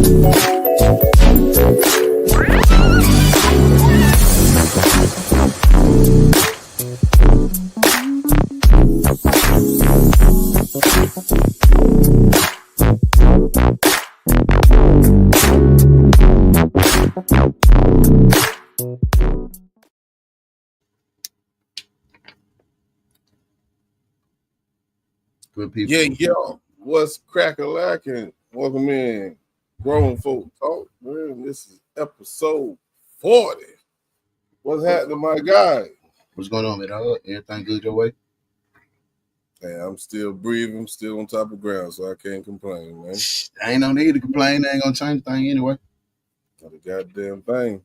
Good people. Yeah, yo, what's crack-a-lackin'? Welcome in, Grown Folk Talk, man. This is episode 40. What's happening, my guy? What's going on, man? Everything good your way? Hey, I'm still breathing, I'm still on top of ground, so I can't complain, man. I ain't no need to complain. I ain't gonna change the thing anyway. Not a goddamn thing.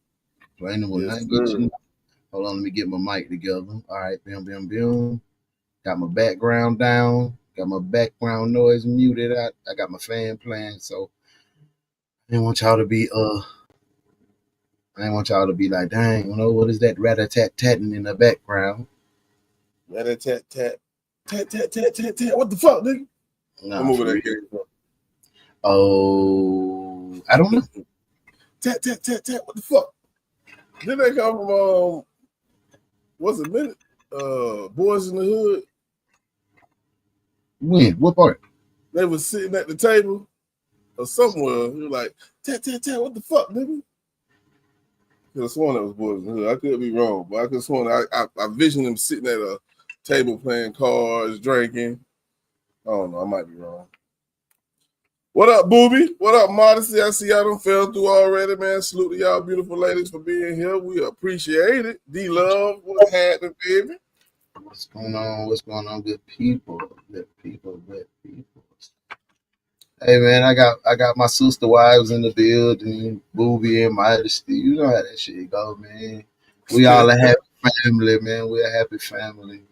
Complaining will Yes, not get sir. you. Hold on, let me get my mic together. All right, bim. Got my background down. Got my background noise muted out. I got my fan playing, so I didn't want y'all to be like, dang, you know, what is that rat-a-tat-tatting in the background? Rat-a-tat-tat. Tat. What the fuck, nigga? Nah, I'm over for there. real. Oh, I don't know. Tat. What the fuck? Didn't they come from what's a minute? Boys in the Hood. When? What part? They was sitting at the table or somewhere. He was like, tat. What the fuck, nigga? I could have sworn that was Boys in the Hood. I could be wrong, but I could have sworn I visioned them sitting at a table playing cards, drinking. I don't know. I might be wrong. What up, Booby? What up, Modesty? I see y'all done fell through already, man. Salute to y'all beautiful ladies for being here. We appreciate it. D-Love, what's happening, baby? What's going on? What's going on? Good people. Hey man, I got my sister wives in the building, Booby and Modesty. You know how that shit go, man. We all a happy family, man. We're a happy family.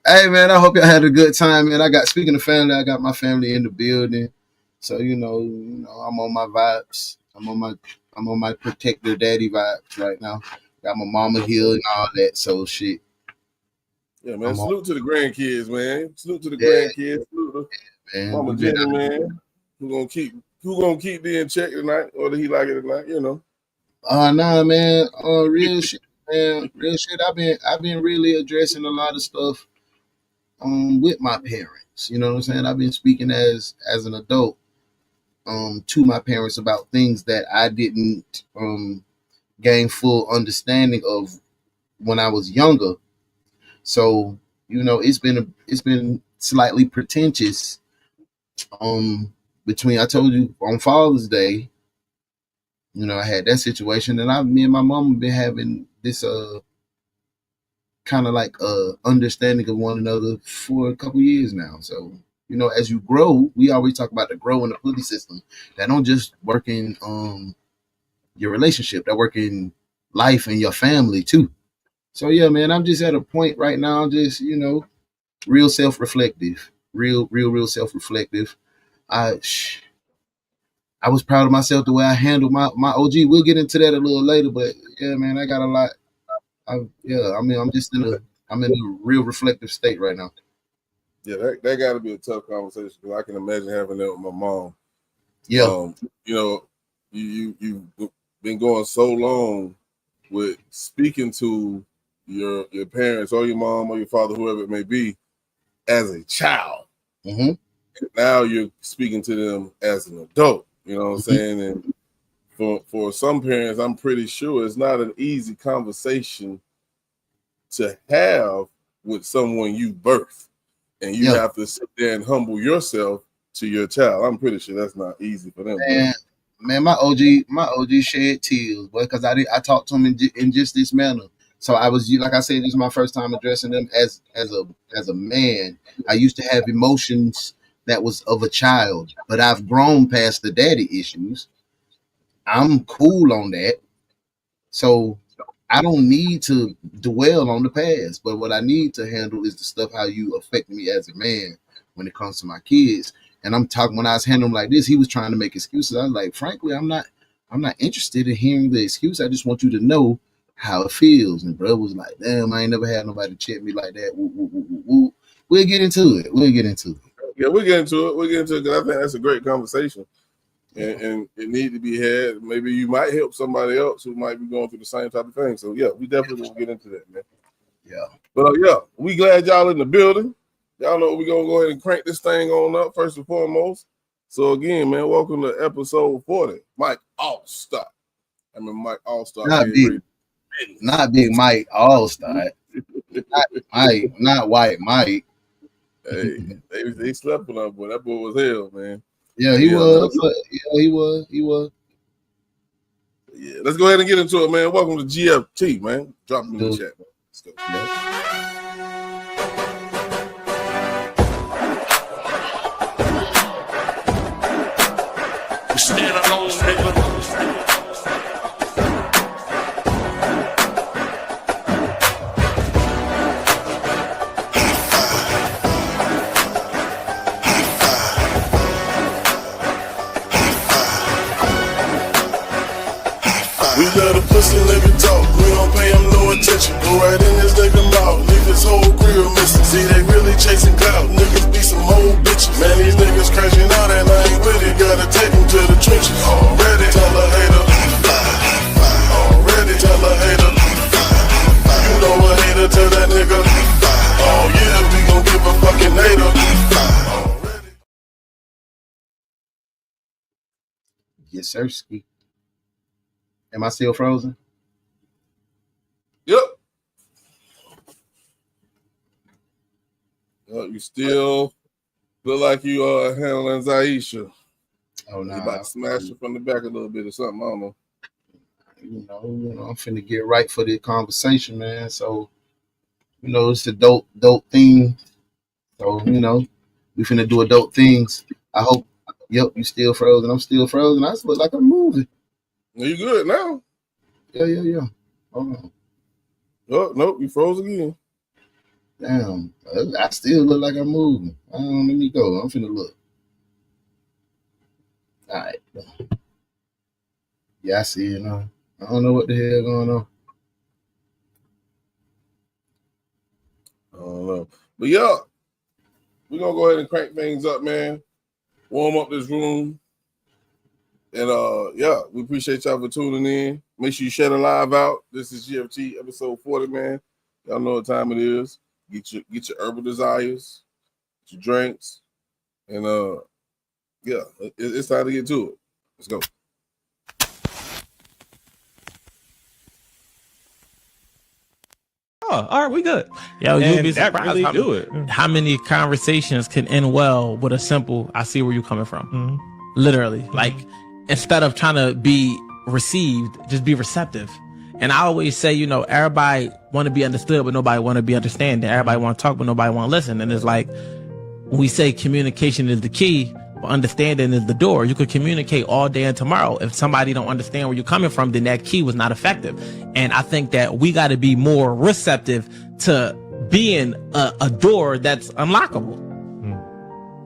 Hey man, I hope y'all had a good time, man. Speaking of family, I got my family in the building. So you know, I'm on my vibes. I'm on my protector daddy vibes right now. Got my mama here and all that, so shit. Yeah, man. Salute to the grandkids, man. Salute to the grandkids. Salute to man. Mama Jenny, man. Who gonna keep me in check tonight, or did he like it tonight? You know. Nah, man. Real shit, man. Real shit. I've been really addressing a lot of stuff with my parents. You know what I'm saying? I've been speaking as an adult to my parents about things that I didn't gain full understanding of when I was younger. So, you know, it's been slightly pretentious between, I told you, on Father's Day, you know, I had that situation, and me and my mom have been having this kind of like understanding of one another for a couple years now. So, you know, as you grow, we always talk about the grow in the pulley system. That don't just work in your relationship, that work in life and your family too. So yeah, man, I'm just at a point right now, just, you know, real self-reflective, real self-reflective. I was proud of myself the way I handled my OG. We'll get into that a little later, but yeah, man, I got a lot. I'm just I'm in a real reflective state right now. Yeah, that got to be a tough conversation because I can imagine having that with my mom. Yeah, you know, you've been going so long with speaking to your parents or your mom or your father, whoever it may be, as a child. Mm-hmm. Now you're speaking to them as an adult. You know what I'm saying? And for some parents, I'm pretty sure it's not an easy conversation to have with someone you birthed, and you have to sit there and humble yourself to your child. I'm pretty sure that's not easy for them. Man, my OG shed tears, boy, because I talked to him in just this manner. So I was, like I said, this is my first time addressing them as a man. I used to have emotions that was of a child, but I've grown past the daddy issues. I'm cool on that. So I don't need to dwell on the past, but what I need to handle is the stuff how you affect me as a man when it comes to my kids. And I'm talking, when I was handling him like this, he was trying to make excuses. I was like, frankly, I'm not interested in hearing the excuse. I just want you to know how it feels. And bro was like, damn, I ain't never had nobody check me like that. Woo. We'll get into it. Yeah, we'll get into it. Because I think that's a great conversation. and it need to be had. Maybe you might help somebody else who might be going through the same type of thing. So yeah, we definitely will get into that, man. Yeah. But yeah, we glad y'all in the building. Y'all know we're gonna go ahead and crank this thing on up first and foremost. So again, man, welcome to episode 40. Mike All-Star. I mean Mike All-Star. Not big Mike All-Star. not white Mike. Hey, they slept on that boy. That boy was hell, man. Yeah, he was. Yeah, he was. Yeah, let's go ahead and get into it, man. Welcome to GFT, man. Drop them in the chat, man. Let's go. Yeah. Stand alone, nigga. We let a pussy nigga talk, we don't pay him no attention. Go right in his nigga mouth, leave his whole grill missing. See, they really chasing clout, niggas be some old bitches. Man, these niggas crashing out and I ain't with it. Gotta take him to the trenches. Already tell a hater. Already tell a hater. You know a hater, tell that nigga. Oh yeah, we gon' give a fucking hater. Already. Yes, sir, Ski. Am I still frozen? Yep. You still look like you are handling Zaisha. Oh no. You about to smash her from the back a little bit or something. I don't know. You know, I'm finna get right for the conversation, man. So, it's a dope thing. So, we finna do adult things. I hope. Yep, you still frozen. I'm still frozen. I just look like I'm moving. You good now? Yeah. Hold on. Oh, nope, you froze again. Damn, I still look like I'm moving. Let me go. I'm finna look. All right. Yeah, I see it now. I don't know what the hell going on. I don't know. But yeah, we're going to go ahead and crank things up, man. Warm up this room. And yeah, we appreciate y'all for tuning in. Make sure you share the live out. This is GFT episode 40, man. Y'all know what time it is. Get your herbal desires, get your drinks, and yeah, it's time to get to it. Let's go. Oh, all right, we good. Yo, you'll be that surprised really do it. how many conversations can end well with a simple "I see where you're coming from." Mm-hmm. Literally, like instead of trying to be received, just be receptive. And I always say, everybody want to be understood, but nobody want to be understanding. Everybody want to talk, but nobody want to listen. And it's like when we say communication is the key, but understanding is the door. You could communicate all day and tomorrow. If somebody don't understand where you're coming from, then that key was not effective. And I think that we got to be more receptive to being a door that's unlockable.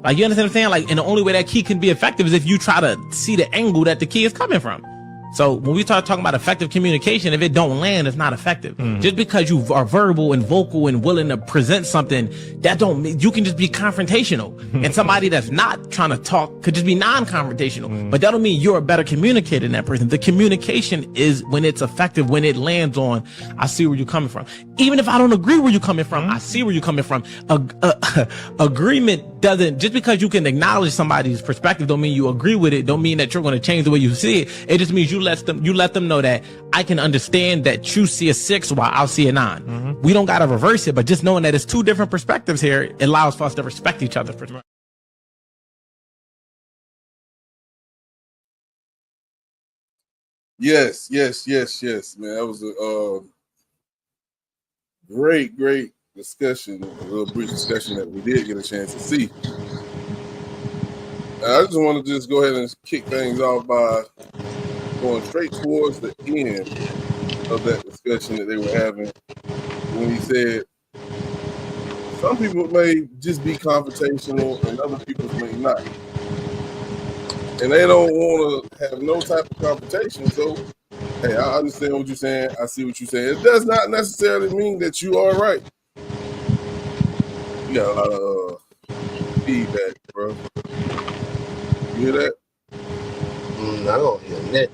Like, you understand what I'm saying? Like, and the only way that key can be effective is if you try to see the angle that the key is coming from. So when we start talking about effective communication, if it don't land, it's not effective. Just because you are verbal and vocal and willing to present something, that don't mean you can just be confrontational. And somebody that's not trying to talk could just be non-confrontational. But that don't mean you're a better communicator than that person. The communication is when it's effective, when it lands on, I see where you're coming from. Even if I don't agree where you're coming from, I see where you're coming from. Agreement doesn't, just because you can acknowledge somebody's perspective don't mean you agree with it, don't mean that you're going to change the way you see it. It just means you let them know that I can understand that you see a 6 while I'll see a 9. We don't got to reverse it, but just knowing that it's two different perspectives here, it allows for us to respect each other's perspective. Yes, man. That was a great discussion, a little brief discussion that we did get a chance to see. I just want to go ahead and kick things off by going straight towards the end of that discussion that they were having when he said some people may just be confrontational and other people may not. And they don't want to have no type of confrontation. So, hey, I understand what you're saying. I see what you're saying. It does not necessarily mean that you are right. You got a lot of feedback, bro. You hear that? I don't hear nothing.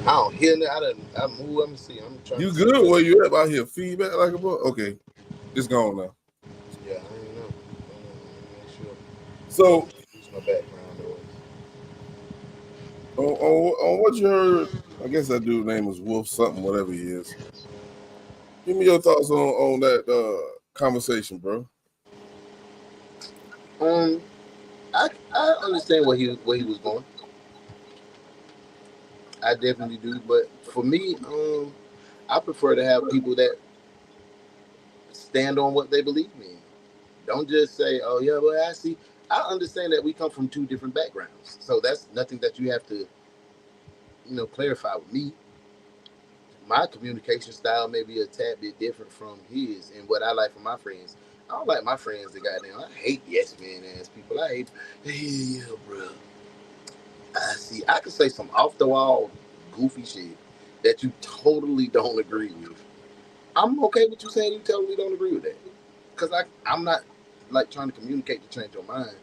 I don't hear nothing. I move. I'm gonna see. I'm trying. You to good? see Where you at? Out here feedback like a book? Okay, it's gone now. Yeah, I don't know. Make sure. So Use my background noise. on what you heard, I guess that dude's name is Wolf something, whatever he is. Give me your thoughts on that conversation, bro. I understand where he was going. I definitely do, but for me, I prefer to have people that stand on what they believe in. Don't just say, "Oh yeah, well I see." I understand that we come from two different backgrounds, so that's nothing that you have to, clarify with me. My communication style may be a tad bit different from his, and what I like from my friends. I don't like my friends that goddamn. I hate yes man ass people. I hate, yeah, bro. I see. I can say some off the wall, goofy shit that you totally don't agree with. I'm okay with you saying you totally don't agree with that, because I'm not like trying to communicate to change your mind.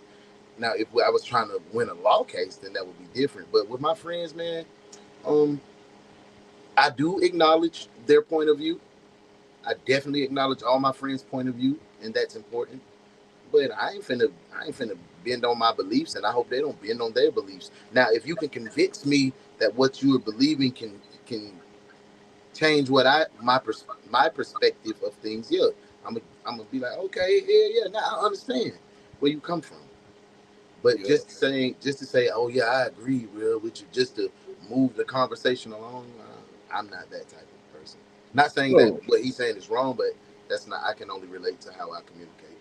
Now, if I was trying to win a law case, then that would be different. But with my friends, man, um, I do acknowledge their point of view. I definitely acknowledge all my friends' point of view, and that's important. But I ain't finna bend on my beliefs, and I hope they don't bend on their beliefs. Now, if you can convince me that what you are believing can change what my perspective of things, yeah, I'm gonna be like, okay, yeah, now I understand where you come from. But Yeah. just to say, oh yeah, I agree, real with you, just to move the conversation along. I'm not that type of person. Not saying that No. what he's saying is wrong, but that's not. I can only relate to how I communicate.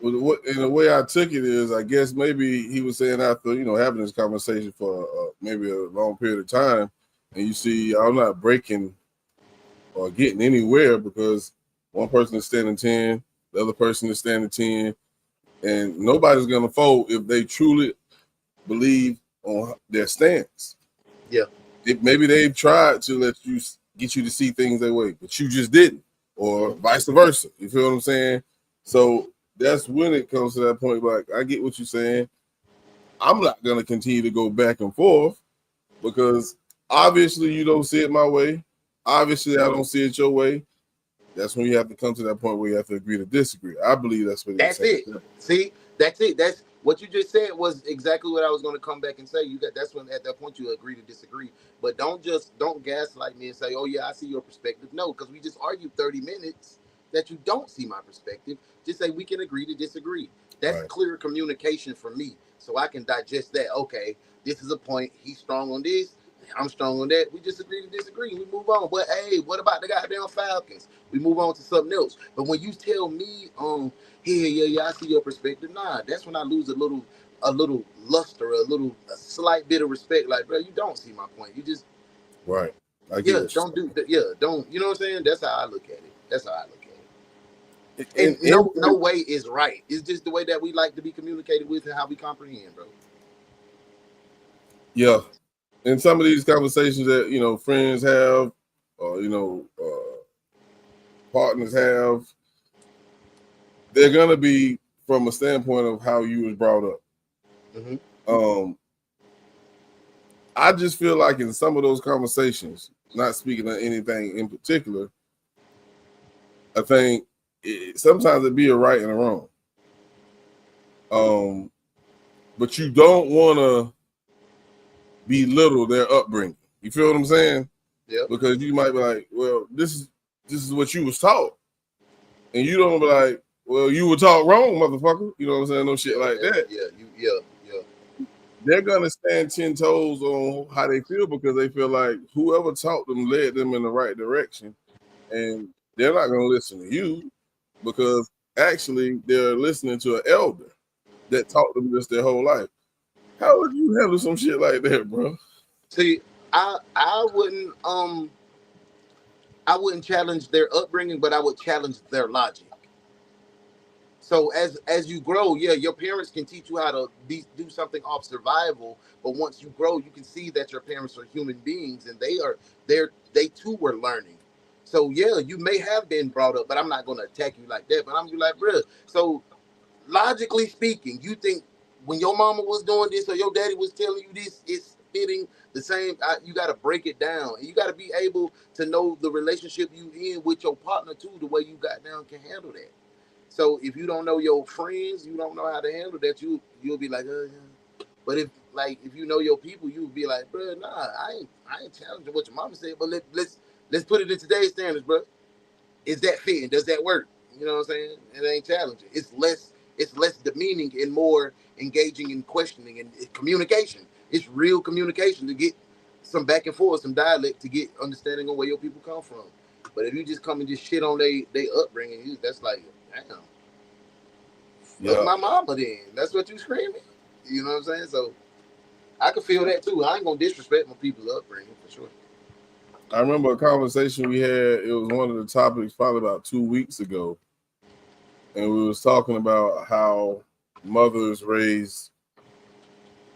Well, and the way I took it is, I guess maybe he was saying after having this conversation for maybe a long period of time, and you see, I'm not breaking or getting anywhere because one person is standing 10, the other person is standing 10, and nobody's gonna fold if they truly believe on their stance. Yeah. Maybe they've tried to get you to see things that way, but you just didn't, or vice versa. You feel what I'm saying? So that's when it comes to that point. Like, I get what you're saying. I'm not gonna continue to go back and forth because obviously you don't see it my way. Obviously, I don't see it your way. That's when you have to come to that point where you have to agree to disagree. I believe that's what That's it. See, that's it. That's what you just said was exactly what I was going to come back and say. That's when at that point you agree to disagree. But don't gaslight me and say, "Oh yeah, I see your perspective." No, because we just argued 30 minutes that you don't see my perspective. Just say we can agree to disagree. That's Right. clear communication for me, so I can digest that. Okay, this is a point. He's strong on this. I'm strong on that. We just agree to disagree. We move on. But hey, what about the goddamn Falcons? We move on to something else. But when you tell me, yeah, I see your perspective. Nah, that's when I lose a little luster, a slight bit of respect. Like, bro, you don't see my point. You just, Right. I get yeah, what don't do that. Yeah, don't. You know what I'm saying? That's how I look at it. That's how I look at it. you're And saying. no way is right. It's just the way that we like to be communicated with and how we comprehend, bro. Yeah. In some of these conversations that friends have, or partners have, they're gonna be from a standpoint of how you was brought up. Mm-hmm. I just feel like in some of those conversations, not speaking of anything in particular, I think sometimes it'd be a right and a wrong. But you don't want to belittle their upbringing. You feel what I'm saying? Yeah. Because you might be like, well, this is what you was taught, and you don't be like, well, you were taught wrong, motherfucker. You know what I'm saying? No shit like that. Yeah. They're gonna stand 10 toes on how they feel because they feel like whoever taught them led them in the right direction, and they're not gonna listen to you because actually they're listening to an elder that taught them this their whole life. How would you handle some shit like that, bro? See, I wouldn't challenge their upbringing, but I would challenge their logic. So as you grow, yeah, your parents can teach you how to do something off survival, but once you grow, you can see that your parents are human beings and they too were learning. So yeah, you may have been brought up, but I'm not gonna attack you like that. But I'm gonna be like, bro. So logically speaking, you think when your mama was doing this or your daddy was telling you this, fitting the same. You got to break it down, and you got to be able to know the relationship you in with your partner too. The way you got down can handle that. So if you don't know your friends, you don't know how to handle that. You'll be like, yeah. But if you know your people, you'll be like, bro, nah, I ain't challenging what your mama said, but let's put it in today's standards, bro. Is that fitting? Does that work? You know what I'm saying? It ain't challenging. It's less demeaning and more engaging in questioning and communication. It's real communication to get some back and forth, some dialect to get understanding on where your people come from. But if you just come and just shit on they upbringing, that's like, damn, fuck my mama then. That's what you screaming. You know what I'm saying? So I can feel that too. I ain't gonna disrespect my people's upbringing for sure. I remember a conversation we had. It was one of the topics probably about 2 weeks ago, and we was talking about how mothers raise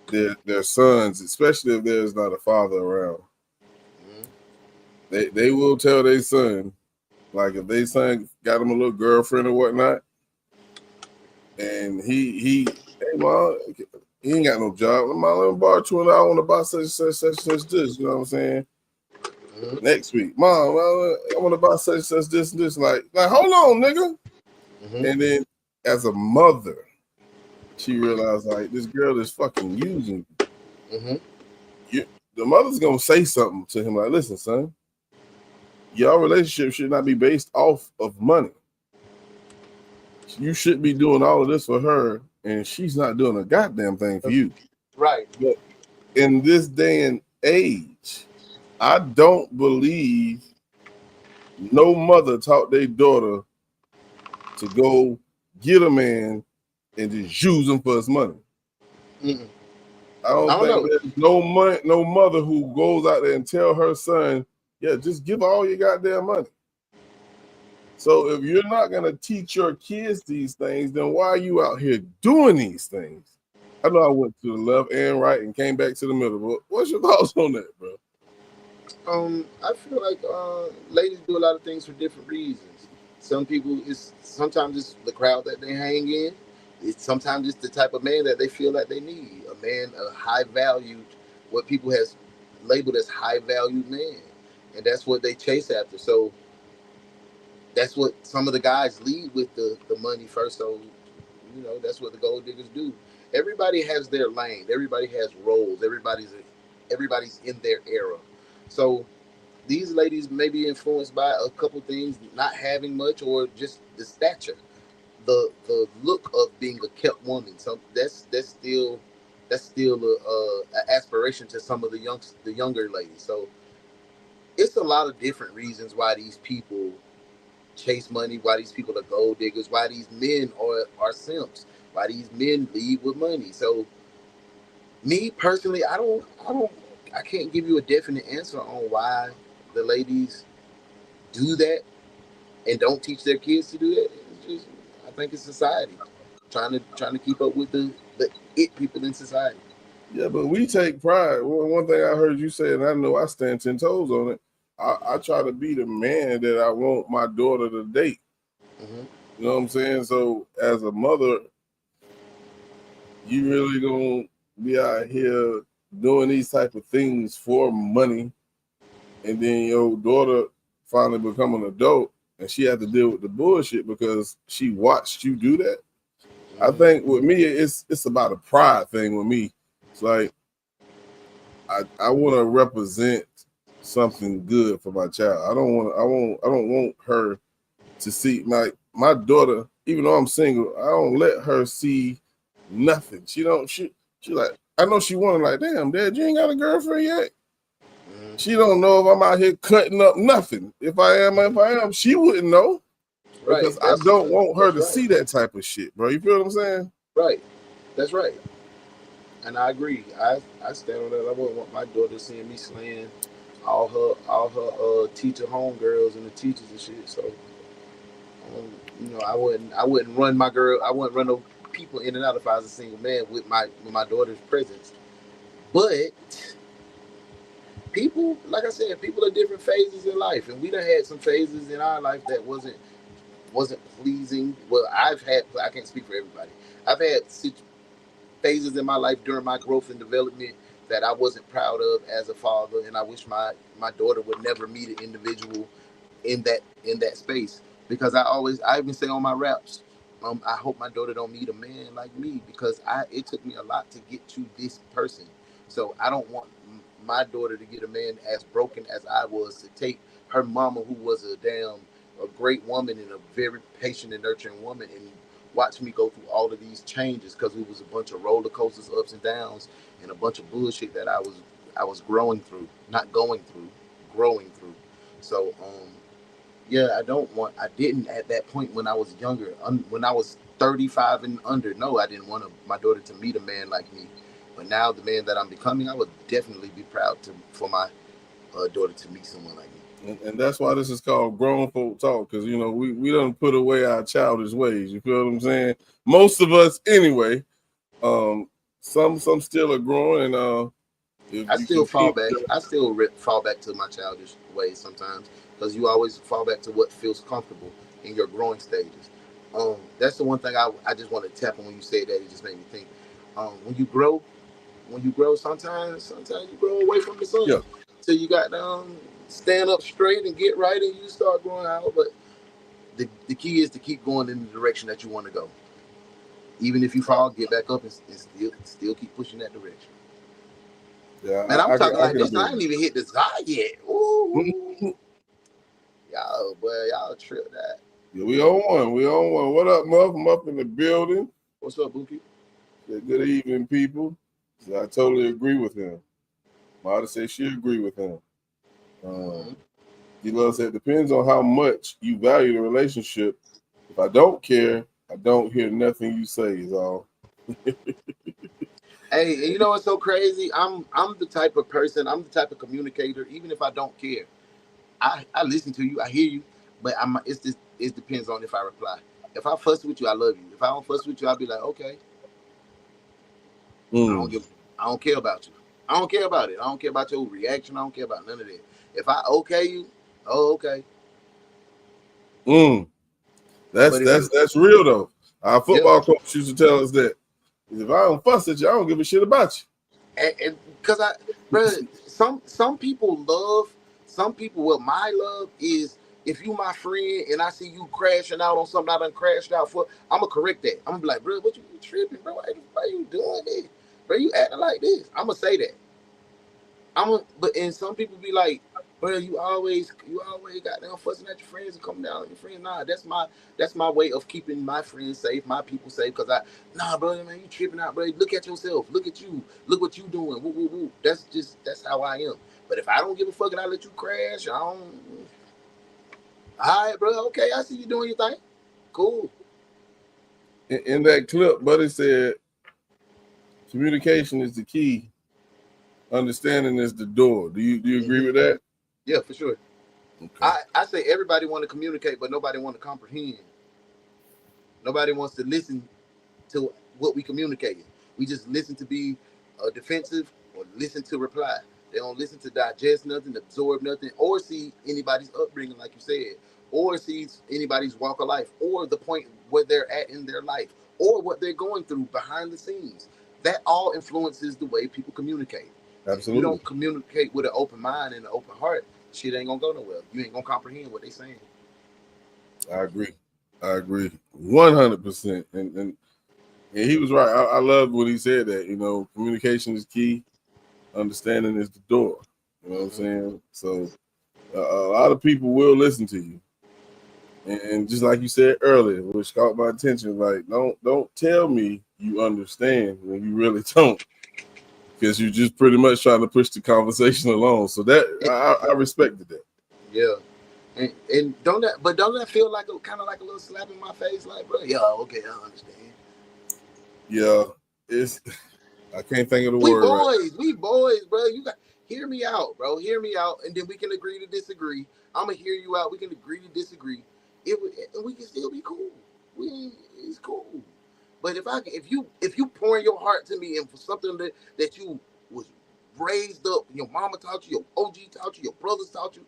their sons, especially if there's not a father around. Mm-hmm. They will tell their son, like if their son got him a little girlfriend or whatnot, and hey mom, he ain't got no job. Mom, let me borrow $20. I want to buy such this. You know what I'm saying? Mm-hmm. Next week, mom, I want to buy such this and this. Like hold on, nigga. Mm-hmm. And then as a mother, she realized like this girl is fucking using me. Mm-hmm. The mother's gonna say something to him like, listen, son, your relationship should not be based off of money. You should be doing all of this for her, and she's not doing a goddamn thing for you. Right. But in this day and age, I don't believe no mother taught their daughter to go get a man and just use him for his money. Mm-mm. I don't think there's no mother who goes out there and tell her son, yeah, just give all your goddamn money. So if you're not going to teach your kids these things, then why are you out here doing these things? I know I went to the left and right and came back to the middle, but what's your thoughts on that, bro? I feel like ladies do a lot of things for different reasons. Some people, sometimes it's the crowd that they hang in. Sometimes it's the type of man that they feel like they need. A high valued, what people has labeled as high valued man. And that's what they chase after. So that's what some of the guys lead with the money first. So, that's what the gold diggers do. Everybody has their lane. Everybody has roles. Everybody's in their era. So these ladies may be influenced by a couple things, not having much or just the stature, the look of being a kept woman. So that's still an aspiration to some of the younger ladies. So it's a lot of different reasons why these people chase money, why these people are gold diggers, why these men are simps, why these men lead with money. So me personally, I can't give you a definite answer on why the ladies do that and don't teach their kids to do that. I think it's society trying to keep up with the it people in society. Yeah, but we take pride. One thing I heard you say, and I know I stand 10 toes on it. I try to be the man that I want my daughter to date. Mm-hmm. You know what I'm saying? So as a mother, you really gonna be out here doing these type of things for money, and then your daughter finally become an adult and she had to deal with the bullshit because she watched you do that. Mm-hmm. I think with me, it's about a pride thing with me. It's like I want to represent something good for my child. I don't want her to see my daughter, even though I'm single, I don't let her see nothing. She like, I know she wanted like, damn, Dad, you ain't got a girlfriend yet? Mm-hmm. She don't know if I'm out here cutting up nothing. If I am, she wouldn't know. Right. Because I don't want her to see that type of shit, bro. You feel what I'm saying? Right. That's right. And I agree. I stand on that. I wouldn't want my daughter seeing me slaying all her teacher homegirls and the teachers and shit. So I wouldn't run my girl. I wouldn't run no people in and out if I was a single man with my daughter's presence. But people, like I said, people are different phases in life, and we done had some phases in our life that wasn't pleasing. Well, I can't speak for everybody. I've had phases in my life during my growth and development that I wasn't proud of as a father, and I wish my daughter would never meet an individual in that space, because I even say on my raps, I hope my daughter don't meet a man like me, because it took me a lot to get to this person. So I don't want my daughter to get a man as broken as I was, to take her mama, who was a great woman and a very patient and nurturing woman, and watch me go through all of these changes, because it was a bunch of roller coasters, ups and downs, and a bunch of bullshit that I was growing through, not going through, growing through. So yeah, I didn't at that point when I was younger, when I was 35 and under. No, I didn't want my daughter to meet a man like me. But now, the man that I'm becoming, I would definitely be proud for my daughter to meet someone like me. And that's why this is called grown folk talk, because you know we don't put away our childish ways. You feel what I'm saying? Most of us, anyway. Some still are growing, and I still fall back. I still fall back to my childish ways sometimes, because you always fall back to what feels comfortable in your growing stages. That's the one thing I just want to tap on when you say that. It just made me think. When you grow, sometimes you grow away from the sun. Yeah. So you got stand up straight and get right, and you start growing out. But the key is to keep going in the direction that you want to go. Even if you fall, get back up and still keep pushing that direction. Yeah, man, I'm talking like this. I ain't even hit the Zai yet. Ooh. Y'all trip that. Yeah, we on one. What up, Muff? I'm up in the building. What's up, Buki? Yeah, good evening, people. So I totally agree with him. Mada said she agree with him. D-Love said, depends on how much you value the relationship. If I don't care, I don't hear nothing you say is all. Hey, and you know what's so crazy? I'm the type of person, I'm the type of communicator, even if I don't care. I listen to you, I hear you, but it depends on if I reply. If I fuss with you, I love you. If I don't fuss with you, I'll be like, okay. I don't care about you. I don't care about it. I don't care about your reaction. I don't care about none of that. If I okay you, okay. That's real though. Our football coach used to tell us that if I don't fuss at you, I don't give a shit about you. And because some people love, what my love is, if you my friend and I see you crashing out on something I done crashed out for, I'm gonna correct that. I'm gonna be like, bro, what you tripping, bro? Why you doing this? Bro, you acting like this. I'm gonna say that. And some people be like, bro, you always got down fussing at your friends and coming down on your friends. Nah, that's my way of keeping my friends safe, my people safe. Cause bro, man, you tripping out, bro. Look at yourself. Look at you. Look what you doing. Woo, woo, woo. That's how I am. But if I don't give a fuck and I let you crash, all right, bro. Okay, I see you doing your thing. Cool. In that clip, Buddy said, communication is the key. Understanding is the door. Do you agree with that? Yeah, for sure. Okay. I say everybody want to communicate, but nobody want to comprehend. Nobody wants to listen to what we communicating. We just listen to be defensive or listen to reply. They don't listen to digest nothing, absorb nothing, or see anybody's upbringing, like you said, or see anybody's walk of life, or the point where they're at in their life, or what they're going through behind the scenes. That all influences the way people communicate. Absolutely. If you don't communicate with an open mind and an open heart, shit ain't gonna go nowhere. You ain't gonna comprehend what they saying. I agree 100%. And he was right. I love when he said that. You know, communication is key. Understanding is the door. You know what I'm saying? So a lot of people will listen to you. And just like you said earlier, which caught my attention, like don't tell me you understand when you really don't. Because you're just pretty much trying to push the conversation along. So that I respected that. Yeah. And don't that feel like kind of like a little slap in my face, like, bro, yeah, okay, I understand. Yeah, I can't think of the word. We boys, bro. You got hear me out, bro. Hear me out, and then we can agree to disagree. I'm gonna hear you out. We can agree to disagree. And we can still be cool. It's cool. But if you pouring your heart to me and for something that you was raised up, your mama taught you, your OG taught you, your brothers taught you,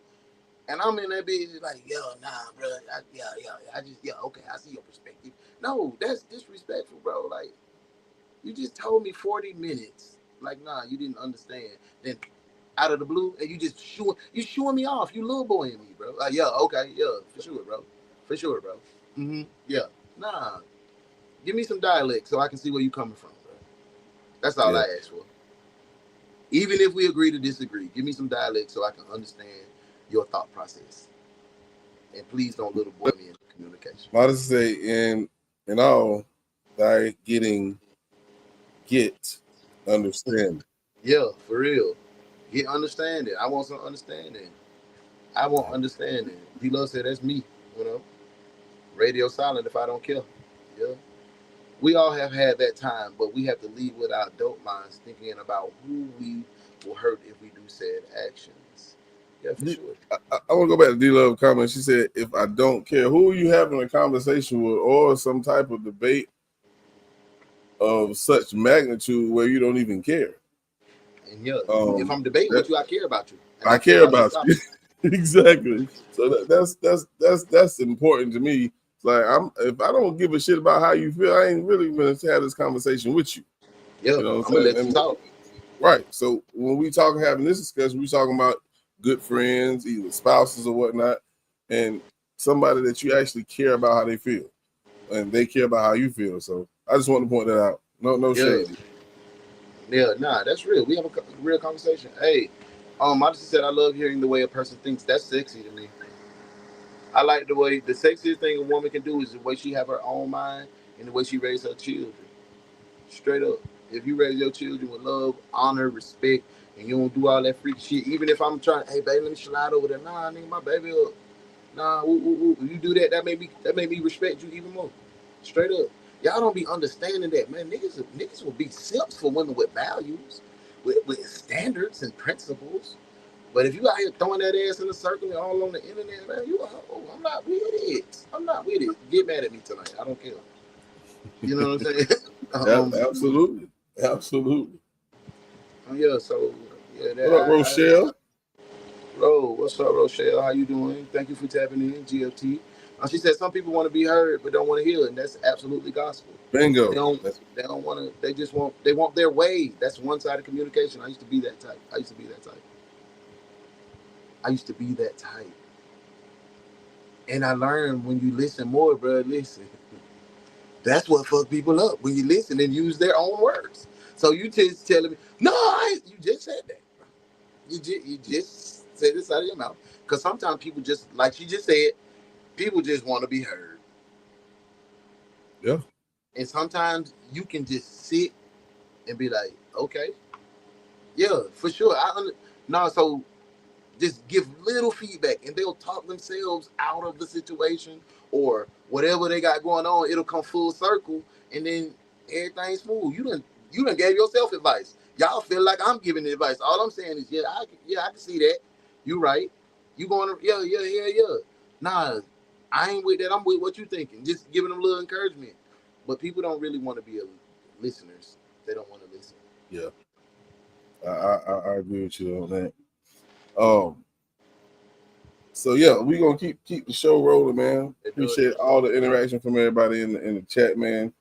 and I'm in that bitch like, yo, nah, bro, okay, I see your perspective. No, that's disrespectful, bro. Like, you just told me 40 minutes Like, nah, you didn't understand. Then out of the blue, and you shooing me off. You little boy in me, bro. Like, yeah, okay, yeah, for sure, bro. For sure, bro. Yeah. Nah. Give me some dialect so I can see where you coming from, bro. That's all I ask for. Even if we agree to disagree, give me some dialect so I can understand your thought process. And please don't little boy me in communication. I just say in all, get understanding. Yeah, for real. Get understanding. I want some understanding. I want understanding. D-Love said that's me, you know. Radio silent if I don't care. Yeah. We all have had that time, but we have to leave with our adult minds thinking about who we will hurt if we do said actions. Yeah, for sure. I want to go back to D-Love comment. She said, if I don't care, who are you having a conversation with or some type of debate of such magnitude where you don't even care? And yeah, if I'm debating with you, I care about you. I care about you. Exactly. So that's important to me. It's like if I don't give a shit about how you feel, I ain't really gonna have this conversation with you. Yeah, you know I'm gonna let you talk. Right. So when we having this discussion, we talking about good friends, either spouses or whatnot, and somebody that you actually care about how they feel, and they care about how you feel. So I just want to point that out. No shade. Yeah, nah, that's real. We have a real conversation. Hey, I just said I love hearing the way a person thinks. That's sexy to me. I like the sexiest thing a woman can do is the way she have her own mind and the way she raise her children. Straight up. If you raise your children with love, honor, respect, and you don't do all that freaky shit, even if I'm trying, hey baby, let me slide over there. Nah, nigga, my baby up. Nah, if you do that, that made me respect you even more. Straight up. Y'all don't be understanding that, man. Niggas will be simps for women with values, with standards and principles. But if you out here throwing that ass in a circle and all on the internet, man, I'm not with it. I'm not with it. Get mad at me tonight. I don't care. You know what I'm saying? Absolutely. Yeah, so yeah. What up, Rochelle? What's up, Rochelle? How you doing? Thank you for tapping in, GFT. She said some people want to be heard but don't want to hear, and that's absolutely gospel. Bingo. They don't want to. They want their way. That's one-sided communication. I used to be that type. And I learned when you listen more, bro. Listen. That's what fuck people up when you listen and use their own words. So you just telling me, no, you just said that. Bro. You just said this out of your mouth. Because sometimes people just, like she just said, people just want to be heard. Yeah. And sometimes you can just sit and be like, okay, yeah, for sure. So just give little feedback and they'll talk themselves out of the situation or whatever they got going on. It'll come full circle and then everything's smooth. You done gave yourself advice. Y'all feel like I'm giving advice. All I'm saying is, I can see that. You right. You going to, yeah. Nah, I ain't with that. I'm with what you thinking. Just giving them a little encouragement. But people don't really want to be listeners. They don't want to listen. Yeah. I agree with you on that. So yeah, we're gonna keep the show rolling, man. Appreciate all the interaction from everybody in the chat, man.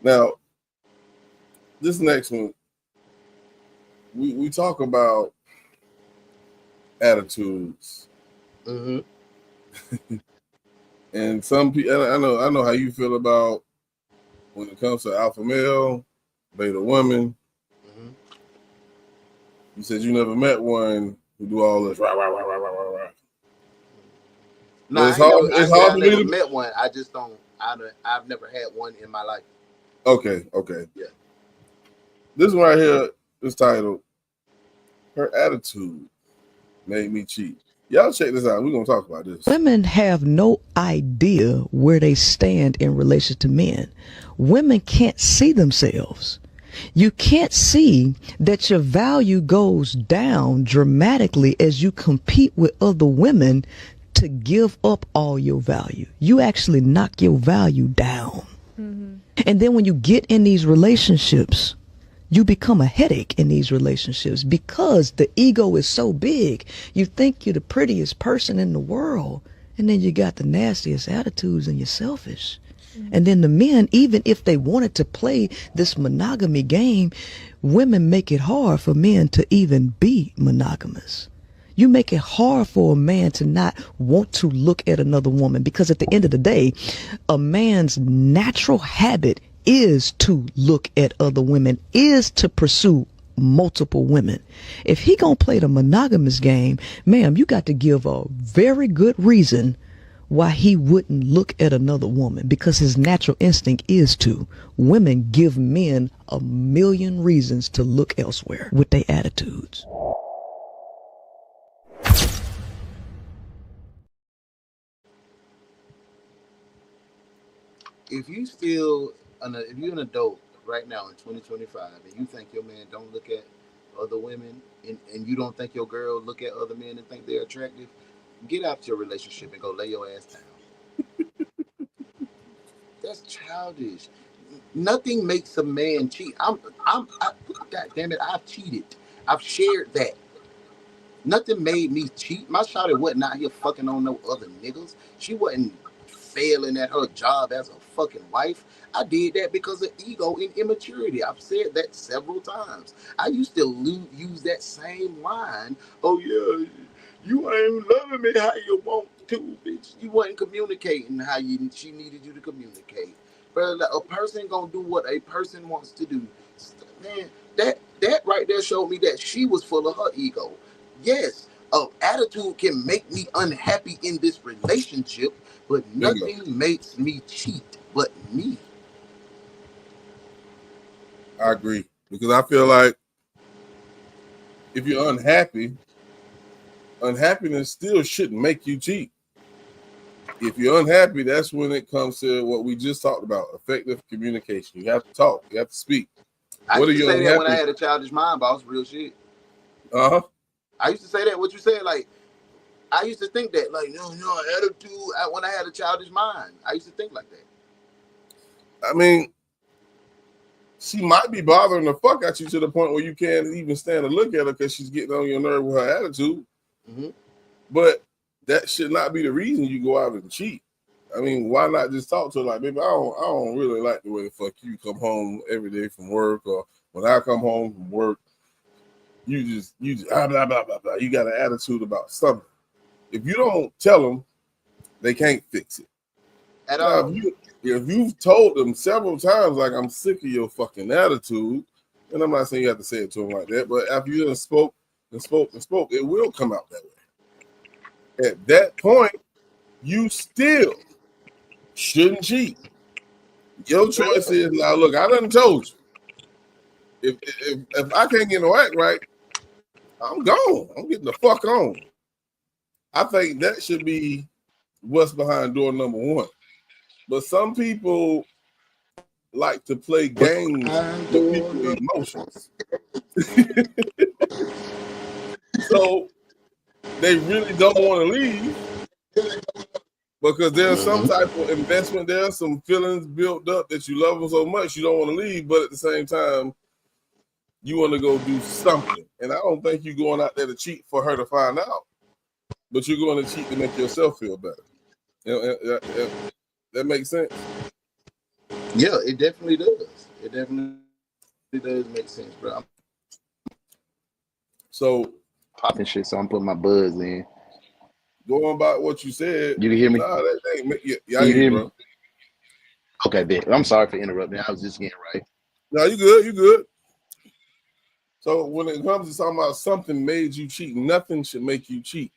Now, this next one, we talk about attitudes. Mm-hmm. And some people, I know how you feel about when it comes to alpha male, beta woman. Mm-hmm. You said you never met one who do all this rah. No, it's hard for me to met one. I just don't. I've never had one in my life. Okay. Yeah. This one right here is titled "Her Attitude Made Me Cheat." Y'all check this out. We're gonna talk about this. Women have no idea where they stand in relation to men. Women can't see themselves. You can't see that your value goes down dramatically as you compete with other women to give up all your value. You actually knock your value down. Mm-hmm. And then when you get in these relationships, you become a headache in these relationships because the ego is so big. You think you're the prettiest person in the world, and then you got the nastiest attitudes and you're selfish. And then the men, even if they wanted to play this monogamy game, women make it hard for men to even be monogamous. You make it hard for a man to not want to look at another woman, because at the end of the day, a man's natural habit is to look at other women, is to pursue multiple women. If he gonna play the monogamous game, ma'am, you got to give a very good reason why he wouldn't look at another woman, because his natural instinct is to. Women give men a million reasons to look elsewhere with their attitudes. If you still, if you're an adult right now in 2025 and you think your man don't look at other women, and you don't think your girl look at other men and think they're attractive, get out your relationship and go lay your ass down. That's childish. Nothing makes a man cheat. God damn it, I've cheated. I've shared that. Nothing made me cheat. My shawty wasn't out here fucking on no other niggas. She wasn't failing at her job as a fucking wife. I did that because of ego and immaturity. I've said that several times. I used to use that same line. Oh yeah, you ain't loving me how you want to, bitch. You wasn't communicating how she needed you to communicate. But a person gonna do what a person wants to do. Man, that right there showed me that she was full of her ego. Yes, attitude can make me unhappy in this relationship, but nothing makes me cheat but me. I agree, because I feel like if you're unhappy, unhappiness still shouldn't make you cheat. If you're unhappy, that's when it comes to what we just talked about, effective communication. You have to talk. You have to speak. I used to say that when I had a childish mind, boss. Real shit. Uh-huh. I used to say that. What you said, like, I used to think that, like, no, attitude. When I had a childish mind, I used to think like that. I mean, she might be bothering the fuck out you to the point where you can't even stand to look at her because she's getting on your nerve with her attitude. Mm-hmm. But that should not be the reason you go out and cheat. I mean, why not just talk to her like, baby, I don't really like the way the fuck you come home every day from work, or when I come home from work, you just blah, blah, blah, blah, blah. You got an attitude about something. If you don't tell them, they can't fix it. At all. If you've told them several times, like, I'm sick of your fucking attitude, and I'm not saying you have to say it to them like that, but after you done spoke, it will come out that way. At that point, you still shouldn't cheat. Your choice is, now look, I done told you. If I can't get no act right, I'm gone. I'm getting the fuck on. I think that should be what's behind door number one. But some people like to play games with people's emotions. So they really don't want to leave because there's some type of investment there, some feelings built up that you love them so much you don't want to leave, but at the same time, you want to go do something. And I don't think you're going out there to cheat for her to find out, but you're going to cheat to make yourself feel better. That makes sense? Yeah, it definitely does. It definitely does make sense, bro. So popping shit, so I'm putting my buzz in. Going by what you said, you can hear me? Nah, that ain't, yeah, I hear you, bro. Okay, bet. I'm sorry for interrupting. I was just getting right. No, you good. You good. So when it comes to talking about something made you cheat, nothing should make you cheat.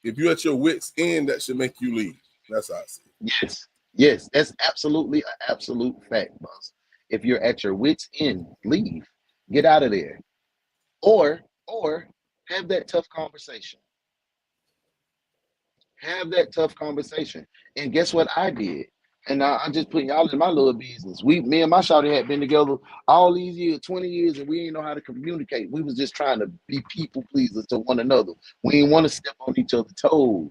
If you're at your wit's end, that should make you leave. That's how I see it. Yes, that's absolutely an absolute fact, boss. If you're at your wit's end, leave. Get out of there. Or have that tough conversation. Have that tough conversation. And guess what I did? And I'm just putting y'all in my little business. Me and my shawty had been together all these years, 20 years, and we didn't know how to communicate. We was just trying to be people pleasers to one another. We didn't want to step on each other's toes.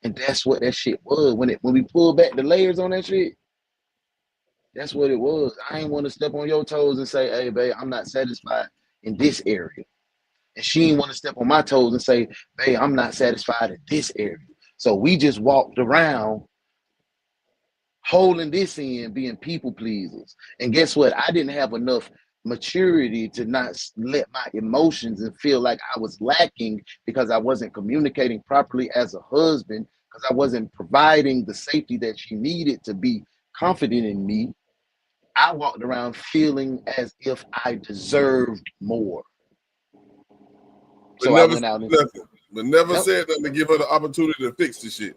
And that's what that shit was. When we pulled back the layers on that shit, that's what it was. I ain't want to step on your toes and say, hey, babe, I'm not satisfied in this area. And she didn't want to step on my toes and say, babe, I'm not satisfied in this area. So we just walked around holding this in, being people pleasers. And guess what? I didn't have enough maturity to not let my emotions and feel like I was lacking because I wasn't communicating properly as a husband, because I wasn't providing the safety that she needed to be confident in me. I walked around feeling as if I deserved more. But So I never went said out and nothing. But never Yep. said nothing to give her the opportunity to fix the shit.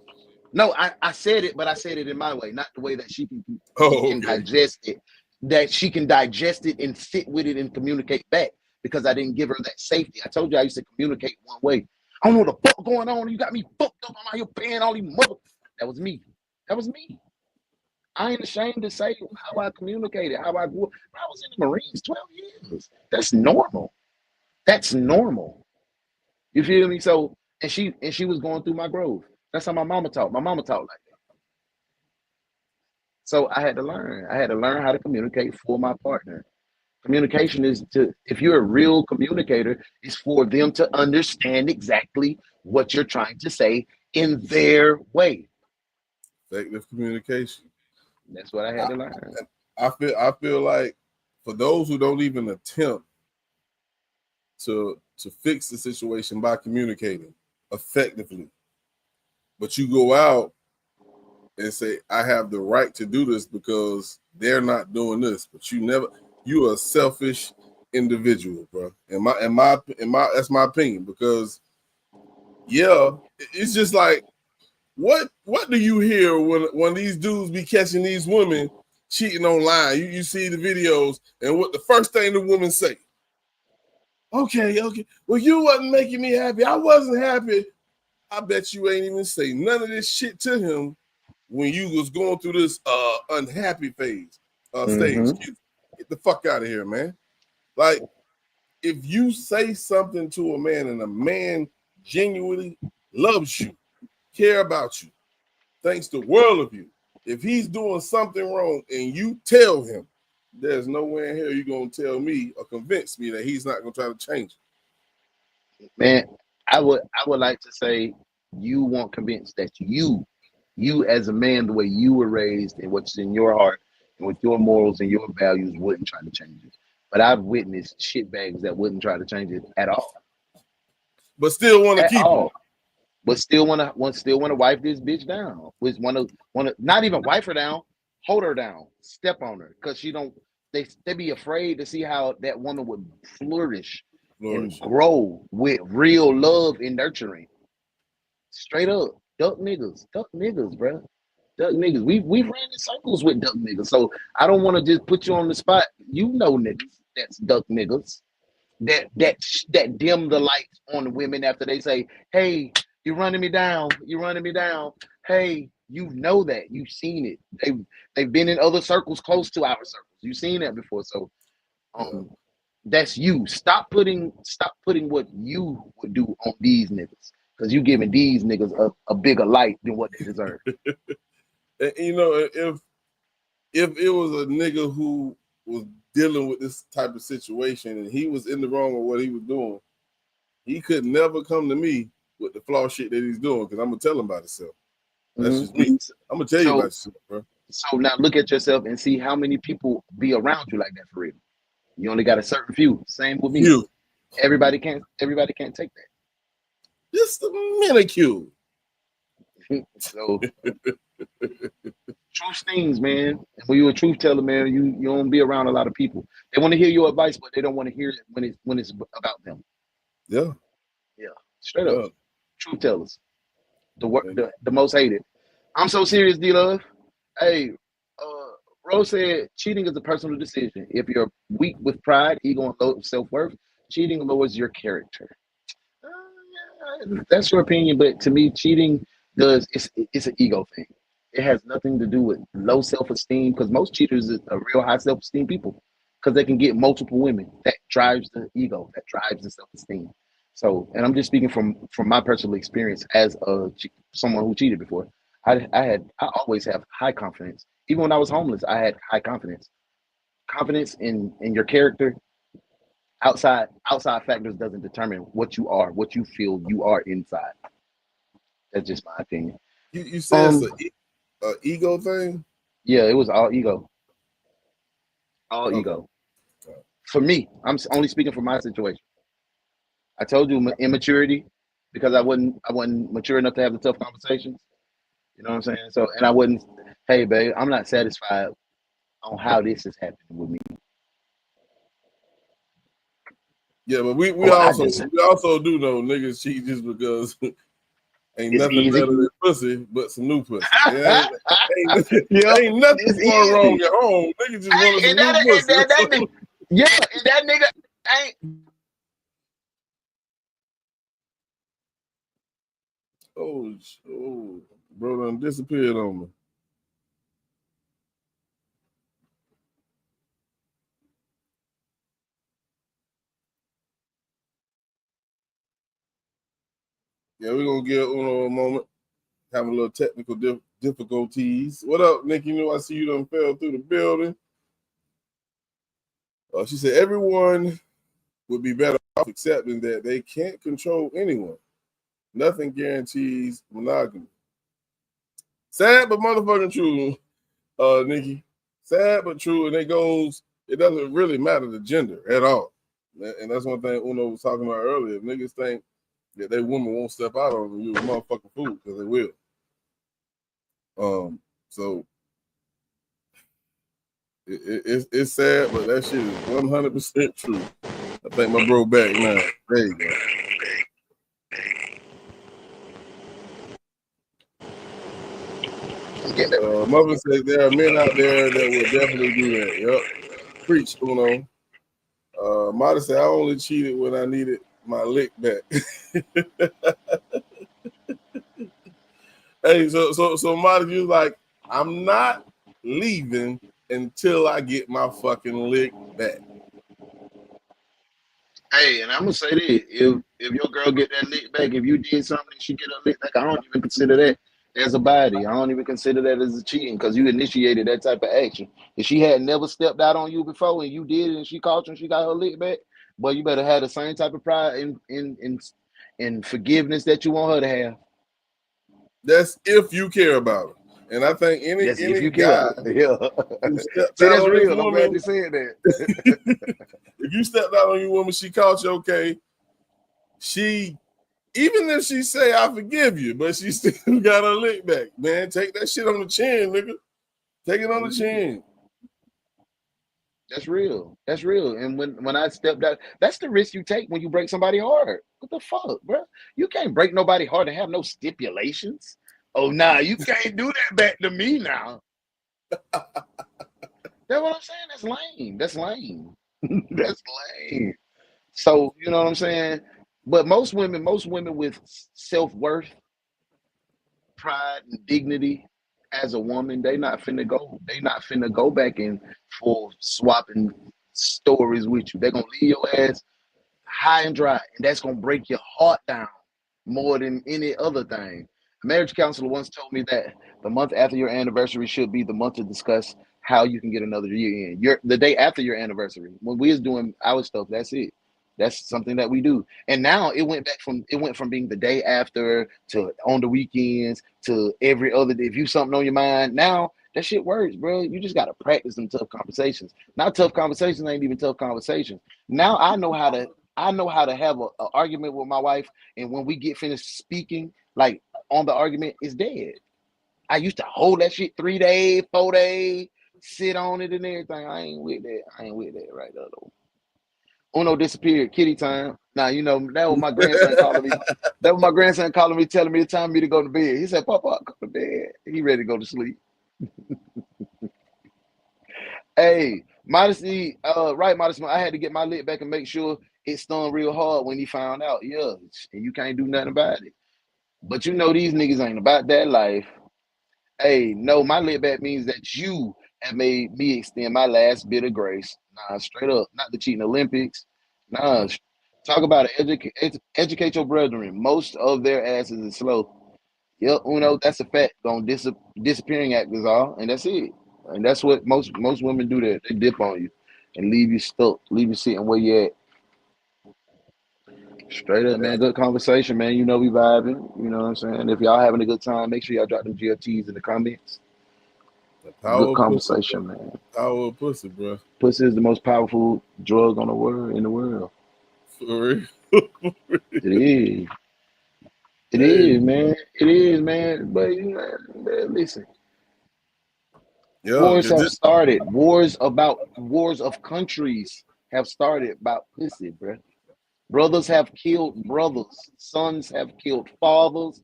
No, I said it, but I said it in my way, not the way that she can Okay. digest it, that she can digest it and sit with it and communicate back, because I didn't give her that safety. I told you I used to communicate one way. I don't know what the fuck going on. You got me fucked up. I'm out here paying all these mother. That was me. That was me. I ain't ashamed to say how I communicated, how I grew up. I was in the Marines 12 years. That's normal. That's normal. You feel me? So, and she was going through my growth. That's how my mama taught. My mama taught like that. So I had to learn. I had to learn how to communicate for my partner. Communication is to, if you're a real communicator, is for them to understand exactly what you're trying to say in their way. Effective communication. That's what I had to learn. I feel like for those who don't even attempt to fix the situation by communicating effectively, but you go out and say, I have the right to do this because they're not doing this, but you're a selfish individual, bro. In my that's my opinion, because yeah, it's just like, what do you hear when these dudes be catching these women cheating online? You see the videos, and what the first thing the women say? Okay. Well, you wasn't making me happy. I wasn't happy. I bet you ain't even say none of this shit to him when you was going through this unhappy phase stage. Get the fuck out of here, man. Like, if you say something to a man and a man genuinely loves you, care about you, thinks the world of you, if he's doing something wrong and you tell him, there's nowhere in here you're gonna tell me or convince me that he's not gonna try to change it. Man, I would like to say you won't convince that you as a man, the way you were raised and what's in your heart and with your morals and your values, wouldn't try to change it. But I've witnessed shitbags that wouldn't try to change it at all. But still want to keep it. But still want to wipe this bitch down. Want to not even wipe her down, hold her down, step on her, because they be afraid to see how that woman would flourish and grow with real love and nurturing. Straight up, duck niggas, bro. Duck niggas. We've ran in circles with duck niggas. So I don't want to just put you on the spot. You know niggas that's duck niggas. That dim the lights on the women after they say, hey, you're running me down. Hey, you know that. You've seen it. They've been in other circles close to our circles. You've seen that before. So that's you. Stop putting what you would do on these niggas, because you giving these niggas a bigger light than what they deserve. You know, if it was a nigga who was dealing with this type of situation and he was in the wrong with what he was doing, he could never come to me with the flaw shit that he's doing, because I'm gonna tell him about himself. That's just me. I'm gonna tell you about yourself, bro. So now look at yourself and see how many people be around you like that for real. You only got a certain few. Same with me. Few. Everybody can't take that. Just the manicure. So truth stings, man. And when you're a truth teller, man, you don't be around a lot of people. They want to hear your advice, but they don't want to hear it when it's about them. Yeah. Straight up. Truth tellers. The most hated. I'm so serious, D-Love. Hey, Rose said cheating is a personal decision. If you're weak with pride, ego, and low self-worth, cheating lowers your character. That's your opinion, but to me, cheating it's an ego thing. It has nothing to do with low self-esteem, because most cheaters are real high self-esteem people, because they can get multiple women. That drives the ego, that drives the self-esteem. So, and I'm just speaking from my personal experience as someone who cheated before. I always have high confidence. Even when I was homeless, I had high confidence. Confidence in your character. Outside factors doesn't determine what you are, what you feel you are inside. That's just my opinion. You said it's an ego thing? Yeah, it was all ego. All Okay. ego. For me, I'm only speaking for my situation. I told you immaturity because I wasn't mature enough to have the tough conversations. You know what I'm saying? So, and I wouldn't. Hey, babe, I'm not satisfied on how this is happening with me. Yeah, but we Or I also just we also do know niggas cheat just because ain't it's nothing better easy. than pussy but some new pussy. It Yep, ain't nothing it's going wrong easy. at home. Niggas just wanted Hey, some new pussy. yeah, and that nigga ain't. Oh, bro done disappeared on me. Yeah, we're gonna give Uno a moment. Having a little technical difficulties. What up, Nick? You know I see you done fell through the building. She said everyone would be better off accepting that they can't control anyone. Nothing guarantees monogamy. Sad but motherfucking true, Nikki. Sad but true, and it doesn't really matter the gender at all. And that's one thing Uno was talking about earlier. If niggas think that they woman won't step out on you, a motherfucking fool, because they will. So it's sad, but that shit is 100% true. I think my bro back now. There you go. Mother says there are men out there that will definitely do that. Yep. Preach, Uno. Marty said I only cheated when I needed my lick back. Hey, so Marty, you like, I'm not leaving until I get my fucking lick back. Hey, and I'm gonna say this: if your girl get that lick back, if you did something and she get a lick back, I don't even consider that as a body. I don't even consider that as a cheating because you initiated that type of action. If she had never stepped out on you before and you did it and she caught you and she got her lick back, boy, you better have the same type of pride in forgiveness that you want her to have. That's if you care about her. And I think That's if any you care. guy Yeah. who stepped See, out that's on this real. I'm glad woman, you said that. if you stepped out on your woman, she caught you, okay. She, even if she say I forgive you, but she still got her lick back, man. Take that shit on the chin, nigga. Take it on the chin. That's real. That's real. And when I stepped out, that's the risk you take when you break somebody heart. What the fuck, bro? You can't break nobody heart and have no stipulations. Oh, nah, you can't do that back to me now. That's what I'm saying. That's lame. That's lame. That's lame. So you know what I'm saying. But most women with self-worth, pride, and dignity as a woman, they not finna go. They not finna go back and forth swapping stories with you. They're gonna leave your ass high and dry, and that's gonna break your heart down more than any other thing. A marriage counselor once told me that the month after your anniversary should be the month to discuss how you can get another year in. The day after your anniversary, when we was doing our stuff, that's it. That's something that we do. And now it went from being the day after to on the weekends to every other day. If you something on your mind, now that shit works, bro. You just gotta practice them tough conversations. Not tough conversations ain't even tough conversations. Now I know how to have a argument with my wife, and when we get finished speaking, like on the argument, it's dead. I used to hold that shit 3 days, 4 days, sit on it and everything. I ain't with that. I ain't with that right there though. Uno disappeared, kitty time. Now you know that was my grandson calling me. That was my grandson calling me, telling me it's time for me to go to bed. He said, "Papa, go to bed." He ready to go to sleep. Hey, modesty, right, modesty. I had to get my lip back and make sure it stung real hard when he found out. Yeah, and you can't do nothing about it. But you know these niggas ain't about that life. Hey, no, my lip back means that you have made me extend my last bit of grace. Nah, straight up, not the cheating Olympics. Nah, talk about it. Educate your brethren. Most of their asses is slow. Yep, Uno, that's a fact. Gonna disappearing act is all, and that's it. And that's what most women do. That they dip on you and leave you stuck, leave you sitting where you at. Straight up, man. Good conversation, man. You know we vibing. You know what I'm saying. If y'all having a good time, make sure y'all drop them GFTs in the comments. The Good power of pussy, conversation, bro. man. Power of pussy, bro. Pussy is the most powerful drug in the world. For real. It is. It Hey, is, man. It is, man. But you know, man, listen. yo, Wars cause have this, started. Wars of countries have started about pussy, bro. Brothers have killed brothers. Sons have killed fathers.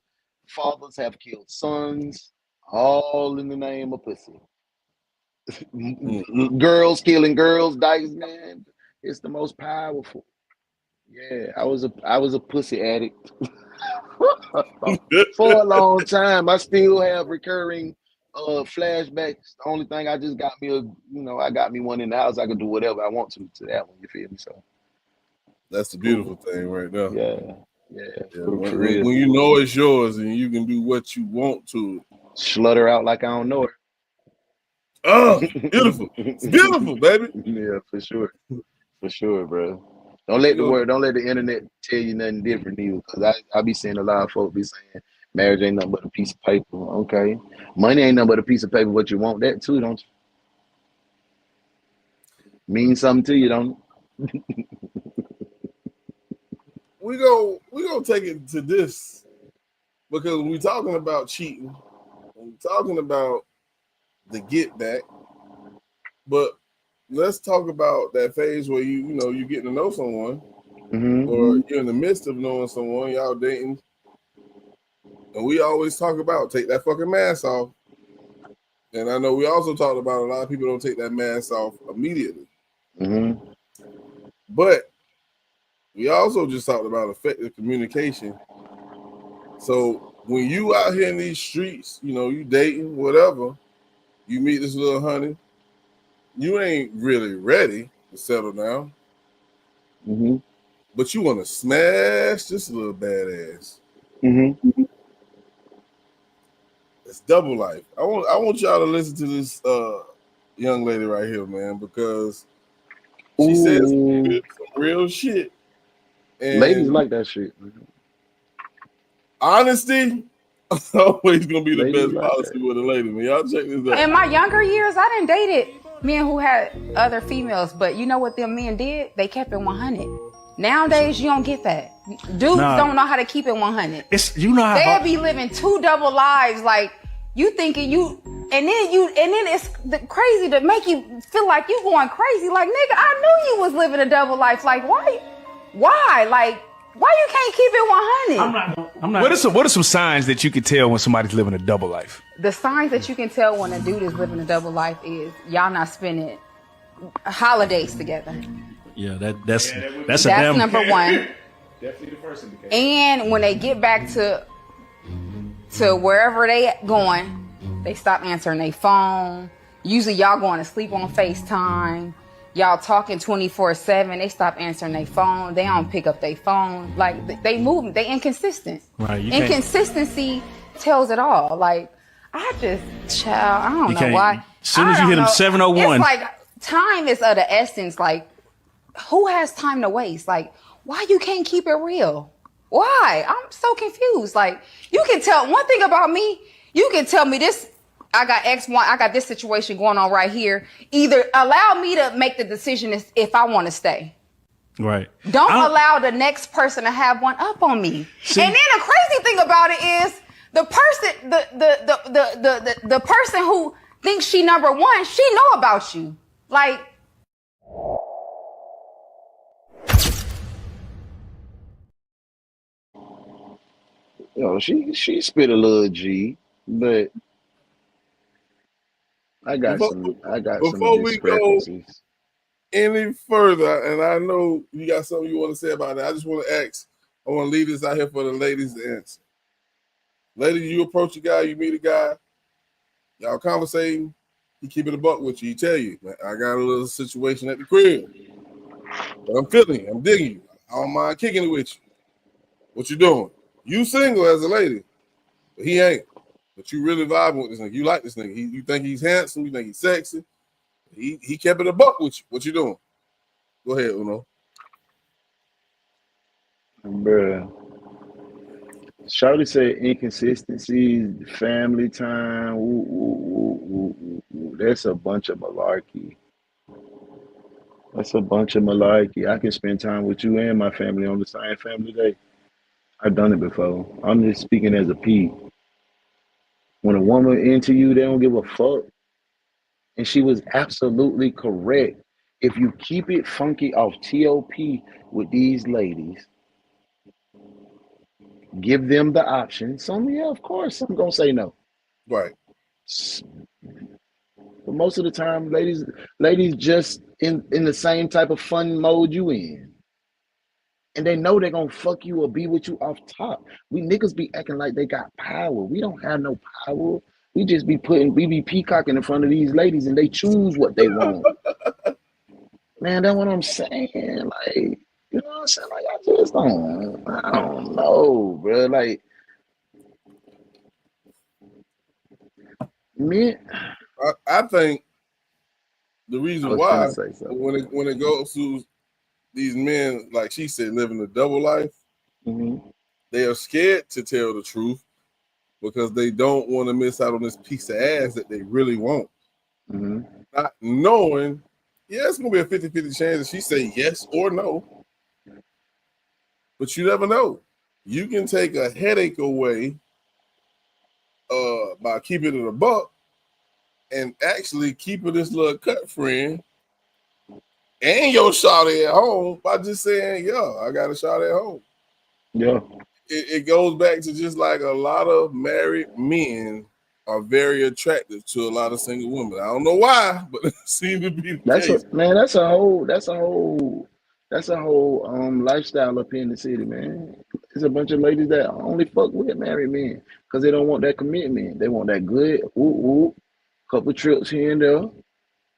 Fathers have killed sons. All in the name of pussy. Girls killing girls, dykes, man. It's the most powerful. Yeah, I was a pussy addict for a long time. I still have recurring flashbacks. The only thing I just got me I got me one in the house. I can do whatever I want to that one. You feel me? So that's the beautiful thing right now. yeah, Yeah, for when real. you know it's yours and you can do what you want to it. Slutter out like I don't know Oh, her. beautiful. It's beautiful, baby. Yeah, for sure, bro. Don't let the internet tell you nothing different either, because I be seeing a lot of folks be saying marriage ain't nothing but a piece of paper. Okay, money ain't nothing but a piece of paper, but you want that too, don't you? Mean something to you, don't it? We gonna take it to this, because when we talking about cheating, when we talking about the get back, but let's talk about that phase where you getting to know someone, or you're in the midst of knowing someone, y'all dating, and we always talk about take that fucking mask off. And I know we also talked about a lot of people don't take that mask off immediately. But we also just talked about effective communication. So when you out here in these streets, you dating, whatever, you meet this little honey, you ain't really ready to settle down. But you want to smash this little badass. It's double life. I want y'all to listen to this young lady right here, man, because she says some real shit. And Ladies like that shit. honesty always gonna be the Ladies best like policy with a lady, man. Y'all check this out. In my younger years, I done dated men who had other females, but you know what them men did? They kept it 100. Nowadays, you don't get that. Dudes don't know how to keep it 100. They'll be living two double lives, like you thinking and then it's crazy to make you feel like you going crazy. Like, nigga, I knew you was living a double life. Like, why? Like, why you can't keep it 100? I'm not. What are some signs that you can tell when somebody's living a double life? The signs that you can tell when a dude is living a double life is y'all not spending holidays together. Yeah, that's number one. Definitely the first indicator. And when they get back to wherever they going, they stop answering their phone. Usually y'all going to sleep on FaceTime. Y'all talking 24/7. They stop answering their phone. They don't pick up their phone. Like, they move. They inconsistent. Right. Inconsistency tells it all. Like, I don't know why. As soon as you hit them 701. It's like time is of the essence. Like, who has time to waste? Like, why you can't keep it real? Why? I'm so confused. Like, you can tell one thing about me. You can tell me this. I got X1. I got this situation going on right here. Either allow me to make the decision if I want to stay. Right. Don't allow the next person to have one up on me. And then the crazy thing about it is the person who thinks she number one, she know about you. Like, She spit a little G, but I got some discrepancies. Any further, and I know you got something you want to say about that. I just want to ask. I want to leave this out here for the ladies to answer. Ladies, you approach a guy, you meet a guy, y'all conversating, he keep it a buck with you. He tell you, man, I got a little situation at the crib, but I'm feeling you, I'm digging you. I don't mind kicking it with you. What you doing? You single as a lady, but he ain't. But you really vibing with this nigga. You like this nigga. You think he's handsome. You think he's sexy. He kept it a buck with you. What you doing? Go ahead, Uno. Bruh. Shawty said inconsistencies, family time. That's a bunch of malarkey. That's a bunch of malarkey. I can spend time with you and my family on the same family day. I've done it before. I'm just speaking as a P. When a woman into you, they don't give a fuck. And she was absolutely correct. If you keep it funky off TOP with these ladies, give them the option. Some, yeah, of course, I'm gonna say no. Right. But most of the time, ladies just in the same type of fun mode you in. And they know they're gonna fuck you or be with you off top. We niggas be acting like they got power. We don't have no power. We just be peacocking in front of these ladies and they choose what they want. Man, that's what I'm saying. Like, you know what I'm saying? Like, I don't know, bro. Like, me, I think the reason why when it goes to these men, like she said, living a double life, they are scared to tell the truth because they don't want to miss out on this piece of ass that they really want. Not knowing, yeah, it's going to be a 50-50 chance that she say yes or no. But you never know. You can take a headache away by keeping it a buck and actually keeping this little cut friend and your shawty at home by just saying, yo, I got a shot at home. Yeah. It goes back to just like a lot of married men are very attractive to a lot of single women. I don't know why, but it seems to be the case. That's a whole lifestyle up here in the city, man. There's a bunch of ladies that only fuck with married men because they don't want that commitment. They want that good couple trips here and there.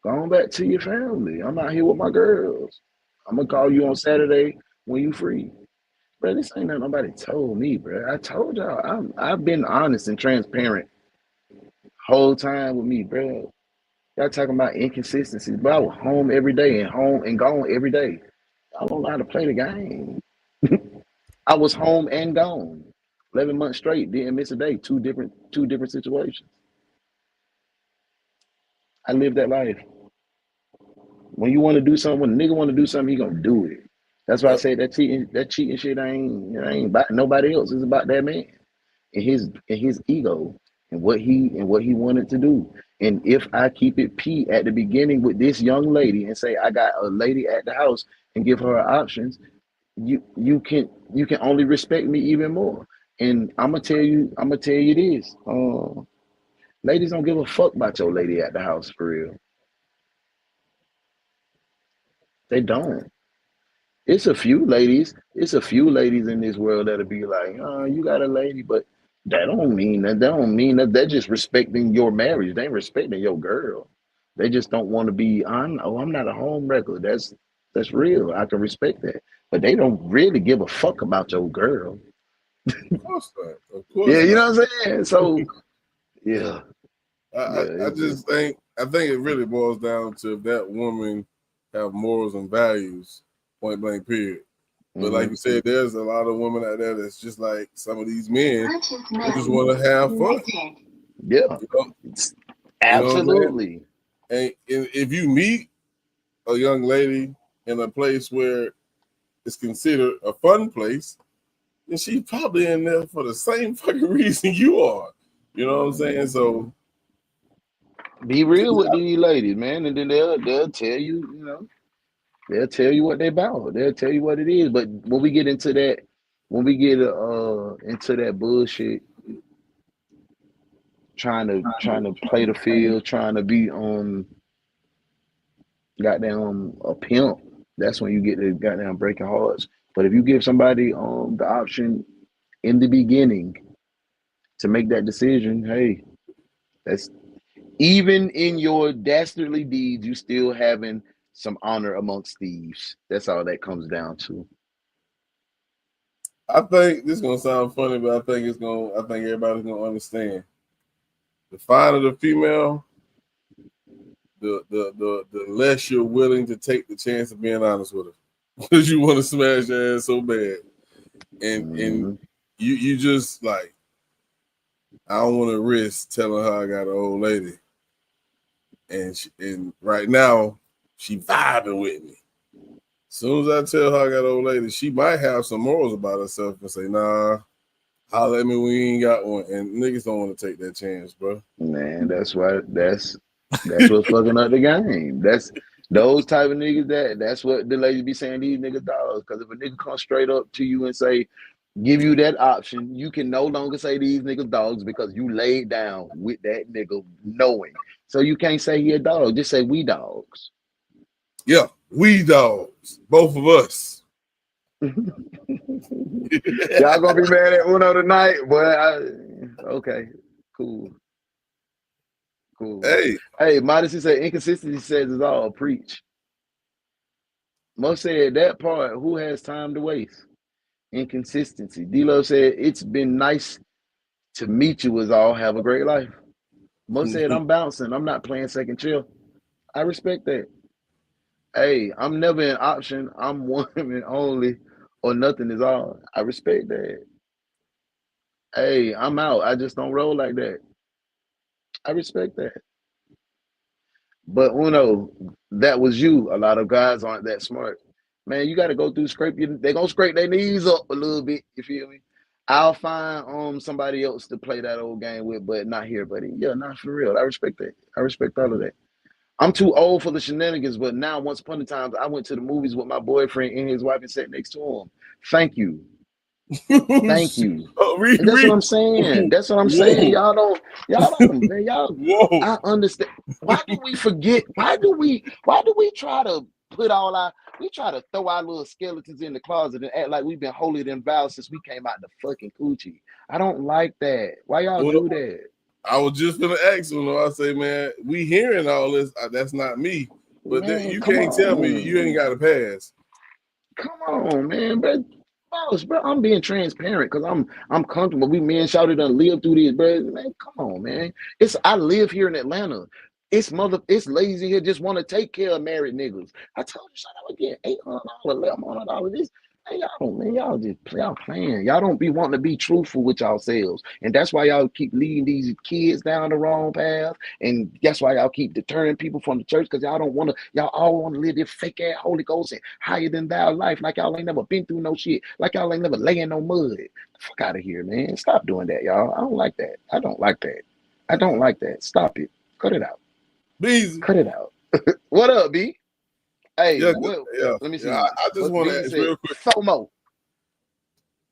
Go on back to your family. I'm out here with my girls. I'm gonna call you on Saturday when you free. Bro, this ain't nothing nobody told me, bro. I told y'all I've been honest and transparent whole time with me, bro. Y'all talking about inconsistencies, but I was home every day and gone every day. I don't know how to play the game. I was home and gone. 11 months straight, didn't miss a day. Two different situations. I lived that life. When you want to do something, when a nigga want to do something, he gonna do it. That's why I say that cheating shit ain't about nobody else. It's about that man and his ego and what he wanted to do. And if I keep it P at the beginning with this young lady and say I got a lady at the house and give her options, you can only respect me even more. And I'm gonna tell you this. Ladies don't give a fuck about your lady at the house for real. They don't. It's a few ladies in this world that'll be like, oh, you got a lady, but that don't mean that. They're just respecting your marriage. They ain't respecting your girl. They just don't want to be I'm not a home wrecker. That's real. I can respect that. But they don't really give a fuck about your girl. Of course not. Of course yeah, you not. know what I'm saying? So yeah. I just think it really boils down to if that woman have morals and values, point blank, period. But like you said, there's a lot of women out there that's just like some of these men who just want to have fun. Yeah, you know? Absolutely. And if you meet a young lady in a place where it's considered a fun place, then she's probably in there for the same fucking reason you are. You know what I'm saying? So be real with these ladies, man, and then they'll tell you, they'll tell you what they about. They'll tell you what it is. But when we get into that, into that bullshit, trying to play the field, trying to be goddamn a pimp, that's when you get the goddamn breaking hearts. But if you give somebody the option in the beginning to make that decision, hey, that's even in your dastardly deeds, you still having some honor amongst thieves. That's all that comes down to. I think this is gonna sound funny, but I think everybody's gonna understand. The finer the female, the less you're willing to take the chance of being honest with her. Because you want to smash her ass so bad. And you just like, I don't want to risk telling her I got an old lady, and right now she vibing with me. As soon as I tell her I got an old lady, she might have some morals about herself and say, nah, holler at me when you ain't got one. And niggas don't want to take that chance, bro. Man, that's why that's what's fucking up the game. That's those type of niggas that's what the ladies be saying these niggas dogs. Because if a nigga come straight up to you and say, give you that option, you can no longer say these niggas dogs because you laid down with that nigga knowing. So you can't say he a dog, just say we dogs. Yeah, we dogs, both of us. Y'all gonna be mad at Uno tonight, boy. Okay, cool. Hey, Modesty said inconsistency says it's all. Preach. Most said that part, who has time to waste? Inconsistency. D-Lo said it's been nice to meet you as all. Have a great life. Most said I'm bouncing. I'm not playing second chill. I respect that. Hey, I'm never an option. I'm one and only, or nothing is all. I respect that. Hey, I'm out. I just don't roll like that. I respect that. But Uno, that was you. A lot of guys aren't that smart. Man, you got to go through they're going to scrape their knees up a little bit. You feel me? I'll find somebody else to play that old game with, but not here, buddy. Yeah, not for real. I respect that. I respect all of that. I'm too old for the shenanigans, but now once upon a time, I went to the movies with my boyfriend and his wife and sat next to him. Thank you. Thank you. And that's what I'm saying. That's what I'm saying. Y'all don't, man, y'all. I understand. Why do we forget? Why do we try to try to throw our little skeletons in the closet and act like we've been holier than thou since we came out the fucking coochie? I don't like that. Why y'all do that? I was just gonna ask you, I say, man, we hearing all this. That's not me, but man, you can't tell me you ain't got a pass. Come on, man, bro. Bro, I'm being transparent because I'm comfortable. We men shouted done live through this, bro. Man, come on, man. I live here in Atlanta. It's ladies in here just want to take care of married niggas. I told you, son, I would get $800, $1,100. This. Y'all playing. Y'all don't be wanting to be truthful with yourselves. And that's why y'all keep leading these kids down the wrong path. And that's why y'all keep deterring people from the church, because y'all all want to live this fake ass Holy Ghost and higher than thou life, like y'all ain't never been through no shit, like y'all ain't never laying no mud. Fuck out of here, man. Stop doing that, y'all. I don't like that. I don't like that. Stop it. Cut it out. Beezy. Cut it out. What up, B? Hey, let me see. I just want to ask real quick. FOMO.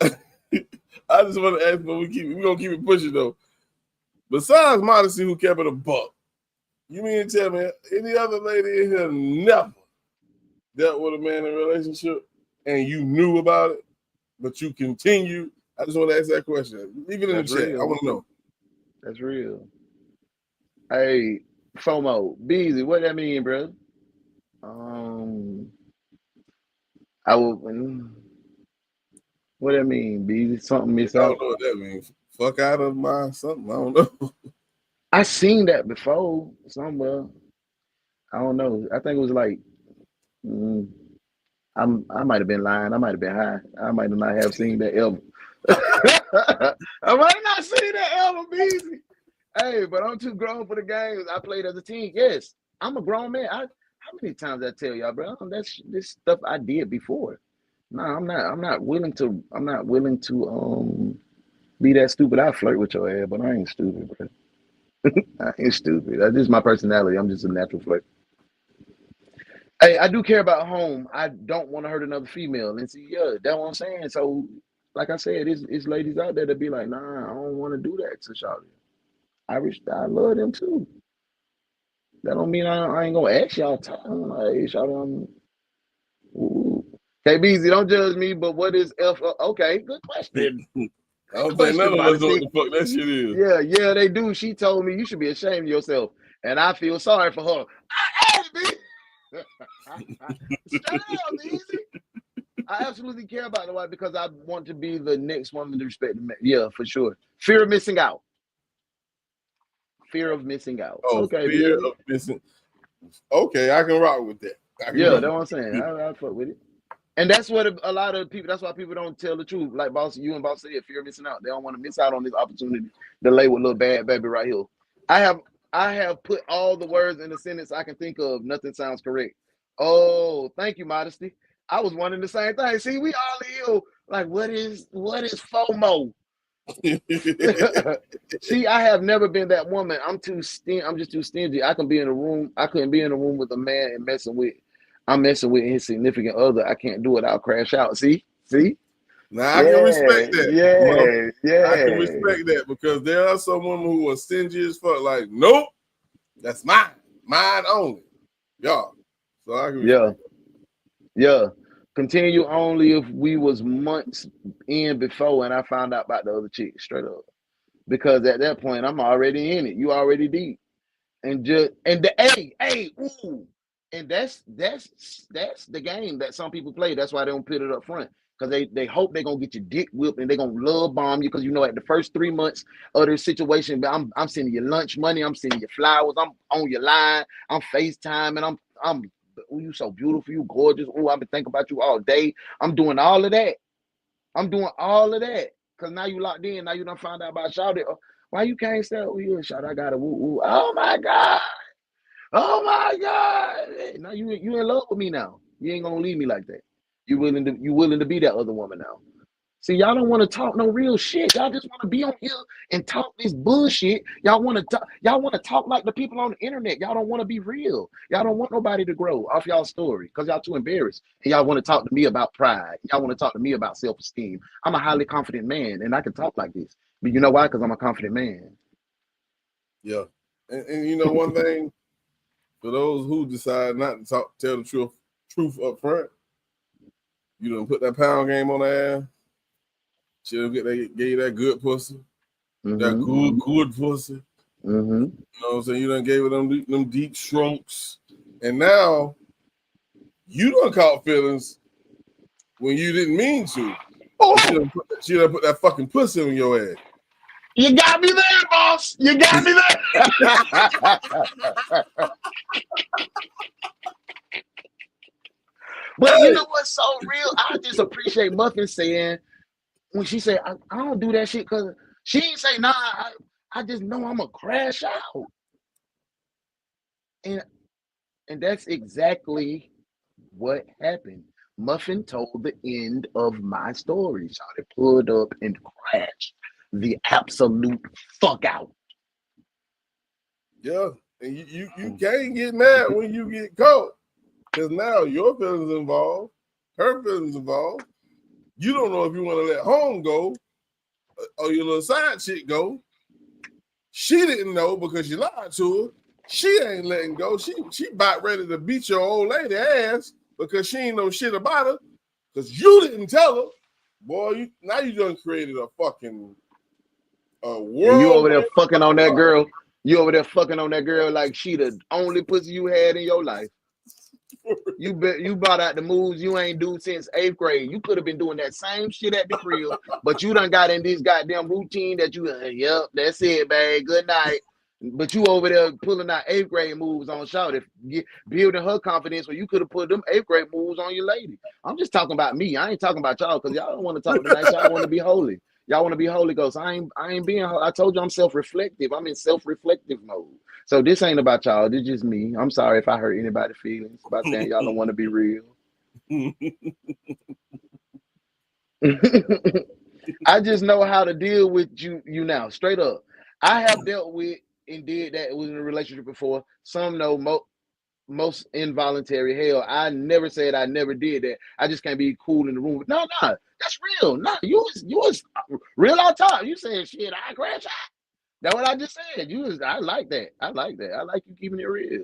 I just want to ask, but we're gonna keep it pushing though. Besides Modesty, who kept it a buck, you mean to tell me any other lady in here never dealt with a man in a relationship and you knew about it, but you continue? I just want to ask that question. Leave it in the chat. I want to know. That's real. Hey, FOMO, Beezy, what that mean, bro? What that mean, Beezy? Something miss out? I don't know what that means. Fuck out of my something. I don't know. I seen that before somewhere. I don't know. I think it was like I might have been lying. I might have been high. I might not have seen that ever. I might not seen that ever, Beezy. Hey, but I'm too grown for the games. I played as a teen. Yes, I'm a grown man. How many times I tell y'all, bro? That's this stuff I did before. No, I'm not willing to be that stupid. I flirt with your ass, but I ain't stupid, bro. I ain't stupid. That's just my personality. I'm just a natural flirt. Hey, I do care about home. I don't want to hurt another female. And see, yeah, that's what I'm saying. So, like I said, it's ladies out there that be like, nah, I don't want to do that to Shawty. I love them too. That don't mean I ain't gonna ask y'all time. Like, hey, Shawty, KBZ, don't judge me, but what is F? Okay, good question. I don't think none of us know what the fuck that shit is. Yeah, they do. She told me you should be ashamed of yourself, and I feel sorry for her. Straight up, easy. I absolutely care about the wife because I want to be the next woman to respect the man. Yeah, for sure. Fear of missing out. Fear of missing out. Oh, okay, fear of missing. Okay, I can rock with that. Yeah, that's what I'm saying. I fuck with it. And that's what a lot of people. That's why people don't tell the truth. Like you and Boss said, fear of missing out. They don't want to miss out on this opportunity to lay with little bad baby right here. I have put all the words in the sentence I can think of. Nothing sounds correct. Oh, thank you, Modesty. I was wondering the same thing. See, we all ill. Like, what is FOMO? See, I have never been that woman. I'm just too stingy. I couldn't be in a room with a man and I'm messing with his significant other. I can't do it. I'll crash out. See? Now I can respect that. Yeah. I can respect that because there are some women who are stingy as fuck. Like, nope, that's mine only. Y'all. So I can respect that. Yeah. Continue only if we was months in before and I found out about the other chick, straight up. Because at that point, I'm already in it. You already deep. And that's the game that some people play. That's why they don't put it up front. Because they hope they're gonna get your dick whipped and they're gonna love bomb you because you know at the first 3 months of their situation, I'm sending you lunch money, I'm sending you flowers, I'm on your line, I'm FaceTime, and I'm oh, you so beautiful, you gorgeous. Oh, I've been thinking about you all day. I'm doing all of that. Because now you locked in. Now you done found out about Shawty. Why you can't say, oh, you Shawty, I got a woo. Oh my God. Hey, now you in love with me now. You ain't gonna leave me like that. You willing to be that other woman now. See, y'all don't want to talk no real shit. Y'all just want to be on here and talk this bullshit. Y'all want to talk like the people on the internet. Y'all don't want to be real. Y'all don't want nobody to grow off y'all story because y'all too embarrassed. And y'all want to talk to me about pride. Y'all want to talk to me about self-esteem. I'm a highly confident man and I can talk like this. But you know why? Because I'm a confident man. Yeah. And you know one thing, for those who decide not to tell the truth up front, you don't put that pound game on their ass. She'll gave you that good pussy, that good pussy. You know what I'm saying? You done gave her them deep strokes. And now you done caught feelings when you didn't mean to. Oh. She done put that fucking pussy on your ass. You got me there, boss. You got me there. But you know what's so real? I just appreciate Muffin saying, when she said, I don't do that shit because she ain't say, nah, I just know I'm going to crash out. And that's exactly what happened. Muffin told the end of my story. Shawty pulled up and crashed the absolute fuck out. Yeah, and you can't get mad when you get caught. Because now your feelings involved, her feelings involved. You don't know if you want to let home go or your little side chick go. She didn't know because you lied to her. She ain't letting go. She about ready to beat your old lady ass because she ain't know shit about her because you didn't tell her. Boy, now you done created a fucking world. And you over there fucking on that girl. You over there fucking on that girl like she the only pussy you had in your life. You brought out the moves you ain't do since 8th grade. You could have been doing that same shit at the crib, but you done got in this goddamn routine that you, yep, that's it, babe. Good night. But you over there pulling out 8th grade moves on Shawty, building her confidence where you could have put them 8th grade moves on your lady. I'm just talking about me. I ain't talking about y'all because y'all don't want to talk tonight. Y'all want to be holy. Y'all want to be Holy Ghost. I ain't being. I told you I'm self-reflective. I'm in self-reflective mode. So this ain't about y'all. This just me. I'm sorry if I hurt anybody's feelings by saying y'all don't want to be real. I just know how to deal with you now. Straight up. I have dealt with and did that in a relationship before. Some know most involuntary. Hell, I never said I never did that. I just can't be cool in the room. No, that's real. No, you was real on top. You saying shit, I crash out. That's what I just said. I like that. I like you keeping it real.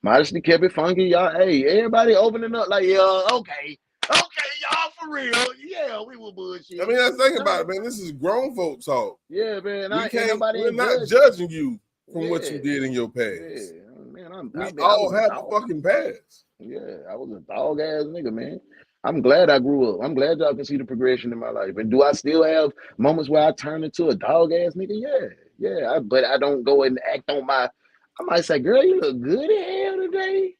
Modesty kept it funky, y'all. Hey, everybody opening up like, yeah, okay, y'all for real. Yeah, we were bullshit. I mean, let's think about it, man. This is grown folk talk. Yeah, man. We're not judging you from what you did in your past. Yeah, man. We all have a fucking past. Yeah, I was a dog ass nigga, man. I'm glad I grew up. I'm glad y'all can see the progression in my life. And do I still have moments where I turn into a dog ass nigga? Yeah. But I don't go and act on my. I might say, girl, you look good as hell today.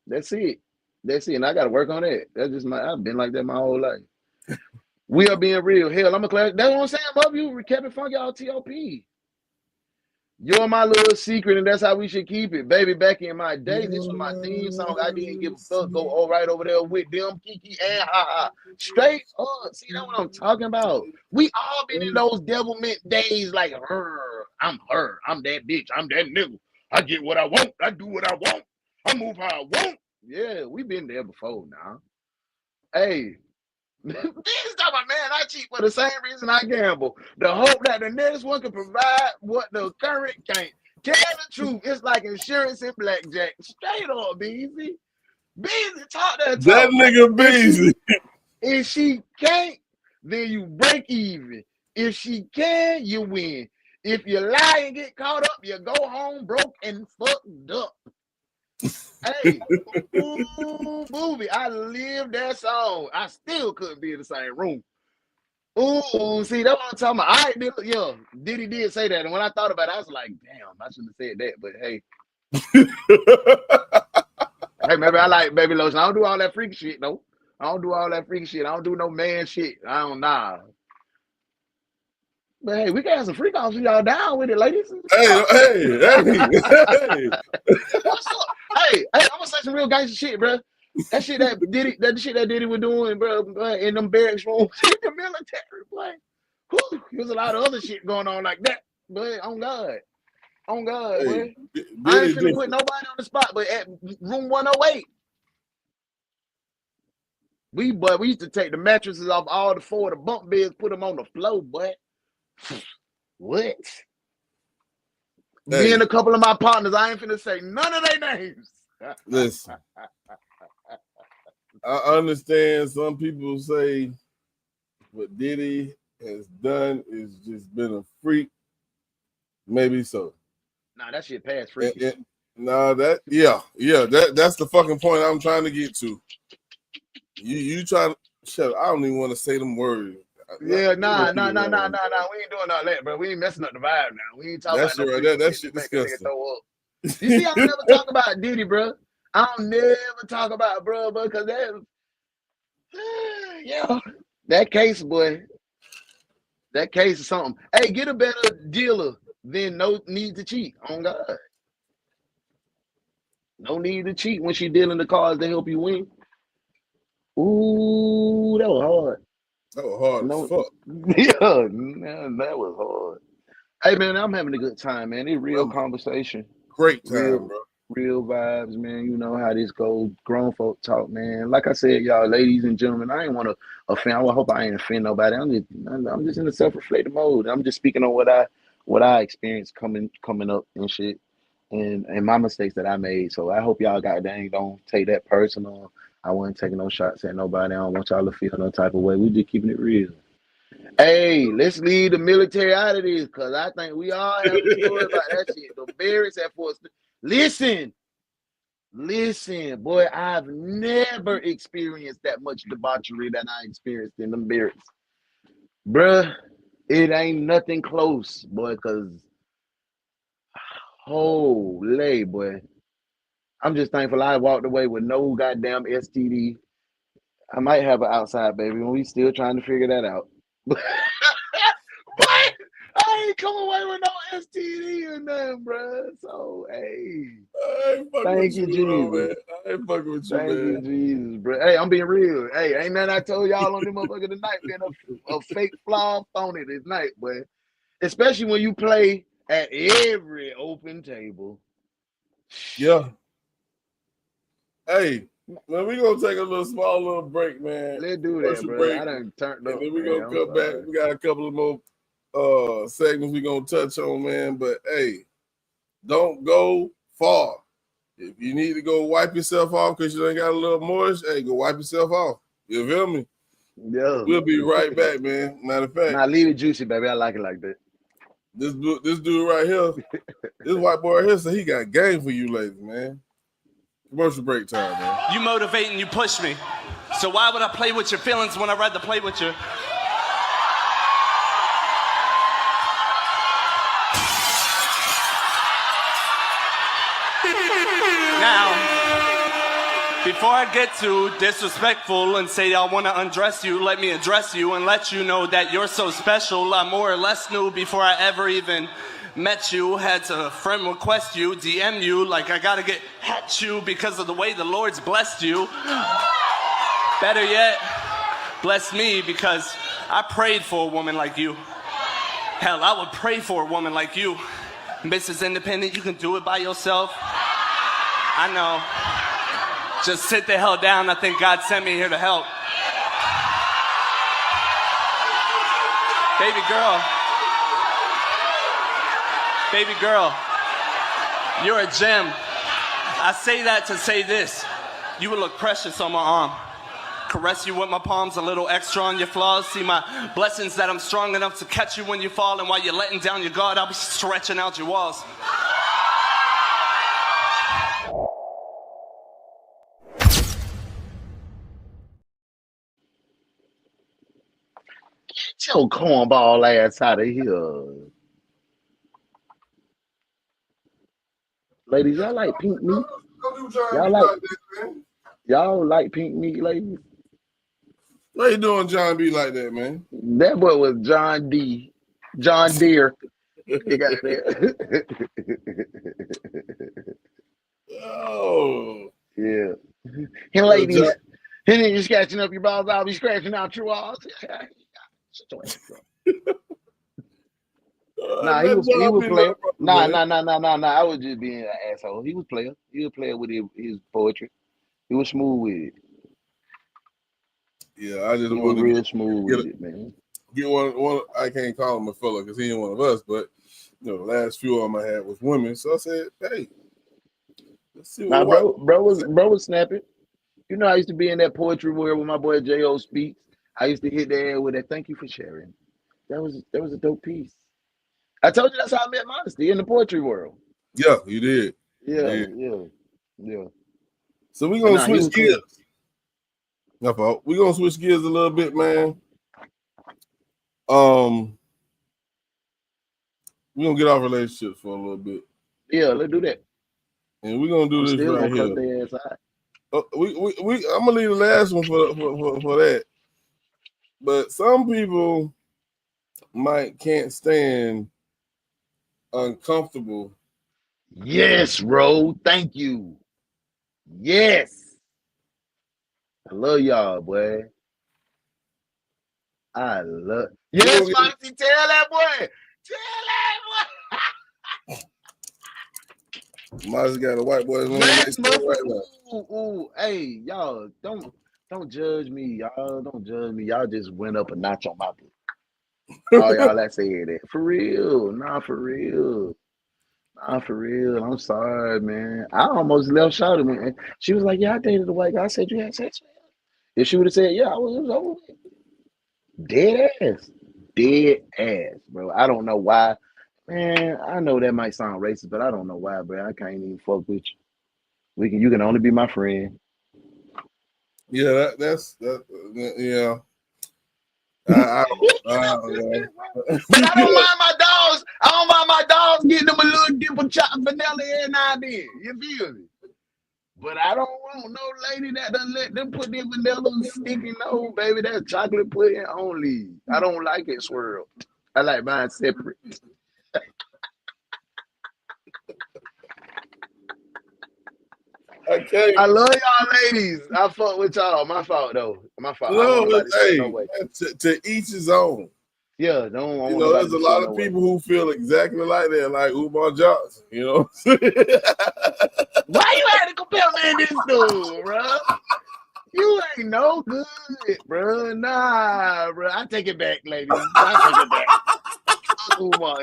That's it. That's it. And I got to work on that. That's just I've been like that my whole life. We are being real. Hell, I'm a class. That's what I'm saying. Love you, Kevin Funk, y'all T.O.P. You're my little secret, and that's how we should keep it. Baby, back in my day, this was my theme song. I didn't give a fuck. Go all right over there with them, Kiki and Ha. Straight up. See, that's what I'm talking about. We all been in those devilment days like her. I'm that bitch. I'm that nigga. I get what I want. I do what I want. I move how I want. Yeah, we been there before now. Hey. These talking about, man, I cheat for the same reason I gamble. The hope that the next one can provide what the current can't. Tell the truth. It's like insurance and blackjack. Straight up, Beezy. Beezy, talk that talk. That nigga Beezy. If she can't, then you break even. If she can, you win. If you lie and get caught up, you go home broke and fucked up. Hey, movie. I lived that song. I still couldn't be in the same room. Ooh, see, that's what I'm talking about. I did, yeah, Diddy did say that. And when I thought about it, I was like, damn, I shouldn't have said that. But hey. Hey, maybe I like Baby Lotion. I don't do all that freaky shit, though. I don't do all that freaky shit. I don't do no man shit. I don't know. But hey, we can have some freak offs. Y'all down with it, ladies? Hey. What's up? Hey, I'm gonna say some real gangster shit, bro. That shit that Diddy was doing, bro, in them barracks rooms, in the military, boy. There's a lot of other shit going on like that, but on God, hey, boy. I ain't finna put nobody on the spot, but at room 108, we used to take the mattresses off all the four of the bunk beds, put them on the floor, boy. What? Hey. Me and a couple of my partners, I ain't finna say none of their names. Listen, I understand some people say what Diddy has done is just been a freak. Maybe so. Nah, that shit past freak. That's the fucking point I'm trying to get to. You try to shut up. I don't even want to say them words. Yeah, nah. We ain't doing all that, bro. We ain't messing up the vibe now. We ain't talking about no that shit disgusting. You see, I don't never talk about Diddy, bro. I don't never talk about bro, because that, that case, boy. That case is something. Hey, get a better dealer than no need to cheat. On God. No need to cheat when she dealing the cards to help you win. Ooh, that was hard. That was hard as fuck. Yeah, man, that was hard. Hey, man, I'm having a good time, man. It's real conversation. Great time, bro. Real vibes, man. You know how this goes. Grown folk talk, man. Like I said, y'all, ladies and gentlemen, I ain't want to offend. I hope I ain't offend nobody. I'm just in a self-reflective mode. I'm just speaking on what I experienced coming up and shit, and my mistakes that I made. So I hope y'all don't take that personal. I wasn't taking no shots at nobody. I don't want y'all to feel no type of way. We just keeping it real. Hey, let's leave the military out of this, because I think we all have a story about that shit. The barracks have forced. Listen, boy, I've never experienced that much debauchery that I experienced in them barracks. Bruh, it ain't nothing close, boy, because holy, boy. I'm just thankful I walked away with no goddamn STD. I might have an outside baby, and we still trying to figure that out. But I ain't come away with no STD or nothing, bro. So, hey. Thank you, Jesus. I ain't fucking with you, man. Thank you, Jesus, bro. Hey, I'm being real. Hey, ain't nothing I told y'all on the motherfucker tonight being a fake flaw phony this night, boy. Especially when you play at every open table. Yeah. Hey, man, we gonna take a small little break, man. Let's do that, bro. I done turned up. And then we gonna come back. We got a couple of more segments we gonna touch on, man. But hey, don't go far. If you need to go wipe yourself off because you ain't got a little moist, hey, go wipe yourself off. You feel me? Yeah. We'll be right back, man. Matter of fact, nah, leave it juicy, baby. I like it like that. This dude right here, this white boy right here, so he got game for you ladies, man. Commercial break time, man. You motivate and you push me. So why would I play with your feelings when I'd rather play with you? Now, Before I get too disrespectful and say I want to undress you, let me address you and let you know that you're so special. I more or less knew before I ever even met you. Had to friend request you, DM you, like I gotta get at you because of the way the Lord's blessed you. Better yet, bless me because I prayed for a woman like you. Hell, I would pray for a woman like you. Mrs. Independent, you can do it by yourself. I know. Just sit the hell down. I think God sent me here to help. Baby girl, you're a gem. I say that to say this. You would look precious on my arm. Caress you with my palms a little extra on your flaws. See my blessings that I'm strong enough to catch you when you fall. And while you're letting down your guard, I'll be stretching out your walls. Get your cornball ass out of here. Ladies, y'all like pink meat? Y'all like pink meat, ladies? What you doing, John B like that, man? That boy was John D. John Deere. He got there. Oh. Yeah. Hey, ladies. And then you're scratching up your balls, I'll be scratching out your walls. Nah, he was playing. Nah. I was just being an asshole. He was playing. He was playing with his poetry. He was smooth with it. Yeah, I just want to real smooth with it, man. Get one. I can't call him a fella because he ain't one of us. But you know, the last few of them I had was women. So I said, "Hey, let's see." Nah, bro was snapping. You know, I used to be in that poetry world when my boy J.O. speaks. I used to hit the air with that. Thank you for sharing. That was a dope piece. I told you that's how I met Modesty in the poetry world. Yeah, you did. Yeah. So we're gonna switch gears. No fault. We're gonna switch gears a little bit, man. We're gonna get off relationships for a little bit. Yeah, let's do that. And we're gonna do this right here. I'm gonna leave the last one for that. But some people can't stand uncomfortable. Yes, bro. Thank you. Yes. I love y'all, boy. I love. Yes, Moxie, tell that boy. Moxie got a white boy. Yes, ooh, hey, y'all, don't judge me, y'all. Don't judge me. Y'all just went up a notch on my book. All y'all that said that. For real. Nah, for real. I'm sorry, man. I almost left Shawty, man. She was like, yeah, I dated a white guy. I said, you had sex with him? If she would have said, yeah, it was over with. Dead ass, bro. I don't know why. Man, I know that might sound racist, but I don't know why, bro. I can't even fuck with you. You can only be my friend. Yeah, that's yeah. I don't know. But I don't mind my dogs. I don't mind my dogs getting them a little dip of chocolate vanilla every now and then. You feel me? But I don't want no lady that done let them put their vanilla sticky. No, baby, that's chocolate pudding only. I don't like it swirled. I like mine separate. Okay. I love y'all ladies. I fuck with y'all. My fault though. My fault. No, to each his own. Yeah, don't. You know, there's a lot of people who feel exactly like that, like Umar Johnson. You know. Why you had to compare me in this dude, bro? You ain't no good, bro. Nah, bro. I take it back, ladies. I take it back. Umar,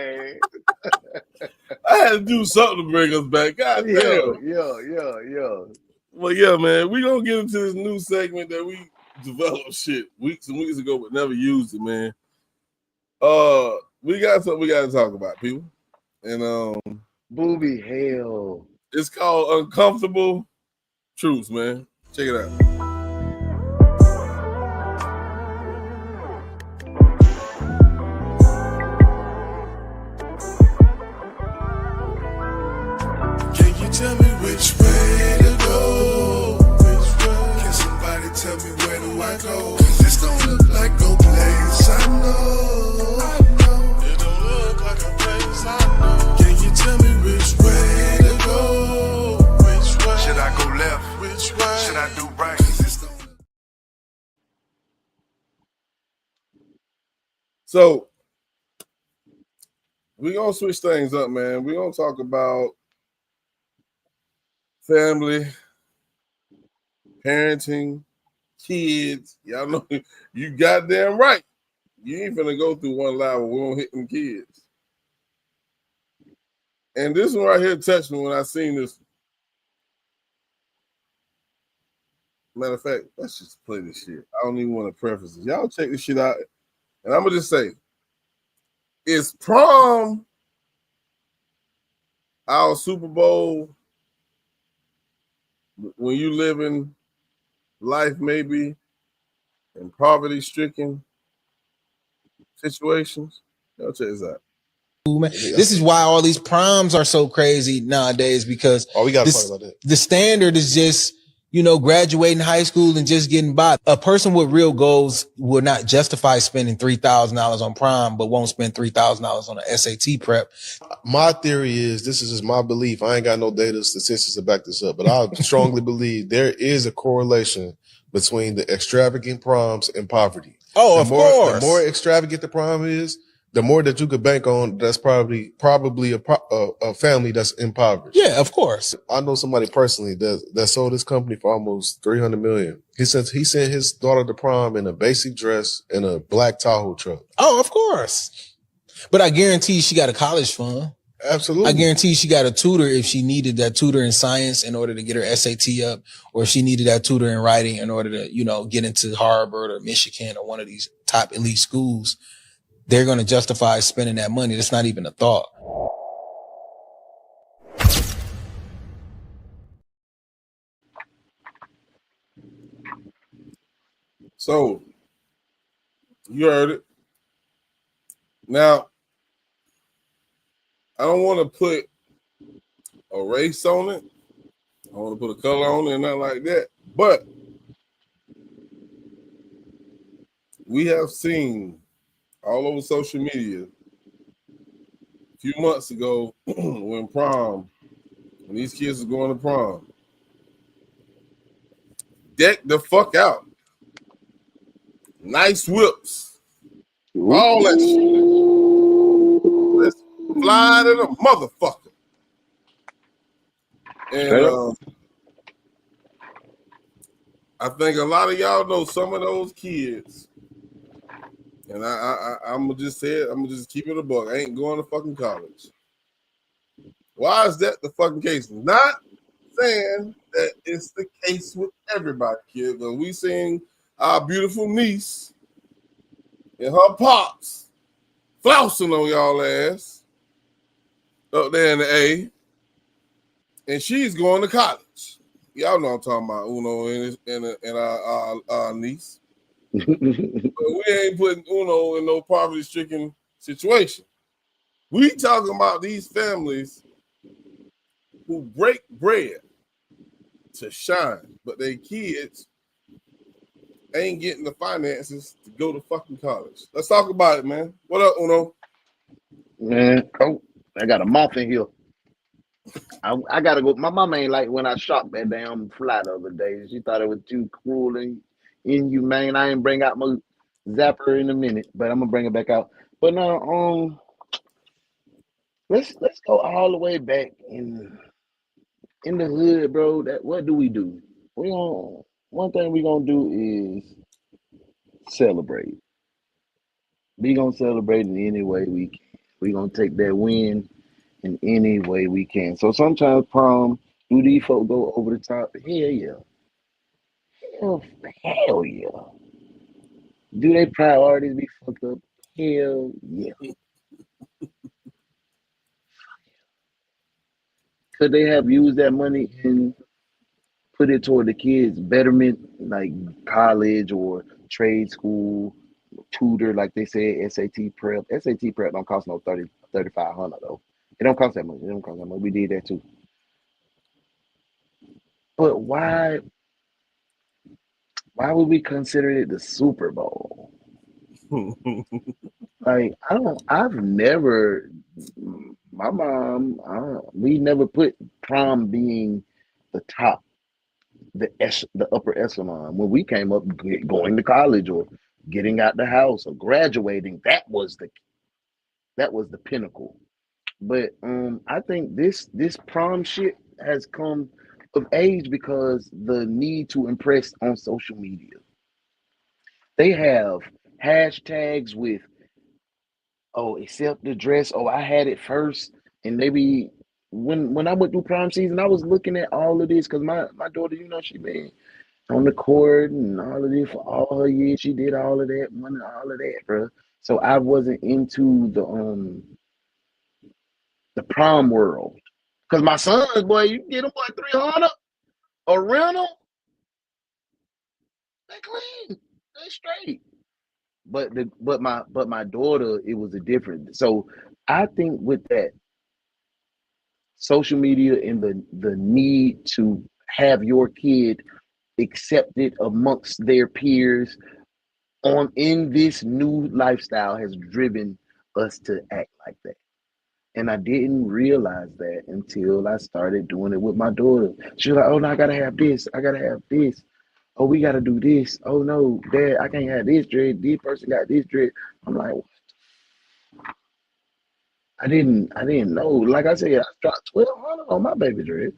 I had to do something to bring us back. God damn. Yeah. Well, yeah, man. We gonna get into this new segment that we developed weeks and weeks ago, but never used it, man. We got something we got to talk about, people. And booby hell. It's called Uncomfortable Truths, man. Check it out. Can you tell me which way to go? Which way? So we're gonna switch things up, man. We're gonna talk about family, parenting, kids. Y'all know you goddamn right. You ain't finna go through one live where we don't hit them kids. And this one right here touched me when I seen this. Matter of fact, let's just play this shit. I don't even want to preface this. Y'all check this shit out. And I'm gonna just say, is prom our Super Bowl when you live in life maybe in poverty-stricken situations? Y'all check this out. Man. This is why all these proms are so crazy nowadays, because we gotta talk about that. The standard is just, you know, graduating high school and just getting by. A person with real goals will not justify spending $3,000 on prom, but won't spend $3,000 on an SAT prep. My theory is, this is just my belief. I ain't got no data statistics to back this up, but I strongly believe there is a correlation between the extravagant proms and poverty. Oh, of course. The more extravagant the prom is, the more that you could bank on, that's probably a family that's impoverished. Yeah, of course. I know somebody personally that sold his company for almost $300 million. He sent his daughter to prom in a basic dress and a black Tahoe truck. Oh, of course. But I guarantee she got a college fund. Absolutely. I guarantee she got a tutor if she needed that tutor in science in order to get her SAT up, or if she needed that tutor in writing in order to, you know, get into Harvard or Michigan or one of these top elite schools. They're going to justify spending that money. That's not even a thought. So, you heard it. Now, I don't want to put a race on it. I don't want to put a color on it and nothing like that. But we have seen all over social media a few months ago when these kids are going to prom, deck the fuck out. Nice whips. All that shit. Let's fly to the motherfucker. And I think a lot of y'all know some of those kids. And I'm gonna just say it. I'm gonna just keep it a buck. I ain't going to fucking college. Why is that the fucking case? Not saying that it's the case with everybody, kid. But we seen our beautiful niece and her pops flousing on y'all ass up there in the A, and she's going to college. Y'all know I'm talking about Uno and our niece. But we ain't putting Uno in no poverty-stricken situation. We talking about these families who break bread to shine, but their kids ain't getting the finances to go to fucking college. Let's talk about it, man. What up, Uno? Man, I got a moth in here. I gotta go. My mama ain't like when I shot that damn fly the other day. She thought it was too cruel and inhumane. I ain't bring out my zapper in a minute, but I'm gonna bring it back out. But now, let's go all the way back in the hood, bro. What do? One thing we gonna do is celebrate. We gonna celebrate in any way we can. We gonna take that win in any way we can. So sometimes prom, do these folk go over the top? Hell yeah. Hell yeah. Do they priorities be fucked up? Hell yeah. Could they have used that money and put it toward the kids' betterment, like college or trade school, tutor, like they said, SAT prep? SAT prep don't cost no $3,500 though. It don't cost that much. It don't cost that much. We did that too. But why would we consider it the Super Bowl? Like, I've never, my mom, we never put prom being the top, the upper echelon when we came up going to college or getting out the house or graduating, that was the pinnacle. But I think this prom shit has come of age because the need to impress on social media. They have hashtags with, oh, accept the dress, oh, I had it first. And maybe when I went through prom season, I was looking at all of this because my daughter, she been on the court and all of this for all her years. She did all of that, won all of that, bro. So I wasn't into the prom world. Cause my sons, boy, you get them boy 300 a rental, they clean, they straight. But my daughter, it was a different. So I think with that social media and the need to have your kid accepted amongst their peers on in this new lifestyle has driven us to act like that. And I didn't realize that until I started doing it with my daughter. She was like, oh no, I gotta have this, I gotta have this. Oh, we gotta do this. Oh no, Dad, I can't have this dread. This person got this dread. I'm like, I didn't know. Like I said, I dropped 1,200 on my baby dread.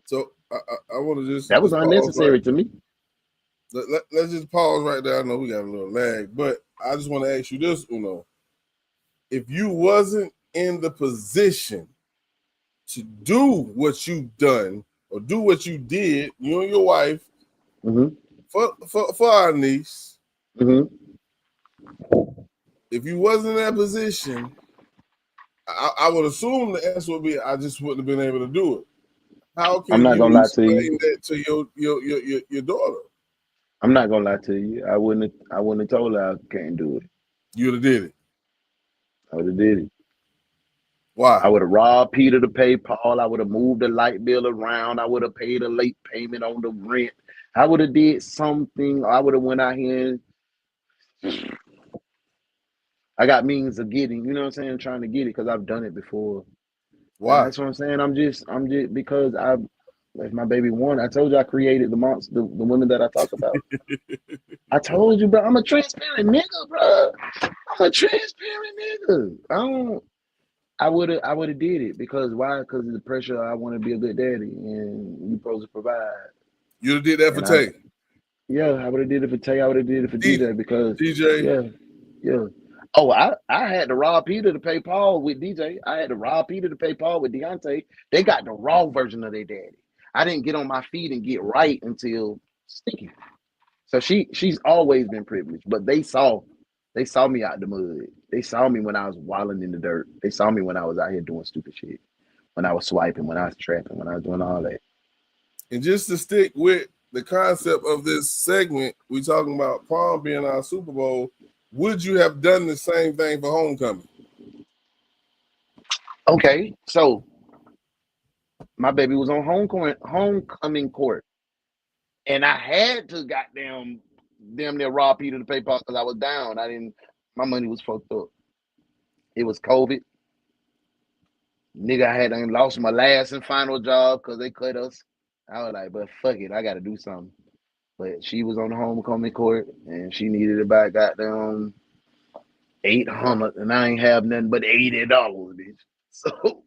So I want to that was unnecessary to me. Let's just pause right there. I know we got a little lag, but I just want to ask you this, Uno. If you wasn't in the position to do what you done or do what you did, you and your wife, for our niece, if you wasn't in that position, I would assume the answer would be I just wouldn't have been able to do it. How can I'm not gonna lie to explain you. that to your daughter? I'm not gonna lie to you. I wouldn't have told her I can't do it. You would have did it. I would have did it. Why? I would have robbed Peter to pay Paul. I would have moved the light bill around. I would have paid a late payment on the rent. I would have did something. I would have went out here and I got means of getting, you know what I'm saying, trying to get it because I've done it before. Why? And that's what I'm saying. I'm just because if my baby won, I told you I created the monster, the women that I talk about. I told you, bro, I'm a transparent nigga, bro. I'm a transparent nigga. I would have did it because why? Because of the pressure. I want to be a good daddy, and you supposed to provide. You'd have did that for Tay. Yeah, I would have did it for Tay. I would have did it for DJ because DJ. Yeah. Oh, I had to rob Peter to pay Paul with DJ. I had to rob Peter to pay Paul with Deontay. They got the raw version of their daddy. I didn't get on my feet and get right until Sticky. So she's always been privileged, but they saw me out the mud. They saw me when I was wilding in the dirt. They saw me when I was out here doing stupid shit. When I was swiping, when I was trapping, when I was doing all that. And just to stick with the concept of this segment, we talking about prom being our Super Bowl. Would you have done the same thing for homecoming? Okay, so my baby was on homecoming court, and I had to damn near rob Peter to pay Paul because I was down. My money was fucked up. It was COVID. Nigga, I had lost my last and final job because they cut us. I was like, but fuck it, I got to do something. But she was on the homecoming court, and she needed about goddamn $800, and I ain't have nothing but $80, bitch. So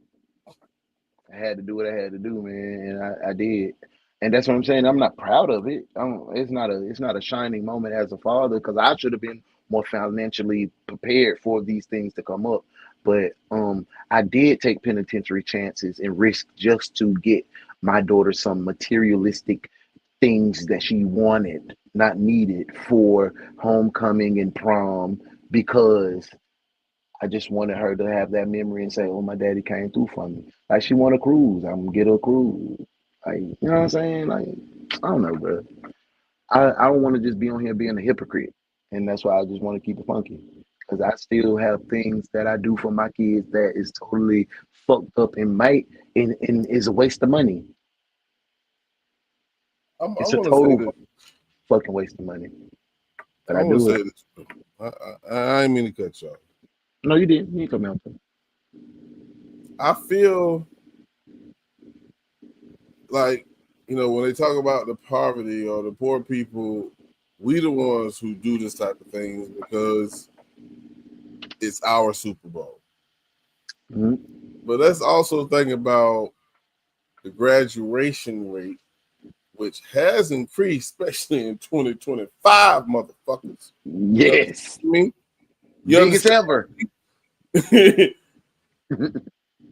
I had to do what I had to do, man, and I did. And that's what I'm saying. I'm not proud of it. It's not a shining moment as a father because I should have been more financially prepared for these things to come up. But I did take penitentiary chances and risk just to get my daughter some materialistic things that she wanted, not needed for homecoming and prom because I just wanted her to have that memory and say, oh, my daddy came through for me. Like she want a cruise, I'm gonna get her a cruise. Like, you know what I'm saying? Like, I don't know, bro. I don't want to just be on here being a hypocrite. And that's why I just want to keep it funky. Because I still have things that I do for my kids that is totally fucked up and is a waste of money. It's a total fucking waste of money. But I do it. I didn't mean to cut you off. No, you didn't. You didn't come out there. I feel like, when they talk about the poverty or the poor people we the ones who do this type of things because it's our Super Bowl. Mm-hmm. But let's also think about the graduation rate, which has increased, especially in 2025, motherfuckers. Yes. You know biggest ever.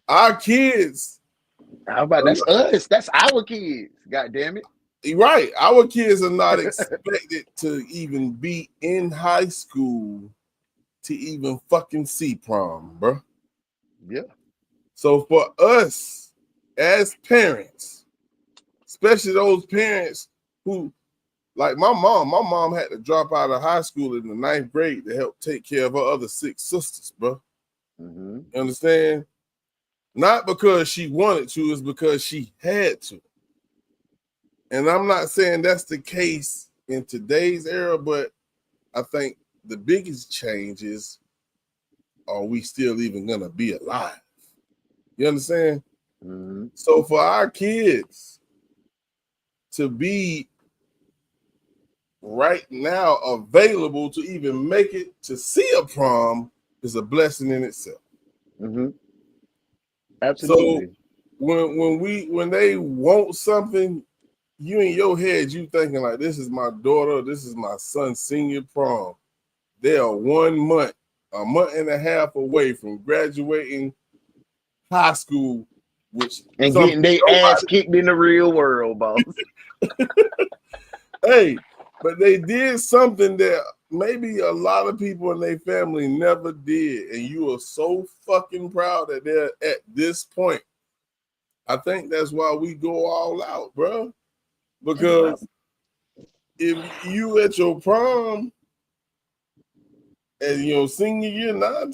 Our kids. How about that's us? That's our kids. God damn it. Right. Our kids are not expected to even be in high school to even fucking see prom, bro. Yeah. So for us as parents, especially those parents who, like my mom had to drop out of high school in the 9th grade to help take care of her other 6 sisters, bro. Mm-hmm. You understand? Not because she wanted to, it's because she had to. And I'm not saying that's the case in today's era, but I think the biggest change is, are we still even gonna be alive? You understand? Mm-hmm. So for our kids to be right now available to even make it to see a prom is a blessing in itself. Mm-hmm. Absolutely. So when they want something, you in your head, you thinking like, this is my daughter, this is my son's senior prom. They are 1 month, a month and a half away from graduating high school, which and getting their ass kicked in the real world, boss. Hey, but they did something that maybe a lot of people in their family never did, and you are so fucking proud that they're at this point. I think that's why we go all out, bro. Because if you at your prom and your senior year, 9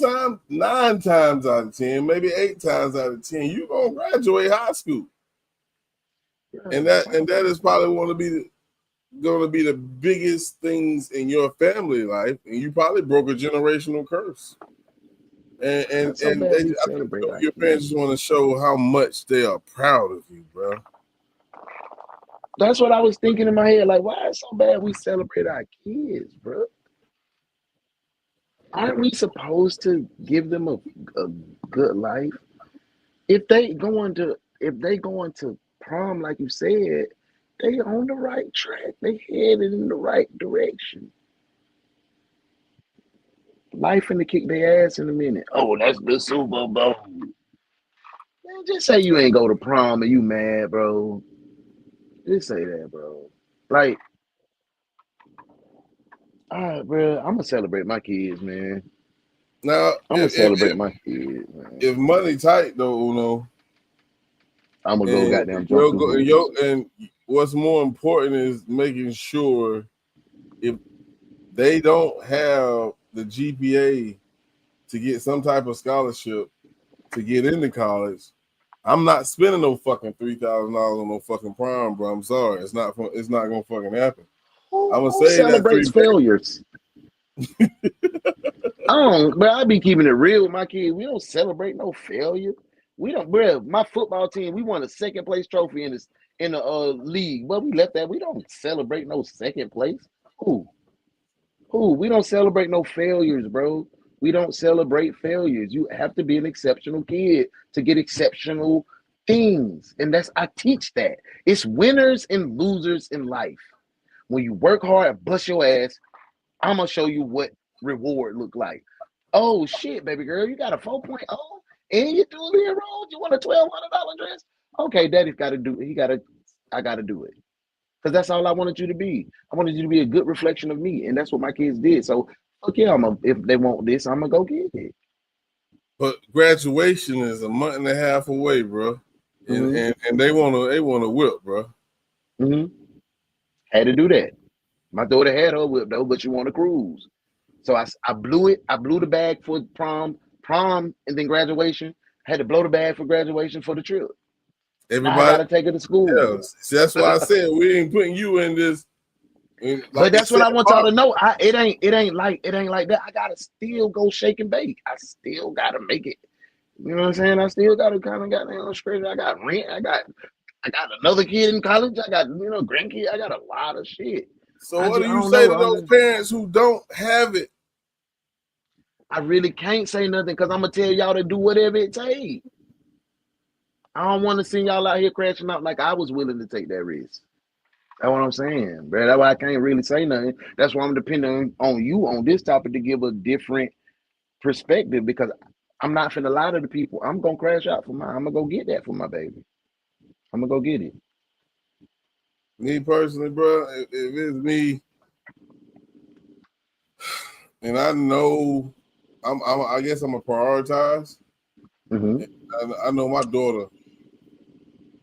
times out of 10, maybe 8 times out of 10, you're gonna graduate high school. And that is probably going to be the biggest things in your family life, and you probably broke a generational curse. And I think your parents just want to show how much they are proud of you, bro. That's what I was thinking in my head. Like, why is it so bad we celebrate our kids, bro? Aren't we supposed to give them a good life? If they going to prom, like you said, they on the right track. They headed in the right direction. Life finna kick their ass in a minute. Oh, that's the Super Bowl. Man, just say you ain't go to prom and you mad, bro. Just say that, bro. Like, all right, bro. I'm gonna celebrate my kids, man. Now I'm gonna celebrate my kids, man. If money tight though, Uno, I'm gonna go goddamn jump. And what's more important is making sure if they don't have the GPA to get some type of scholarship to get into college, I'm not spending no fucking $3,000 on no fucking prom, bro. I'm sorry, it's not gonna fucking happen. I'm gonna say celebrates failures. But I be keeping it real with my kids. We don't celebrate no failure. We don't, bro. My football team, we won a 2nd place trophy in the league, but we left that. We don't celebrate no 2nd place. Who? We don't celebrate no failures, bro. We don't celebrate failures. You have to be an exceptional kid to get exceptional things, and I teach that. It's winners and losers in life. When you work hard and bust your ass, I'm gonna show you what reward look like. Oh shit, baby girl, you got a 4.0 and you're duly enrolled. You want a $1,200 dress? Okay, daddy's got to do it. I got to do it, because that's all I wanted you to be. I wanted you to be a good reflection of me, and that's what my kids did. So fuck yeah, if they want this, I'm gonna go get it. But graduation is a month and a half away, bro, and they want to whip, bro. Mm-hmm. Had to do that. My daughter had her whip though, but she wanted to cruise. So I blew it. I blew the bag for prom, and then graduation. Had to blow the bag for graduation for the trip. Everybody, I gotta take her to school. Yeah, see, that's why I said we ain't putting you in this. But that's what I want y'all to know. It ain't like that. I gotta still go shake and bake. I still gotta make it. You know what I'm saying? I still gotta kind of got straight. I got rent. I got another kid in college. I got grandkid. I got a lot of shit. So what do you say to those parents who don't have it? I really can't say nothing because I'm gonna tell y'all to do whatever it takes. I don't want to see y'all out here crashing out like I was willing to take that risk. That's what I'm saying, bro. That's why I can't really say nothing. That's why I'm depending on you on this topic to give a different perspective because I'm not finna lie to the people. I'm gonna crash out for mine. I'm gonna go get that for my baby. I'm gonna go get it. Me personally, bro, if it's me, and I know, I guess I'm gonna prioritize. Mm-hmm. I know my daughter.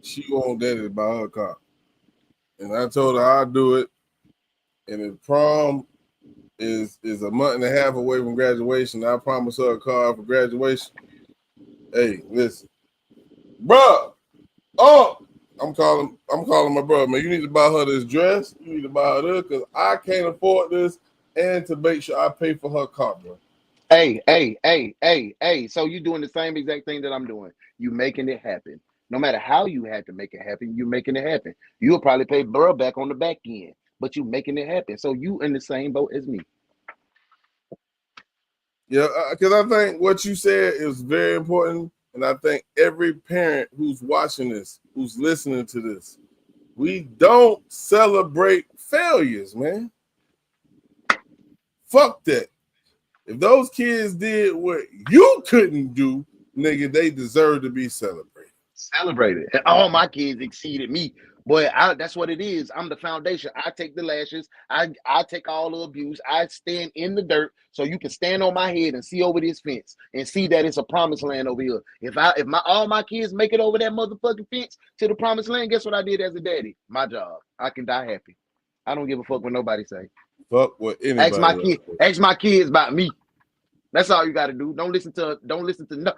She won't daddy to buy her car, and I told her I'll do it. And if prom is a month and a half away from graduation, I promise her a car for graduation. Hey, listen, bro. Oh, I'm calling my brother, man. You need to buy her this dress. You need to buy her this because I can't afford this, and to make sure I pay for her car, bro. Hey. So you doing the same exact thing that I'm doing. You making it happen. No matter how you had to make it happen, you making it happen. You'll probably pay Burr back on the back end, but you making it happen. So you in the same boat as me. Yeah, because I think what you said is very important. And I think every parent who's watching this, who's listening to this, we don't celebrate failures, man. Fuck that. If those kids did what you couldn't do, nigga, they deserve to be celebrated. Celebrated. And all my kids exceeded me. Boy, that's what it is. I'm the foundation. I take the lashes. I take all the abuse. I stand in the dirt so you can stand on my head and see over this fence and see that it's a promised land over here. If all my kids make it over that motherfucking fence to the promised land, guess what I did as a daddy? My job. I can die happy. I don't give a fuck what nobody say. Fuck what anybody. Ask my kids about me. That's all you got to do. Don't listen to no.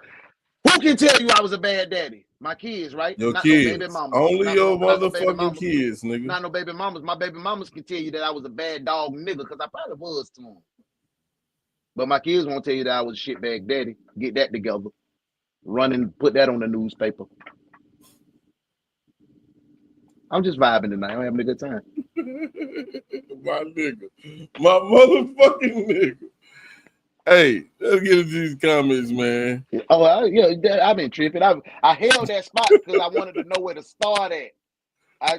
Who can tell you I was a bad daddy? My kids, right? Your not kids. No baby mamas. Only your motherfucking kids, nigga. Not no baby mamas. My baby mamas can tell you that I was a bad dog nigga because I probably was to them. But my kids won't tell you that I was a shitbag daddy. Get that together. Run and put that on the newspaper. I'm just vibing tonight. I'm having a good time. My nigga. My motherfucking nigga. Hey, let's get into these comments, man. Oh, yeah, I've been tripping. I held that spot because I wanted to know where to start at.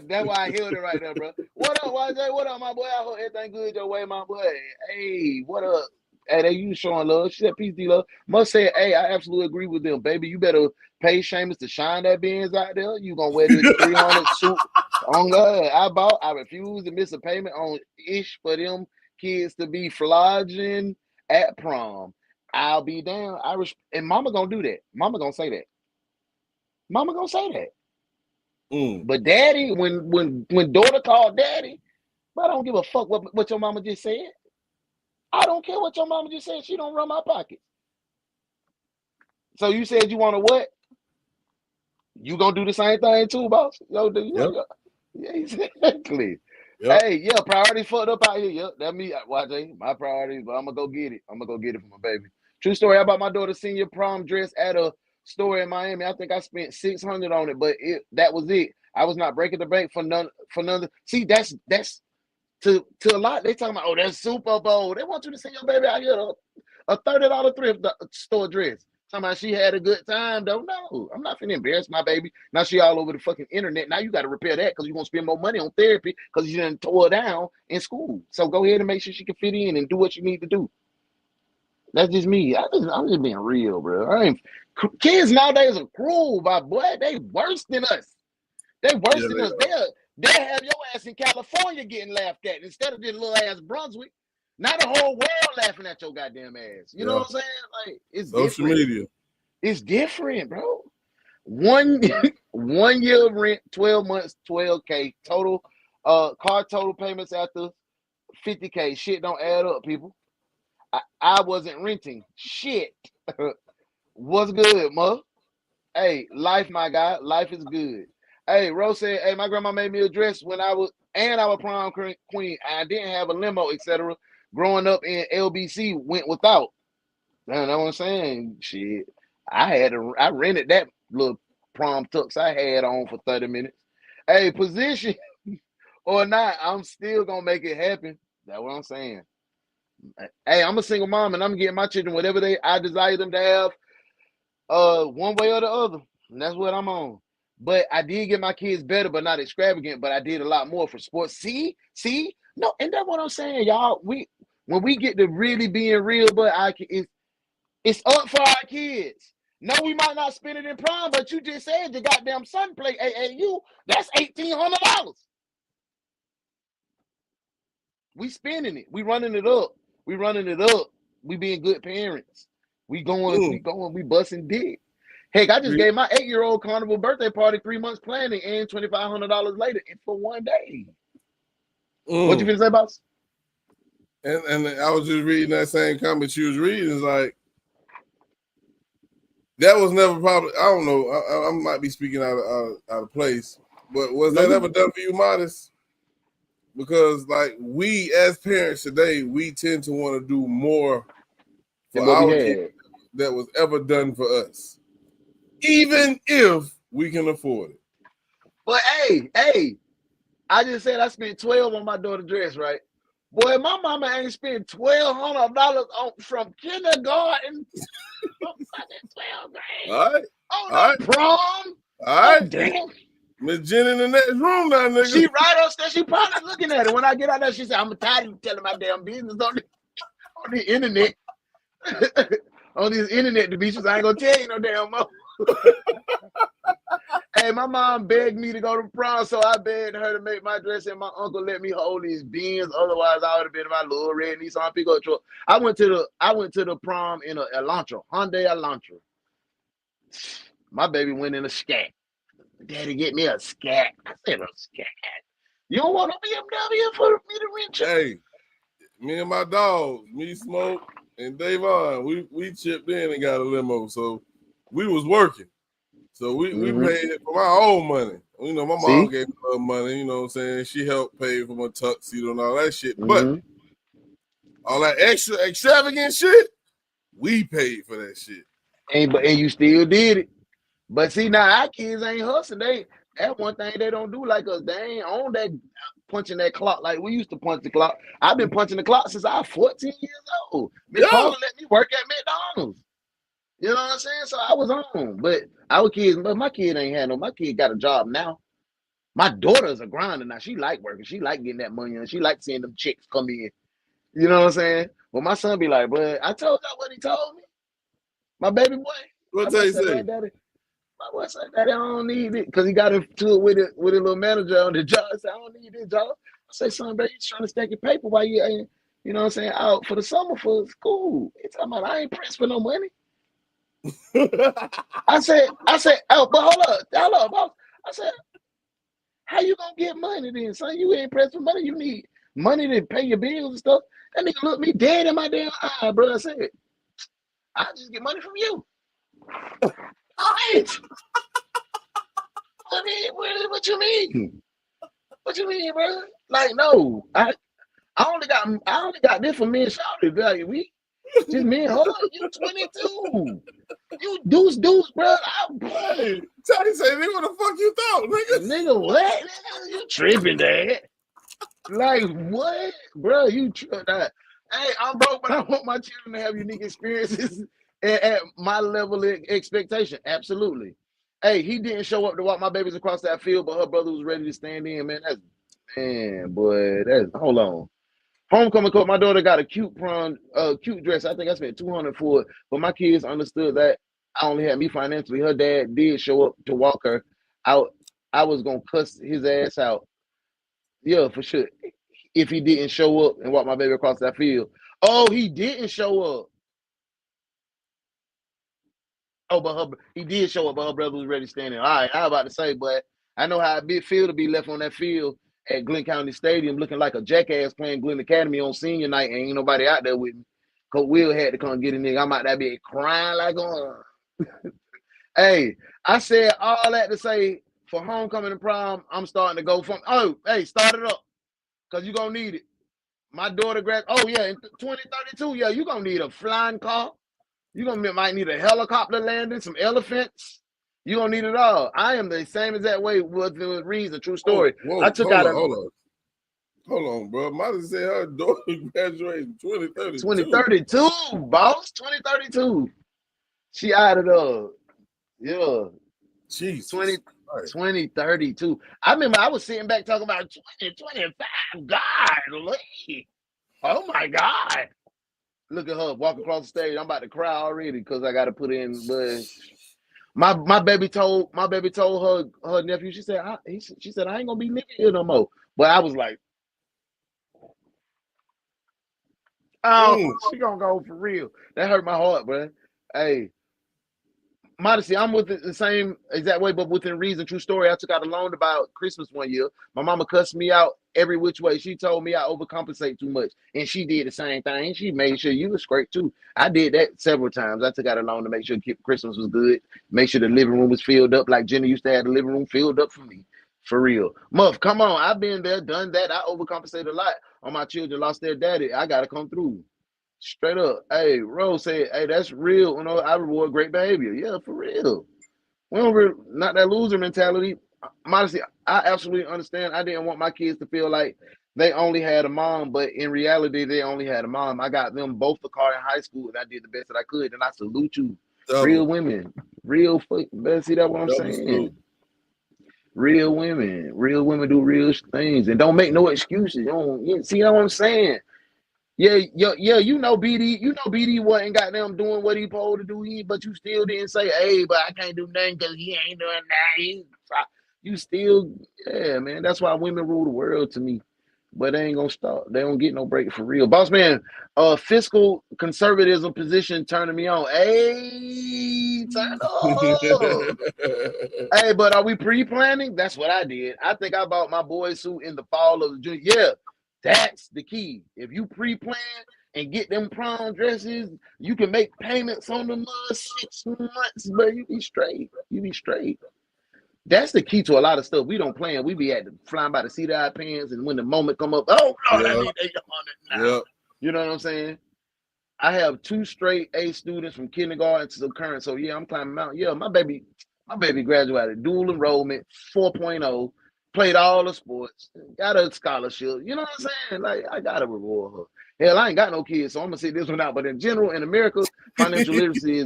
That's why I held it right there, bro. What up, YJ? What up, my boy? I hope everything good your way, my boy. Hey, what up? Hey, they you showing love. Shit, peace, D-Love. Must say, hey, I absolutely agree with them, baby. You better pay Seamus to shine that Benz out there. You gonna wear this 300 suit on God. I refuse to miss a payment on ish for them kids to be flogging at prom. I'll be down. And mama gonna do that. Mama gonna say that. Mama gonna say that. But daddy, when daughter called daddy, but I don't give a fuck what your mama just said. I don't care what your mama just said. She don't run my pocket. So you said you want to what? You gonna do the same thing too, boss? Yo, yeah, exactly. Yep. Hey, yeah, priorities fucked up out here. Yep, that me. YJ, my priorities, but I'm gonna go get it. I'm gonna go get it for my baby. True story about my daughter's senior prom dress at a store in Miami. I think I spent $600 on it, but that was it. I was not breaking the bank for none. See, that's to a lot. They talking about, oh, that's Super Bowl. They want you to send your baby out here a $30 thrift store dress. Talking about she had a good time, though. No, I'm not finna embarrass my baby. Now she all over the fucking internet. Now you got to repair that because you're going to spend more money on therapy because you didn't tore her down in school. So go ahead and make sure she can fit in and do what you need to do. That's just me. I'm just being real, bro. Kids nowadays are cruel, my boy. They worse than us. They worse than us. They'll have your ass in California getting laughed at instead of this little ass Brunswick. Not the whole world laughing at your goddamn ass. You know what I'm saying? Like, it's social different. Media. It's different, bro. 1 year of rent, 12 months, $12K total. Car total payments after $50K. Shit don't add up, people. I wasn't renting. Shit. What's good, ma? Hey, life, my guy. Life is good. Hey, Rose said, hey, my grandma made me a dress when I was prom queen. I didn't have a limo, etc. Growing up in LBC, went without. You know what I'm saying? Shit. I rented that little prom tux I had on for 30 minutes. Hey, position or not, I'm still gonna make it happen. That's what I'm saying. Hey, I'm a single mom, and I'm getting my children whatever I desire them to have, one way or the other, and that's what I'm on. But I did get my kids better, but not extravagant. But I did a lot more for sports. See, no, and that's what I'm saying, y'all. When we get to really being real, but it's up for our kids. No, we might not spend it in prom, but you just said your goddamn son play AAU. That's $1,800. We spending it. We running it up. We being good parents. We busting dick. Heck, I just gave my 8-year-old carnival birthday party 3 months planning and $2,500 later for one day. What you finna say, boss? And I was just reading that same comment you was reading. It's like, that was never probably, I don't know, I might be speaking out of place, but was that ever done for you, Modest? Because like we as parents today, we tend to want to do more for our kids that was ever done for us, even if we can afford it. But hey, I just said I spent $1,200 on my daughter's dress, right? Boy, my mama ain't spent $1,200 on from kindergarten. All right. Prom. All right. Damn. Miss Jen in the next room now, nigga. She right upstairs. She probably looking at it. When I get out there, she said, I'm tired of telling my damn business on the internet. On this internet, the bitches, I ain't gonna tell you no damn more. Hey, my mom begged me to go to prom, so I begged her to make my dress, and my uncle let me hold these beans. Otherwise, I would have been in my little red Nissan pickup truck. I went to the prom in a Elantra, Hyundai Elantra. My baby went in a Scat. Daddy, get me a Scat. I said a Scat. You don't want a BMW for me to rent you? Hey, me and my dog, me, Smoke, and Davon, we chipped in and got a limo, so we was working. So we paid it from our own money. You know, my mom gave me a little money, you know what I'm saying? She helped pay for my tuxedo and all that shit. But all that extravagant shit, we paid for that shit. And you still did it. But see, now our kids ain't hustling. That's one thing they don't do like us. They ain't on that punching that clock like we used to punch the clock. I've been punching the clock since I was 14 years old. Miss Paula let me work at McDonald's. You know what I'm saying? So I was on. But my kid ain't had no. My kid got a job now. My daughter's a grinder now. She like working. She like getting that money, and she like seeing them chicks come in. You know what I'm saying? Well, my son be like, but I told y'all what he told me. My baby boy. What they say? My boy said, Daddy, I don't need it. Because he got into it with a little manager on the job. I said, I don't need this job. I said, son, bro, you trying to stack your paper while you ain't, you know what I'm saying, out for the summer for school. He's talking about, I ain't pressed for no money. I said, oh, but hold up, boss. I said, how you gonna get money then, son? You ain't pressed for money. You need money to pay your bills and stuff. That nigga looked me dead in my damn eye, bro. I said, I just get money from you. All right. What you mean? What you mean, bro? Like, no, I only got this for me and Shawty, value. We just me and her. You 22. You deuce, bro. Hey, Tony say, nigga, what the fuck you thought, nigga? Nigga, what? You tripping, Dad? Like, what? Bro, you tripping. Hey, I'm broke, but I want my children to have unique experiences at my level of expectation. Absolutely. Hey, he didn't show up to walk my babies across that field, but her brother was ready to stand in, man. Hold on. Homecoming coat, my daughter got a cute dress. I think I spent $200 for it, but my kids understood that I only had me financially. Her dad did show up to walk her out. I was gonna cuss his ass out. Yeah, for sure. If he didn't show up and walk my baby across that field. Oh, he didn't show up. Oh, but he did show up, but her brother was ready standing. All right, I was about to say, but I know how it feel to be left on that field at Glenn County Stadium looking like a jackass playing Glenn Academy on senior night and ain't nobody out there with me. Coach Will had to come get a nigga. I'm out there be crying like Hey, I said all that to say for homecoming and prom, I'm starting to go from, start it up because you're going to need it. My daughter in 2032, you're going to need a flying car. You're might need a helicopter landing, some elephants. You're going to need it all. I am the same as that way with Reed's a true story. Hold on. Hold on, bro. Molly said her daughter graduated in 2032. 2032, boss. 2032. She added up. Yeah. Jesus. 2032. I remember I was sitting back talking about 2025. God, oh my God. Look at her walk across the stage. I'm about to cry already because I got to put in. But my baby told her nephew. She said, I ain't gonna be living here no more. But I was like, oh, she gonna go for real. That hurt my heart, bro. Hey. Modesty, I'm with it the same exact way, but within reason. True story. I took out a loan about Christmas one year. My mama cussed me out every which way. She told me I overcompensate too much, and she did the same thing. She made sure you was straight too. I did that several times. I took out a loan to make sure Christmas was good, make sure the living room was filled up like Jenny used to have the living room filled up for me. For real. Muff, come on. I've been there, done that. I overcompensated a lot on my children lost their daddy. I got to come through. Straight up. Hey, Rose said, hey, that's real. You know, I reward great behavior. Yeah, for real. We don't not that loser mentality. Modesty, I absolutely understand. I didn't want my kids to feel like they only had a mom, but in reality, they only had a mom. I got them both a car in high school, and I did the best that I could, and I salute you. Real women. Real better see that what I'm saying. Real women do real things, and don't make no excuses. You see what I'm saying? Yeah, you know BD wasn't goddamn doing what he supposed to do, but you still didn't say, hey, but I can't do nothing because he ain't doing nothing. You still, yeah, man. That's why women rule the world to me. But they ain't gonna stop. They don't get no break for real. Boss man, fiscal conservatism position turning me on. Hey, turn up. Hey, but are we pre-planning? That's what I did. I think I bought my boy suit in the fall of the junior. Yeah. That's the key. If you pre-plan and get them prom dresses, you can make payments on them 6 months, but you be straight. You be straight. That's the key to a lot of stuff. We don't plan. We be at the flying by the seat of our pants, and when the moment come up, oh Lord, I need 800 now. Yeah. You know what I'm saying? I have 2 straight A students from kindergarten to the current. So yeah, I'm climbing out. Yeah, my baby graduated dual enrollment, 4.0. Played all the sports, got a scholarship. You know what I'm saying? Like, I gotta reward her. Hell, I ain't got no kids, so I'm gonna say this one out. But in general, in America, financial literacy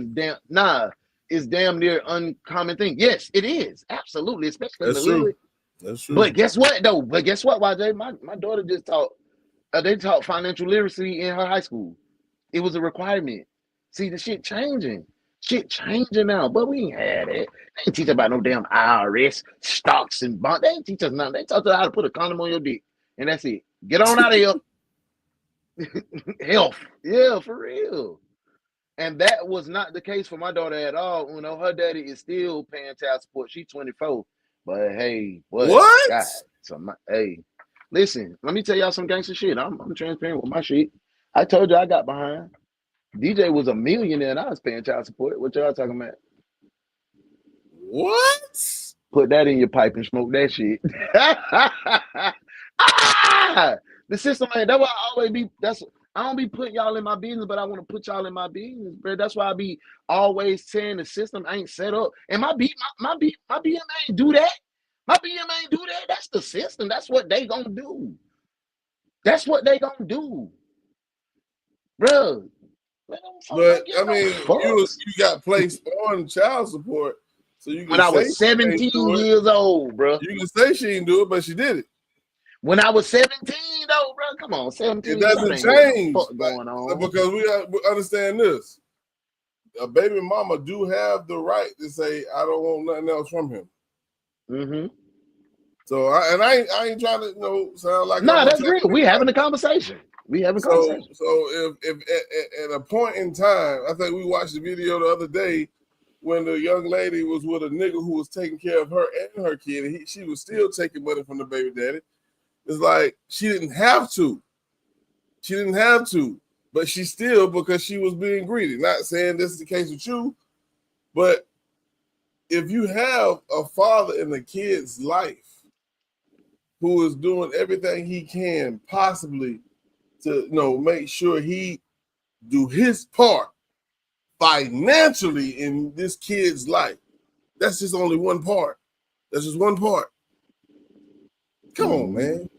is damn near uncommon thing. Yes, it is. Absolutely, especially That's in the true. hood. That's true. But guess what though? YJ? My daughter just taught they taught financial literacy in her high school. It was a requirement. See, the shit changing. Shit changing now, but we ain't had it. They ain't teach about no damn IRS, stocks, and bonds. They ain't teach us nothing. They taught us how to put a condom on your dick, and that's it. Get on out of here. Health. Yeah, for real. And that was not the case for my daughter at all. You know, her daddy is still paying child support. She's 24. But hey, what? God, hey, listen, let me tell y'all some gangster shit. I'm transparent with my shit. I told you I got behind. DJ was a millionaire and I was paying child support. What y'all talking about? What? Put that in your pipe and smoke that shit. The system, man, that's why I always be, I don't be putting y'all in my business, but I want to put y'all in my business, bro. That's why I be always saying the system ain't set up. And my BM ain't do that. My BM ain't do that. That's the system. That's what they gonna do. That's what they gonna do. Bro. But I mean, you got placed on child support, so you can when I was 17 years old, bro. You can say she didn't do it, but she did it. When I was 17, though, bro, come on, 17. It doesn't change going on because we understand this. A baby mama do have the right to say, "I don't want nothing else from him." Mm-hmm. So I ain't trying to sound like that's real. We having a conversation. We having a conversation. So if at a point in time, I think we watched the video the other day when the young lady was with a nigga who was taking care of her and her kid, and she was still taking money from the baby daddy. It's like she didn't have to. She didn't have to, but she still, because she was being greedy. Not saying this is the case with you, but if you have a father in the kid's life who is doing everything he can possibly to make sure he do his part financially in this kid's life, that's just only one part. That's just one part. Come on, man.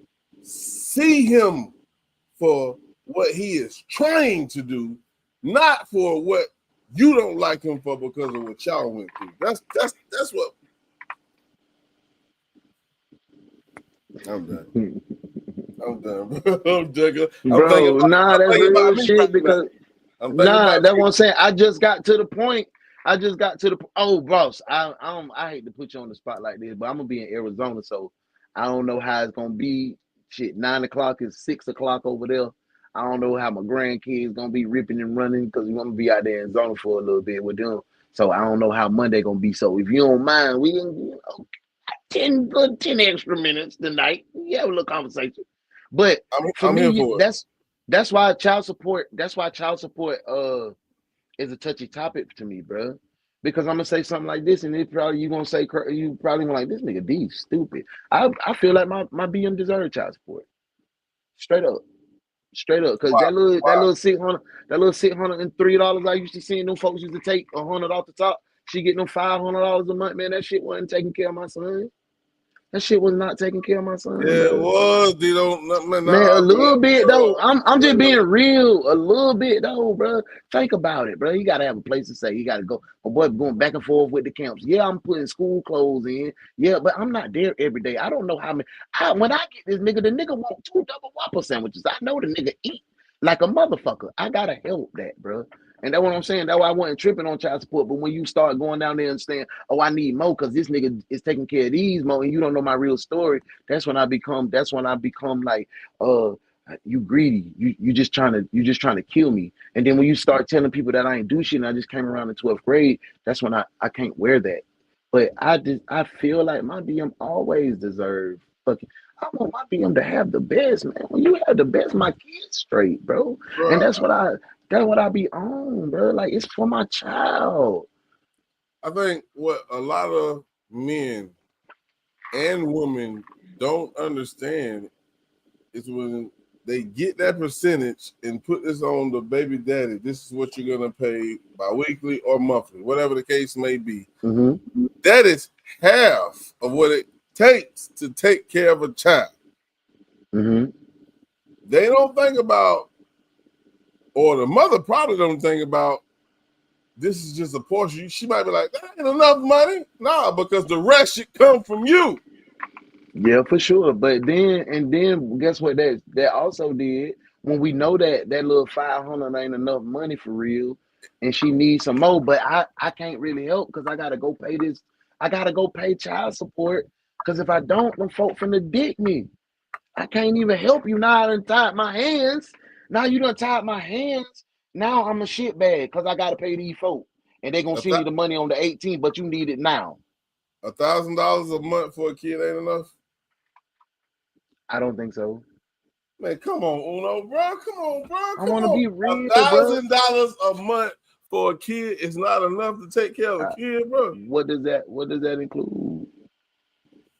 see him for what he is trying to do, not for what you don't like him for because of what y'all went through. That's what. I'm done. I'm done, bro. I'm done. Bro, nah, that's real shit because nah, that's what I'm saying. I just got to the point. Oh, boss, I hate to put you on the spot like this, but I'm gonna be in Arizona, so I don't know how it's gonna be. Shit, 9 o'clock is 6 o'clock over there. I don't know how my grandkids gonna be ripping and running because we're gonna be out there in Arizona for a little bit with them. So I don't know how Monday gonna be. So if you don't mind, we can 10 extra minutes tonight. Yeah, have a little conversation. But for me, that's why child support. That's why child support is a touchy topic to me, bro. Because I'm gonna say something like this, and you probably gonna like this nigga D stupid. I feel like my BM deserves child support, straight up, because that little $603 I used to see them folks used to take $100 off the top. She getting them $500 a month, man. That shit wasn't taking care of my son. That shit was not taking care of my son. Yeah, bro. it was. They don't, man, a little bit though. I'm just being real. A little bit though, bro. Think about it, bro. You gotta have a place to stay. You gotta go. My boy going back and forth with the camps. Yeah, I'm putting school clothes in. Yeah, but I'm not there every day. I don't know how many. When I get this nigga, the nigga want 2 double Whopper sandwiches. I know the nigga eat like a motherfucker. I gotta help that, bro. And that's what I'm saying. That's why I wasn't tripping on child support. But when you start going down there and saying, "Oh, I need more because this nigga is taking care of these more," and you don't know my real story, that's when I become like, you greedy. You just trying to kill me. And then when you start telling people that I ain't do shit and I just came around in 12th grade, that's when I can't wear that. But I feel like my BM always deserves fucking. I want my BM to have the best, man. When you have the best, my kids straight, bro. And that's what I be on, bro. Like, it's for my child. I think what a lot of men and women don't understand is when they get that percentage and put this on the baby daddy, this is what you're gonna pay bi-weekly or monthly, whatever the case may be. Mm-hmm. That is half of what it takes to take care of a child. Mm-hmm. They don't think about, or the mother probably don't think about, this is just a portion. She might be like, that ain't enough money. Nah, because the rest should come from you. Yeah, for sure. But then guess what that also did? When we know that little 500 ain't enough money for real, and she needs some more, but I can't really help because I gotta go pay this. I gotta go pay child support because if I don't, them folk finna dick me. I can't even help you now. I done tied my hands. Now you done tied my hands. Now I'm a shitbag because I gotta pay these folk, and they gonna send you the money on the 18th, but you need it now. $1,000 a month for a kid ain't enough? I don't think so. Man, come on, Uno, bro. Come on, bro. I want to be real, $1,000 a month for a kid is not enough to take care of a kid, bro. What does that include?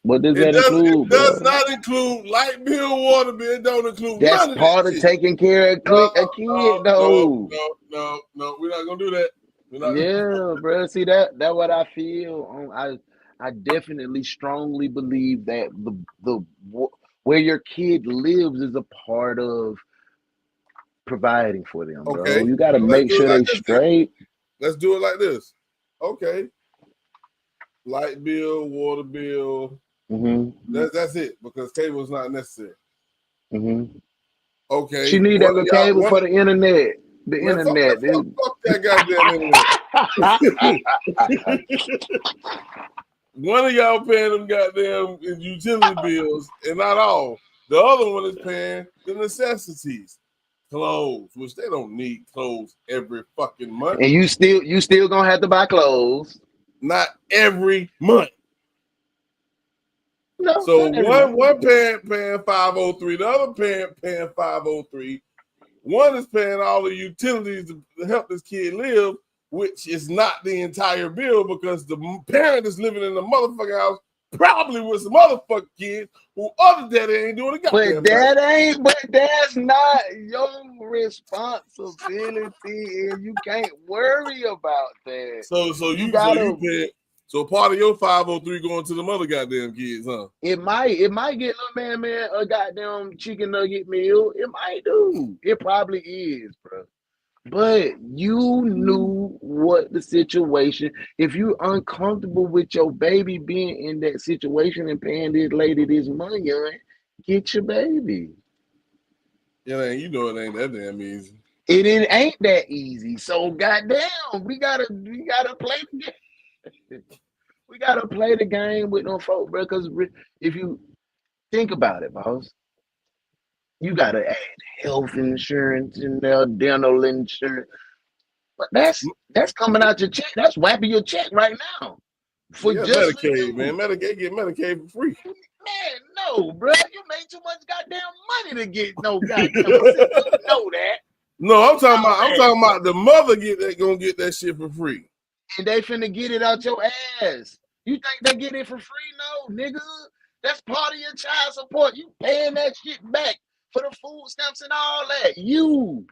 What does that include? It does not include light bill, water bill. It don't include that's none part of of taking care of a kid, though. No, we're not gonna do that. Yeah, bro. See that's what I feel. I definitely strongly believe that the where your kid lives is a part of providing for them, bro. Okay. You got to make sure they straight. Let's do it like this. Okay. Light bill, water bill. Mm-hmm. That's it because cable is not necessary. Mm-hmm. Okay. She need that cable for the internet. The internet, dude. Fuck that goddamn internet. One of y'all paying them goddamn utility bills, and not all. The other one is paying the necessities, clothes, which they don't need clothes every fucking month. And you still gonna have to buy clothes. Not every month. No. So one parent paying $503, the other parent paying $503. One is paying all the utilities to help this kid live, which is not the entire bill because the parent is living in the motherfucking house, probably with some motherfucking kids who other daddy ain't doing a goddamn thing. But that's not your responsibility, and you can't worry about that. So you So part of your 503 going to the mother goddamn kids, huh? It might get little man a goddamn chicken nugget meal. It might do. It probably is, bro. But you knew what the situation. If you're uncomfortable with your baby being in that situation and paying this lady this money on, get your baby. Yeah, you know it ain't that damn easy. It ain't that easy. So goddamn, we gotta play the game. We gotta play the game with no folk, bro. Because if you think about it, boss, you gotta add health insurance and dental insurance. But that's coming out your check. That's wiping your check right now. For just Medicaid, man. Medicaid get Medicaid for free. Man, no, bro. You made too much goddamn money to get no goddamn. You know that. No, I'm talking about the mother gonna get that shit for free. And they finna get it out your ass. You think they get it for free? No, nigga. That's part of your child support. You paying that shit back for the food stamps and all that. You.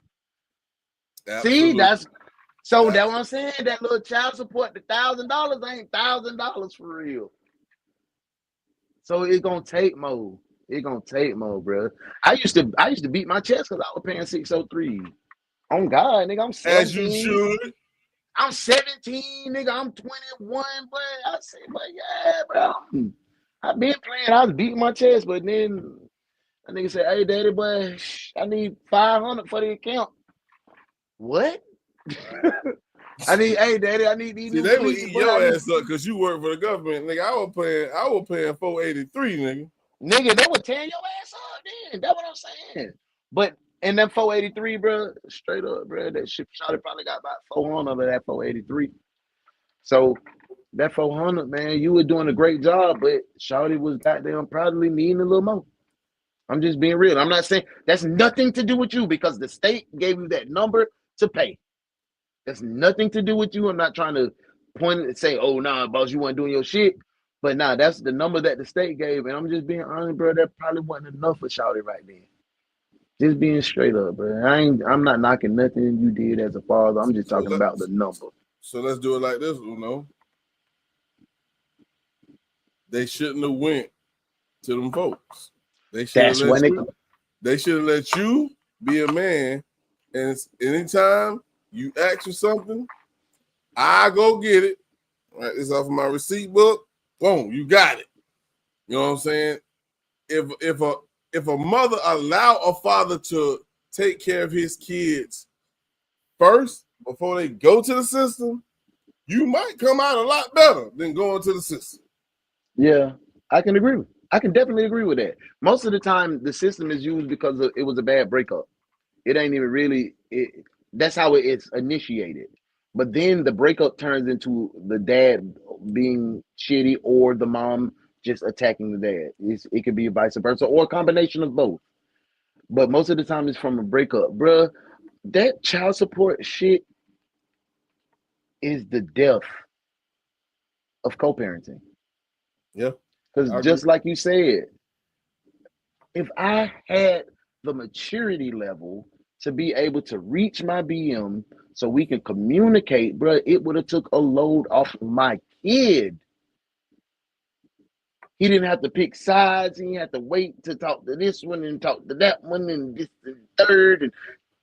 Absolutely. See, that's what I'm saying. That little child support, the $1,000 ain't $1,000 for real. So it's gonna take more. It's gonna take more, bro. I used to beat my chest because I was paying 603. On God, nigga, I'm 17. As you should. I'm 17, nigga. I'm 21, but I say, but yeah, bro. I've been playing. I was beating my chest, but then a nigga said, "Hey, daddy, boy, I need 500 for the account." What? Hey, daddy, I need these. See, they would eat your ass up because you work for the government, nigga. I was paying 483, nigga. Nigga, they would tear your ass up then. That's what I'm saying. But in that 483, bro, straight up, bro, that shit, Shawty probably got about 400 of that 483. So that 400, man, you were doing a great job, but Shawty was goddamn probably needing a little more. I'm just being real. I'm not saying that's nothing to do with you because the state gave you that number to pay. That's nothing to do with you. I'm not trying to point and say, oh, nah, boss, you weren't doing your shit. But nah, that's the number that the state gave. And I'm just being honest, bro, that probably wasn't enough for Shawty right then. Just being straight up, bro. I'm not knocking nothing you did as a father. I'm just talking about the number. So let's do it like this, Uno. They shouldn't have went to them folks. They should have let you be a man. And anytime you ask for something, I go get it. Right, this off of my receipt book. Boom, you got it. You know what I'm saying? If a mother allow a father to take care of his kids first before they go to the system, you might come out a lot better than going to the system. Yeah, I can agree. I can definitely agree with that. Most of the time, the system is used because it was a bad breakup. It ain't even really. That's how it's initiated. But then the breakup turns into the dad being shitty or the mom just attacking the dad. It could be vice versa or a combination of both. But most of the time it's from a breakup. Bruh, that child support shit is the death of co-parenting. Yeah. Because just like you said, if I had the maturity level to be able to reach my BM so we can communicate, bro, it would have took a load off my kid. He didn't have to pick sides. He didn't have to wait to talk to this one and talk to that one and this and third and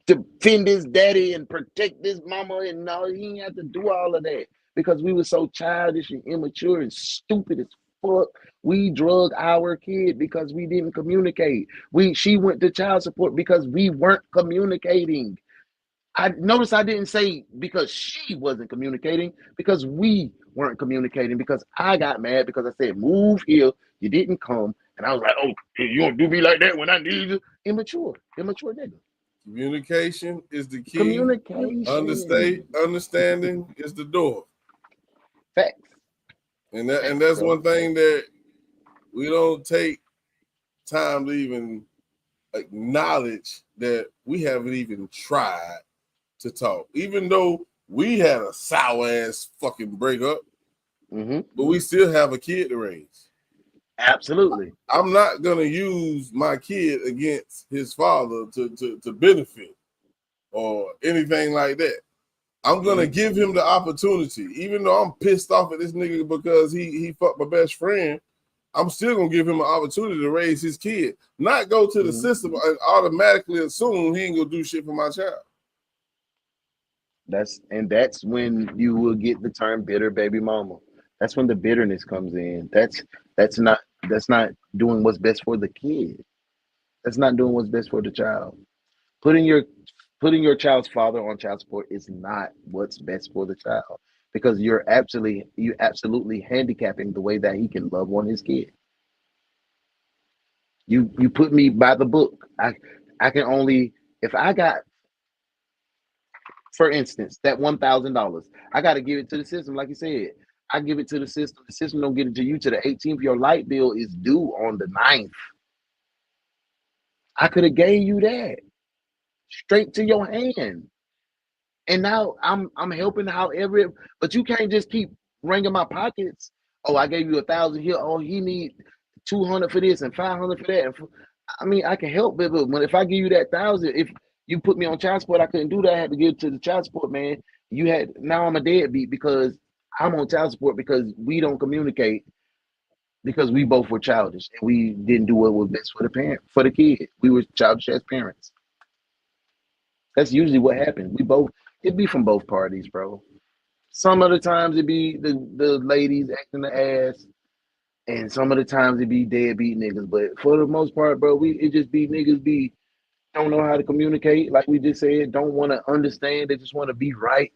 defend his daddy and protect his mama. And no, he didn't have to do all of that because we were so childish and immature and stupid as fuck. We drug our kid because we didn't communicate. She went to child support because we weren't communicating. I noticed I didn't say because she wasn't communicating, because we weren't communicating, because I got mad because I said, move here, you didn't come. And I was like, oh, you don't do me like that when I need you. Immature nigga. Communication is the key. Communication. Understanding is the door. Facts. And that's one thing that we don't take time to even acknowledge, that we haven't even tried to talk, even though we had a sour ass fucking breakup, but we still have a kid to raise. Absolutely. I'm not gonna use my kid against his father to benefit or anything like that. I'm gonna give him the opportunity, even though I'm pissed off at this nigga because he fucked my best friend. I'm still gonna give him an opportunity to raise his kid, not go to the system and automatically assume he ain't gonna do shit for my child. That's when you will get the term bitter baby mama. That's when the bitterness comes in. That's not doing what's best for the kid. That's not doing what's best for the child. Putting your child's father on child support is not what's best for the child, because you're absolutely handicapping the way that he can love on his kid. You put me by the book. I can only, if I got, for instance, that $1,000, I got to give it to the system. Like you said, I give it to the system. The system don't get it to you to the 18th. Your light bill is due on the 9th. I could have gave you that straight to your hand, and now I'm helping however. But you can't just keep ringing my pockets. Oh, I gave you 1,000 here. Oh, he need 200 for this and 500 for that. I mean, I can help, but if I give you that 1,000, if you put me on child support, I couldn't do that. I had to give it to the child support man. Now I'm a deadbeat because I'm on child support because we don't communicate, because we both were childish and we didn't do what was best for the kid. We were childish as parents. That's usually what happens. It'd be from both parties, bro. Some of the times it'd be the ladies acting the ass, and some of the times it'd be deadbeat niggas. But for the most part, bro, it just be niggas don't know how to communicate, like we just said, don't want to understand, they just want to be right.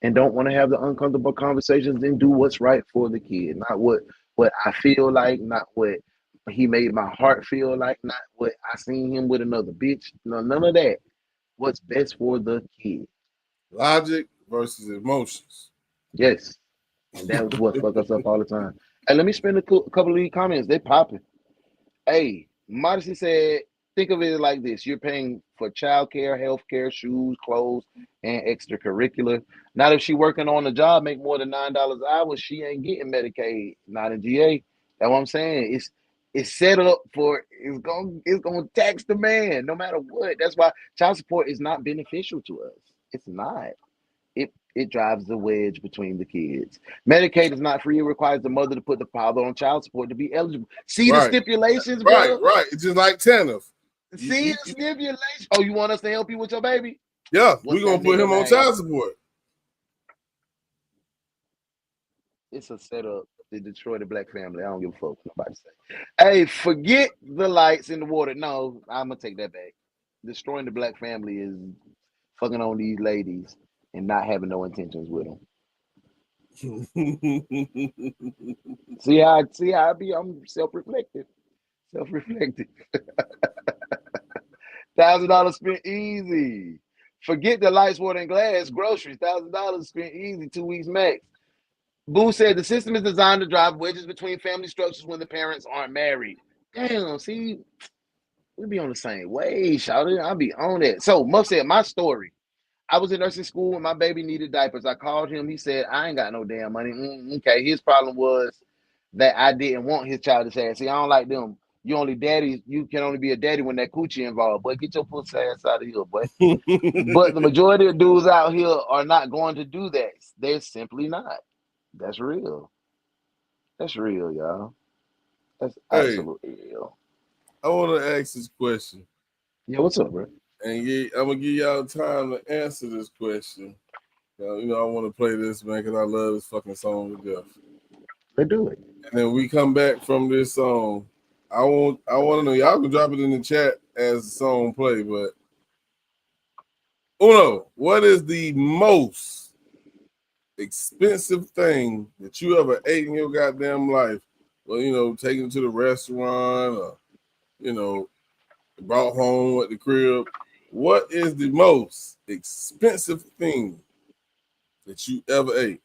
And don't want to have the uncomfortable conversations and do what's right for the kid. Not what I feel like, not what he made my heart feel like, not what I seen him with another bitch. No, none of that. What's best for the kid. Logic versus emotions. Yes. And that's what fuck us up all the time. Hey, let me spend a couple of these comments. They popping. Hey, Modesty said, think of it like this. You're paying for childcare, healthcare, shoes, clothes, and extracurricular. Not if she working on a job, make more than $9 an hour, she ain't getting Medicaid. Not in GA. That's what I'm saying. It's set up for, it's gonna tax the man no matter what. That's why child support is not beneficial to us. It's not. It drives the wedge between the kids. Medicaid is not free. It requires the mother to put the father on child support to be eligible. See the stipulations, bro? Right. It's just like TANF. See the stipulations. Oh, you want us to help you with your baby? Yeah, we're gonna put him on child support. It's a setup to destroy the black family. I don't give a fuck what nobody say. Hey, forget the lights in the water. No, I'm gonna take that back. Destroying the black family is fucking on these ladies and not having no intentions with them. see how I be? I'm self-reflective. $1,000 spent easy. Forget the lights, water, and glass. Groceries, $1,000 spent easy. 2 weeks max. Boo said the system is designed to drive wedges between family structures when the parents aren't married. Damn, see, we be on the same way, shouted. I be on that. So Muff said, my story. I was in nursing school and my baby needed diapers. I called him. He said, I ain't got no damn money. Okay, his problem was that I didn't want his child to say, see, I don't like them. You can only be a daddy when that coochie involved. Boy, get your pussy ass out of here, boy. But the majority of dudes out here are not going to do that. They're simply not. That's real. That's real, y'all. That's absolutely real. I want to ask this question. Yeah, what's up, bro? And I'm going to give y'all time to answer this question. I want to play this, man, because I love this fucking song to death. They do it. And then we come back from this song. I want to know, y'all can drop it in the chat as the song play, but Uno, what is the most expensive thing that you ever ate in your goddamn life? Well, taking it to the restaurant or, brought home at the crib. What is the most expensive thing that you ever ate?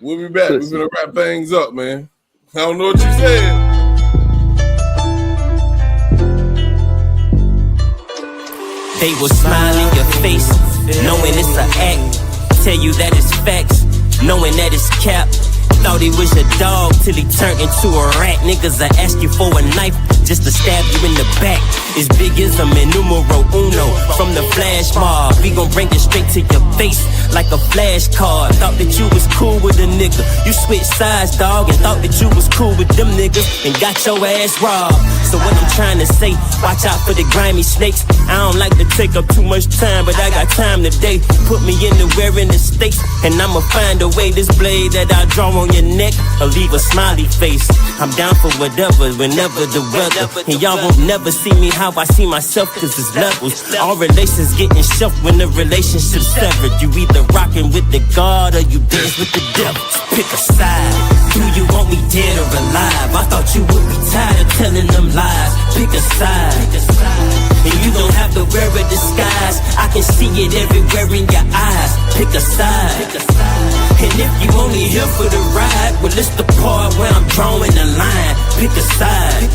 We'll be back. We're going to wrap things up, man. I don't know what you said. They will smile in your face, knowing it's an act. Tell you that it's facts, knowing that it's cap. Thought he was a dog till he turned into a rat. Niggas will ask you for a knife, just to stab you in the back. It's big ism and numero uno. From the flash mob, we gon' bring it straight to your face like a flashcard. Thought that you was cool with a nigga. You switched sides, dog, and thought that you was cool with them niggas and got your ass robbed. So what I'm trying to say, watch out for the grimy snakes. I don't like to take up too much time, but I got time today. Put me anywhere in the States, and I'ma find a way. This blade that I draw on your neck, I'll leave a smiley face. I'm down for whatever, whenever the weather. And y'all won't never see me how I see myself, cause it's levels. All relations getting shelved when the relationship's severed. You either rockin' with the God or you dance with the devil. Pick a side. Do you want me dead or alive? I thought you would be tired of telling them lies. Pick a side. And you don't have to wear a disguise. I can see it everywhere in your eyes. Pick a side. And if you only here for the ride, well, it's the part where I'm drawing the line. Pick a side.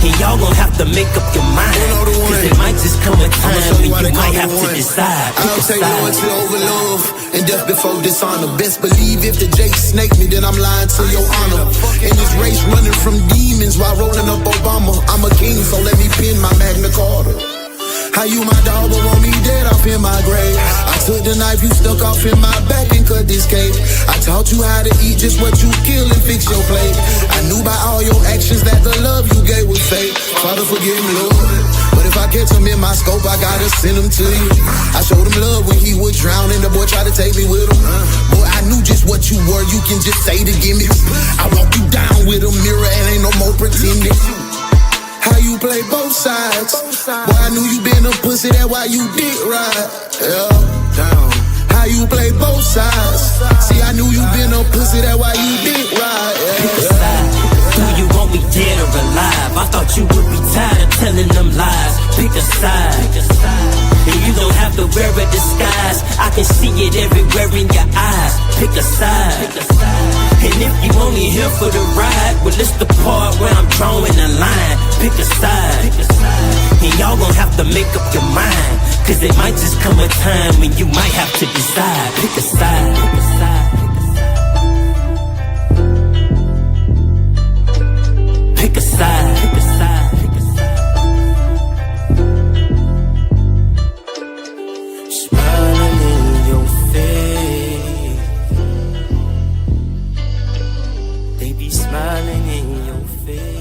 And y'all gon' have to make up your mind, cause it might just come a time when you might have to decide. I'll take loyalty over love and death before dishonor. Best believe if the Jake snake me, then I'm lying to your honor. In this race running from demons while rolling up Obama. I'm a king, so let me pin my Magna Carta. How you my dog but want me dead off in my grave? I took the knife you stuck off in my back and cut this cake. I taught you how to eat just what you kill and fix your plate. I knew by all your actions that the love you gave was fake. Father forgive me, Lord, but if I catch him in my scope, I gotta send him to you. I showed him love when he was drowning. The boy tried to take me with him. Boy, I knew just what you were. You can just say the gimmicks. I walk you down with a mirror and ain't no more pretending. How you play both sides? Boy, I knew you been a pussy, that's why you dick ride. Yeah, down. How you play both sides? See, I knew you been a pussy, that's why you dick ride. Yeah. Pick a side. Do you want me dead or alive? I thought you would be tired of telling them lies. Pick a side. And you don't have to wear a disguise. I can see it everywhere in your eyes. Pick a side. And if you only here for the ride, well, it's the part where I'm drawing the line. Pick a side. And y'all gon' have to make up your mind, cause it might just come a time when you might have to decide. Pick a side. Pick a side. Pick a side. Pick a side. Pick a side. Smiling in your face. They be smiling in your face.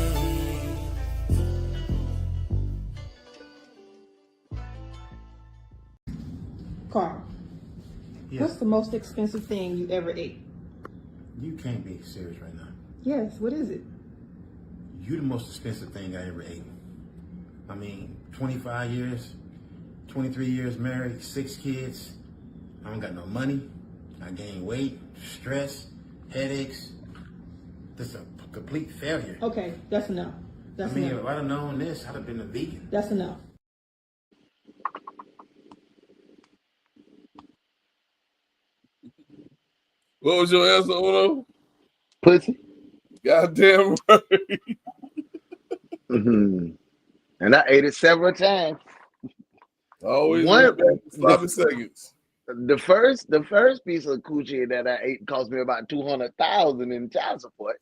Carl, what's the most expensive thing you ever ate? You can't be serious right now. Yes, what is it? You the most expensive thing I ever ate. I mean, 25 years, 23 years married, 6 kids. I don't got no money. I gained weight, stress, headaches. This is a complete failure. Okay, that's enough. That's I mean, enough. if I'd have known this, I'd have been a vegan. That's enough. What was your answer, Uno? Pussy. Goddamn right. And I ate it several times. Always sloppy seconds. The first piece of coochie that I ate cost me about $200,000 in child support.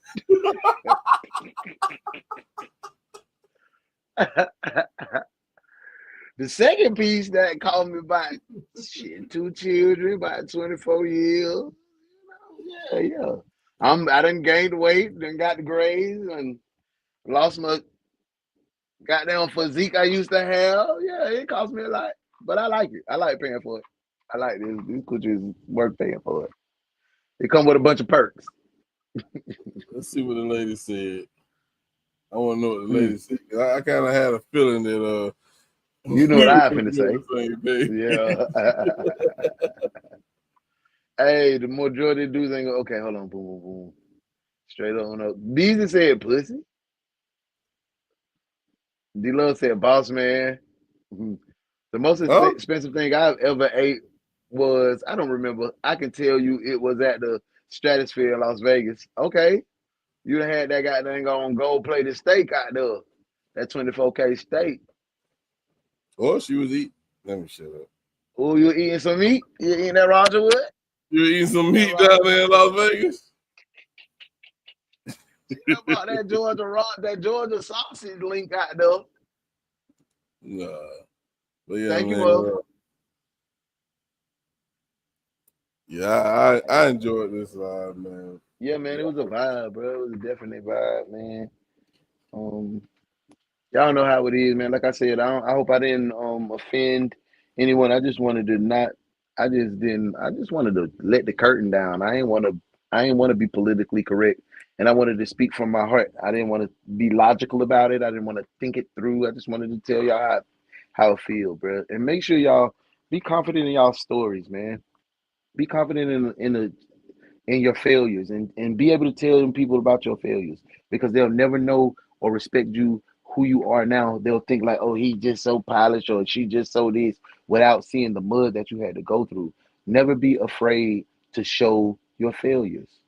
The second piece that cost me about 2 children, about 24 years. Yeah. I done gained weight, then got the grades, and lost my goddamn physique I used to have. Yeah, it cost me a lot, but I like it. I like paying for it. I like this. This coochie is worth paying for it. It come with a bunch of perks. Let's see what the lady said. I want to know what the lady said. I kind of had a feeling that you know what I finna say. Yeah. Hey, the majority of dudes ain't go, okay, hold on, boom, boom, boom. Straight on up. Beezy said pussy. D-Love said boss man. The most expensive thing I've ever ate was, I don't remember. I can tell you it was at the Stratosphere in Las Vegas. Okay. You done had that goddamn on gold-plated steak out there. That 24K steak. Oh, she was eating. Let me shut up. Oh, you eating some meat? You eating that Roger Wood? You eating some meat down there in Las Vegas? about that Georgia rock, that Georgia sausage link out there. Nah. But yeah, Thank you, man. bro. Yeah, I enjoyed this live, man. Yeah, man, it was a vibe, bro. It was a definite vibe, man. Y'all know how it is, man. Like I said, I hope I didn't offend anyone. I just wanted to not. I just wanted to let the curtain down. I ain't want to be politically correct, and I wanted to speak from my heart. I didn't want to be logical about it. I didn't want to think it through. I just wanted to tell y'all how it feel, bro. And make sure y'all be confident in y'all stories, man. Be confident in your failures, and be able to tell them people about your failures, because they'll never know or respect you who you are now. They'll think like, oh, he just so polished, or she just so this, without seeing the mud that you had to go through. Never be afraid to show your failures.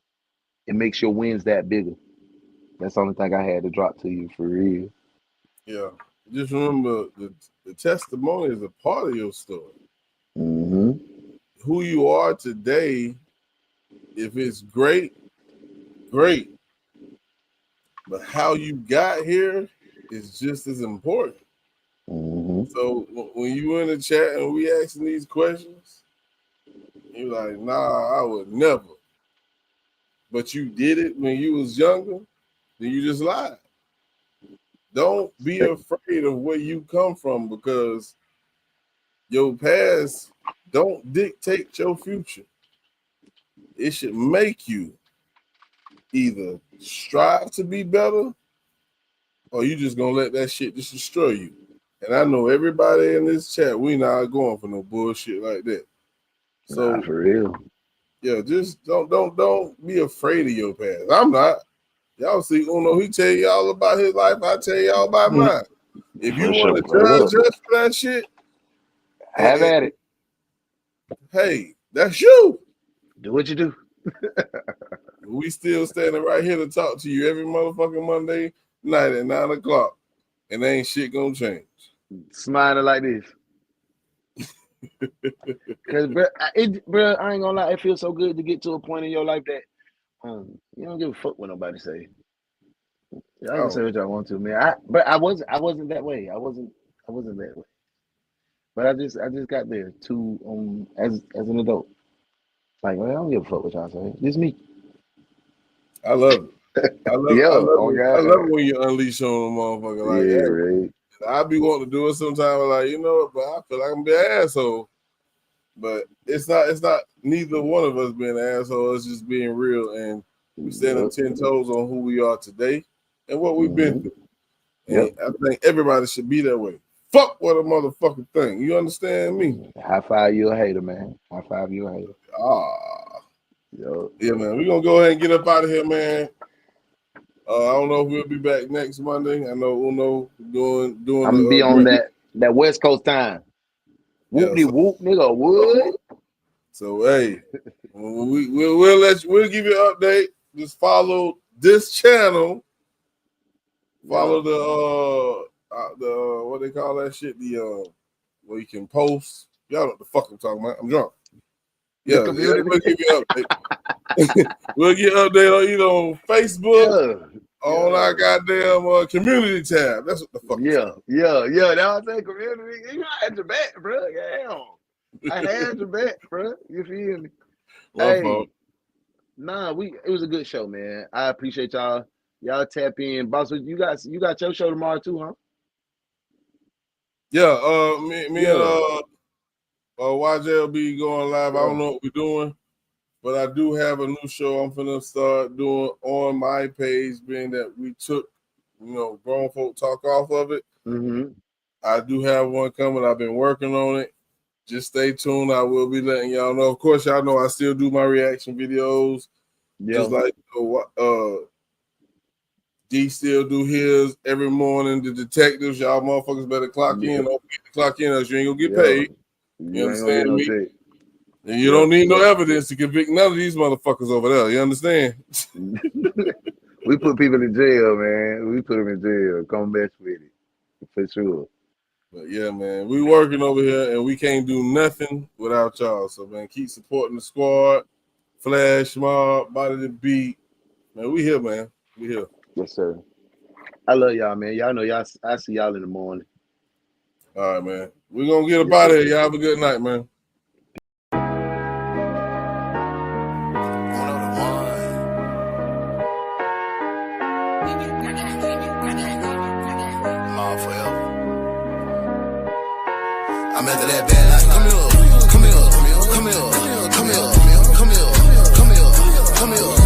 It makes your wins that bigger. That's the only thing I had to drop to you, for real. Yeah. Just remember, the testimony is a part of your story. Mm-hmm. Who you are today, if it's great, great. But how you got here is just as important. Mm-hmm. So when you in the chat and we asking these questions, you're like, nah, I would never. But you did it when you was younger, then you just lied. Don't be afraid of where you come from, because your past don't dictate your future. It should make you either strive to be better, or you just gonna let that shit just destroy you. And I know everybody in this chat, we not going for no bullshit like that. So for real. Yeah, just don't be afraid of your past. I'm not. Y'all see Uno, he tell y'all about his life, I tell y'all about mine. If you want to judge for that shit, have at it. Hey, that's you. Do what you do. We still standing right here to talk to you every motherfucking Monday night at 9 o'clock, and ain't shit gonna change. Smiling like this. Cause bro, I ain't gonna lie, it feels so good to get to a point in your life that you don't give a fuck what nobody say. Y'all can say what y'all want to, man. But I wasn't that way. I wasn't that way. But I just got there to as an adult. Like, man, I don't give a fuck what y'all say. This me. I love it. I love it when you unleash on a motherfucker like that. Right. I be wanting to do it sometimes, like, you know, but I feel like I'm gonna be an asshole. But it's not neither one of us being an asshole. It's just being real, and we standing 10 toes on who we are today and what we've been through. And I think everybody should be that way. Fuck what a motherfucking thing. You understand me? High five, you a hater, man. High five, you a hater. Yeah, man. We're gonna go ahead and get up out of here, man. I don't know if we'll be back next Monday. I know Uno doing. I'm gonna be on that West Coast time. Whoop-de whoop, nigga. What? So hey, we'll give you an update. Just follow this channel. Follow the what they call that shit, where you can post. Y'all know what the fuck I'm talking about. I'm drunk. Yeah, we'll give you an update. We'll get an update on either on Facebook, on our goddamn community tab. That's what the fuck. Yeah. Now I say community. You had your back, bro. Damn. I had your back, bro. You feel me? Hey, nah, it was a good show, man. I appreciate y'all. Y'all tap in, boss. You got your show tomorrow too, huh? Yeah. Me and YJ will be going live. I don't know what we're doing, but I do have a new show I'm finna start doing on my page, being that we took, grown folk talk off of it. Mm-hmm. I do have one coming. I've been working on it. Just stay tuned. I will be letting y'all know. Of course, y'all know I still do my reaction videos. Yeah. Just like D still do his every morning. The detectives, y'all motherfuckers better clock in. Don't forget to clock in, else you ain't gonna get paid. You understand me? And you don't need no evidence to convict none of these motherfuckers over there. You understand? We put people in jail, man. We put them in jail. Come mess with it. For sure. But yeah, man, we working over here and we can't do nothing without y'all. So, man, keep supporting the squad. Flash Mob, Body the Beat. Man, we here, man. We here. Yes, sir. I love y'all, man. Y'all know y'all. I see y'all in the morning. All right, man. We're gonna get up out of here. Y'all have a good night, man. I'm after that bad life. Come here, come here, come here, come here, come here, come here, come here, come here.